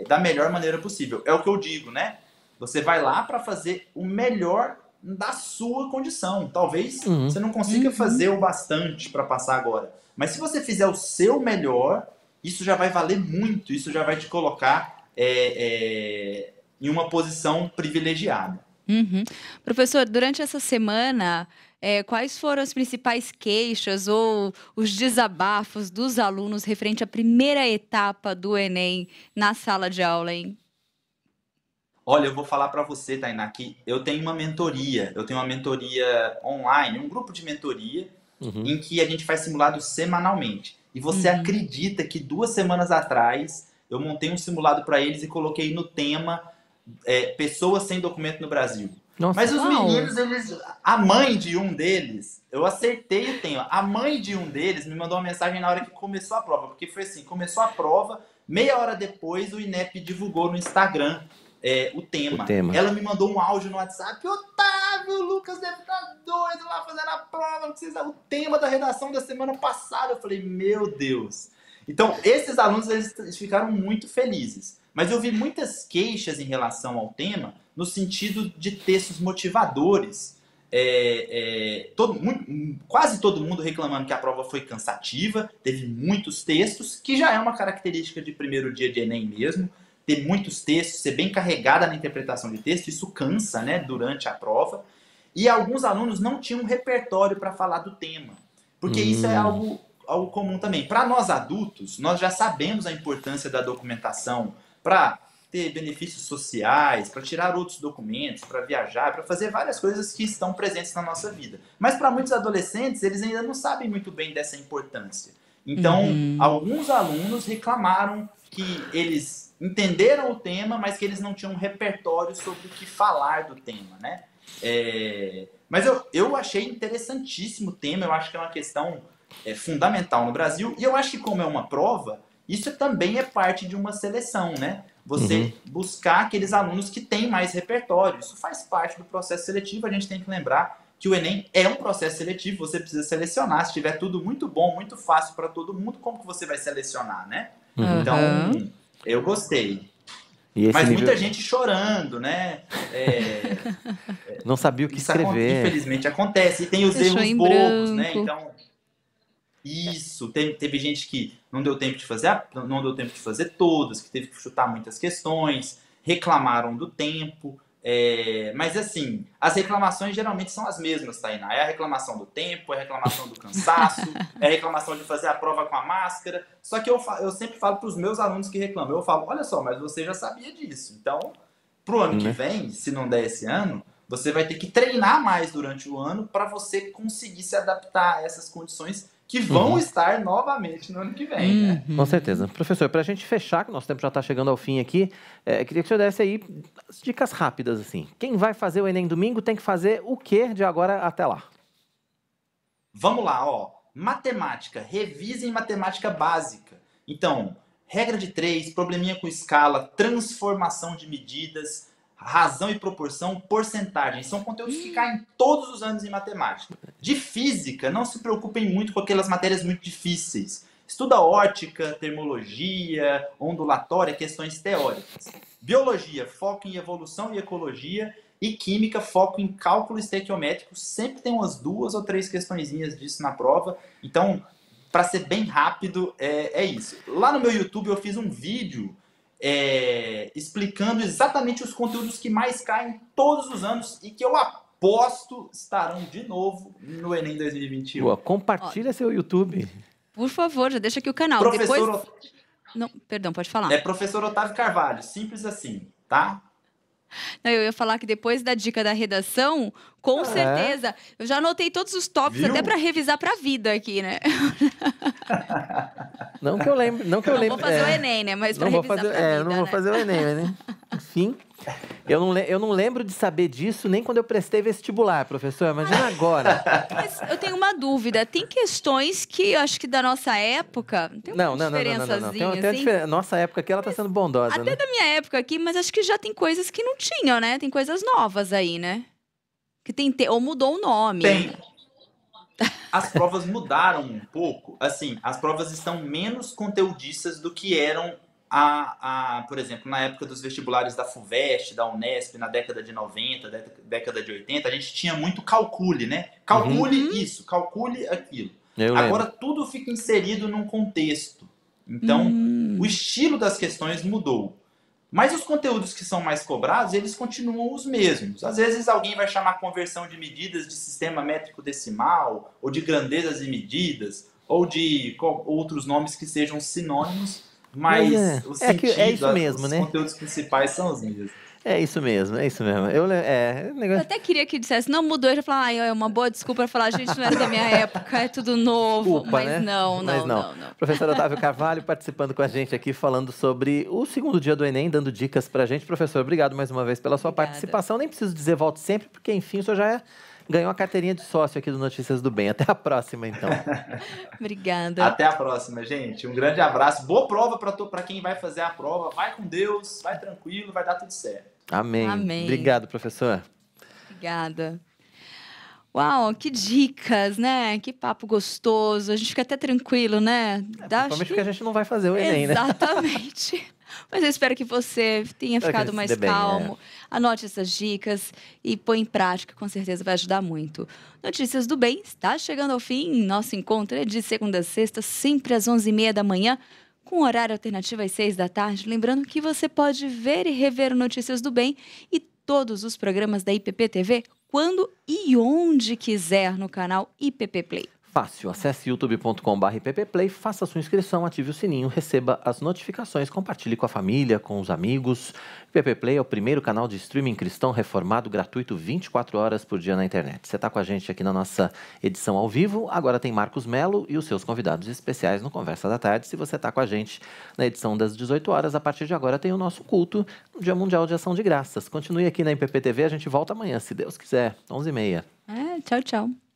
da melhor maneira possível. É o que eu digo, né? Você vai lá para fazer o melhor da sua condição. Talvez você não consiga fazer o bastante para passar agora. Mas se você fizer o seu melhor, isso já vai valer muito. Isso já vai te colocar em uma posição privilegiada. Professor, durante essa semana, quais foram as principais queixas ou os desabafos dos alunos referente à primeira etapa do Enem na sala de aula, hein? Olha, eu vou falar para você, Tainá, que eu tenho uma mentoria. Eu tenho uma mentoria online, um grupo de mentoria, em que a gente faz simulados semanalmente. E você acredita que 2 semanas atrás eu montei um simulado para eles e coloquei no tema pessoas sem documento no Brasil. Nossa, mas os meninos, a mãe de um deles, eu acertei o tema. A mãe de um deles me mandou uma mensagem na hora que começou a prova, porque foi assim, começou a prova, meia hora depois o INEP divulgou no Instagram o tema. Ela me mandou um áudio no WhatsApp: Otávio, o Lucas deve estar doido lá fazendo a prova, o tema da redação da semana passada. Eu falei, meu Deus. Então, esses alunos, eles ficaram muito felizes. Mas eu vi muitas queixas em relação ao tema, no sentido de textos motivadores. Quase todo mundo reclamando que a prova foi cansativa, teve muitos textos, que já é uma característica de primeiro dia de Enem mesmo. Ter muitos textos, ser bem carregada na interpretação de texto, isso cansa, né, durante a prova. E alguns alunos não tinham um repertório para falar do tema, porque isso é algo comum também. Para nós adultos, nós já sabemos a importância da documentação para ter benefícios sociais, para tirar outros documentos, para viajar, para fazer várias coisas que estão presentes na nossa vida. Mas para muitos adolescentes, eles ainda não sabem muito bem dessa importância. Então, alguns alunos reclamaram que eles entenderam o tema, mas que eles não tinham um repertório sobre o que falar do tema, né? Mas eu achei interessantíssimo o tema, eu acho que é uma questão fundamental no Brasil, e eu acho que como é uma prova, isso também é parte de uma seleção, né? Você buscar aqueles alunos que têm mais repertório, isso faz parte do processo seletivo. A gente tem que lembrar que o Enem é um processo seletivo, você precisa selecionar. Se tiver tudo muito bom, muito fácil para todo mundo, como que você vai selecionar, né? Então, eu gostei. Mas muita gente chorando, né? Não sabia o que escrever. Infelizmente acontece. E tem os erros bobos, né? Então, isso. Teve gente que não deu tempo de fazer todas, que teve que chutar muitas questões, reclamaram do tempo. Mas assim, as reclamações geralmente são as mesmas, Tainá. É a reclamação do tempo, é a reclamação do cansaço, é a reclamação de fazer a prova com a máscara. Só que eu sempre falo para os meus alunos que reclamam, eu falo, olha só, mas você já sabia disso, então Pro ano que vem, se não der esse ano, você vai ter que treinar mais durante o ano para você conseguir se adaptar a essas condições que vão estar novamente no ano que vem, né? Com certeza. Professor, para a gente fechar, que o nosso tempo já está chegando ao fim aqui, queria que o senhor desse aí as dicas rápidas, assim. Quem vai fazer o Enem domingo tem que fazer o quê de agora até lá? Vamos lá, ó. Matemática. Revisem matemática básica. Então, regra de 3, probleminha com escala, transformação de medidas, razão e proporção, porcentagem. São conteúdos que caem todos os anos em matemática. De física, não se preocupem muito com aquelas matérias muito difíceis. Estuda ótica, termologia, ondulatória, questões teóricas. Biologia, foco em evolução e ecologia. E química, foco em cálculo estequiométrico. Sempre tem umas 2 ou 3 questõezinhas disso na prova. Então, para ser bem rápido, é isso. Lá no meu YouTube eu fiz um vídeo explicando exatamente os conteúdos que mais caem todos os anos e que eu aposto estarão de novo no Enem 2021. Boa, compartilha seu YouTube. Por favor, já deixa aqui o canal. Professor Não, perdão, pode falar. É professor Otávio Carvalho, simples assim, tá? Não, eu ia falar que depois da dica da redação, com certeza, eu já anotei todos os tópicos até para revisar para a vida aqui, né? Não que eu lembre. Não vou fazer o Enem, né? Mas para revisar pra vida, eu não vou fazer o Enem, né? Enfim, eu não lembro de saber disso nem quando eu prestei vestibular, professor. Imagina agora. Mas eu tenho uma dúvida. Tem questões que eu acho que da nossa época... Tem uma diferençazinha, assim? Nossa época aqui, ela tá sendo bondosa, até da minha época aqui, mas acho que já tem coisas que não tinham, né? Tem coisas novas aí, né? Que tem ou mudou o nome. Tem. As provas mudaram um pouco. Assim, as provas estão menos conteudistas do que eram, por exemplo, na época dos vestibulares da FUVEST, da Unesp, na década de 90, década de 80, a gente tinha muito calcule, né? Calcule isso, calcule aquilo. Agora tudo fica inserido num contexto. Então, o estilo das questões mudou. Mas os conteúdos que são mais cobrados, eles continuam os mesmos. Às vezes alguém vai chamar conversão de medidas de sistema métrico decimal, ou de grandezas e medidas, ou de outros nomes que sejam sinônimos, mas o sentido, isso mesmo, os conteúdos principais são os mesmos. É isso mesmo, é isso mesmo. Eu até queria que dissesse, não mudou, eu já falava, é uma boa desculpa para falar, gente, não era da minha época, é tudo novo. Desculpa, mas né? não. Professor Otávio Carvalho participando com a gente aqui, falando sobre o segundo dia do Enem, dando dicas pra gente. Professor, obrigado mais uma vez pela sua participação. Nem preciso dizer volte sempre, porque enfim, o senhor já ganhou a carteirinha de sócio aqui do Notícias do Bem. Até a próxima, então. Obrigada. Até a próxima, gente. Um grande abraço. Boa prova para quem vai fazer a prova. Vai com Deus, vai tranquilo, vai dar tudo certo. Amém. Obrigado, professor. Obrigada. Uau, que dicas, né? Que papo gostoso. A gente fica até tranquilo, né? Principalmente porque a gente não vai fazer o Enem, né? Exatamente. Mas eu espero que você tenha ficado mais calmo. Anote essas dicas e põe em prática, com certeza vai ajudar muito. Notícias do Bem está chegando ao fim. Nosso encontro é de segunda a sexta, sempre às 11h30 da manhã, com horário alternativo às 6 da tarde. Lembrando que você pode ver e rever o Notícias do Bem e todos os programas da IPP TV quando e onde quiser no canal IPP Play. Fácil, acesse youtube.com/ipplay, faça sua inscrição, ative o sininho, receba as notificações, compartilhe com a família, com os amigos. IPP Play é o primeiro canal de streaming cristão reformado, gratuito, 24 horas por dia na internet. Você está com a gente aqui na nossa edição ao vivo, agora tem Marcos Melo e os seus convidados especiais no Conversa da Tarde. Se você está com a gente na edição das 18 horas, a partir de agora tem o nosso culto no Dia Mundial de Ação de Graças. Continue aqui na IPP TV, a gente volta amanhã, se Deus quiser, 11h30. Tchau, tchau.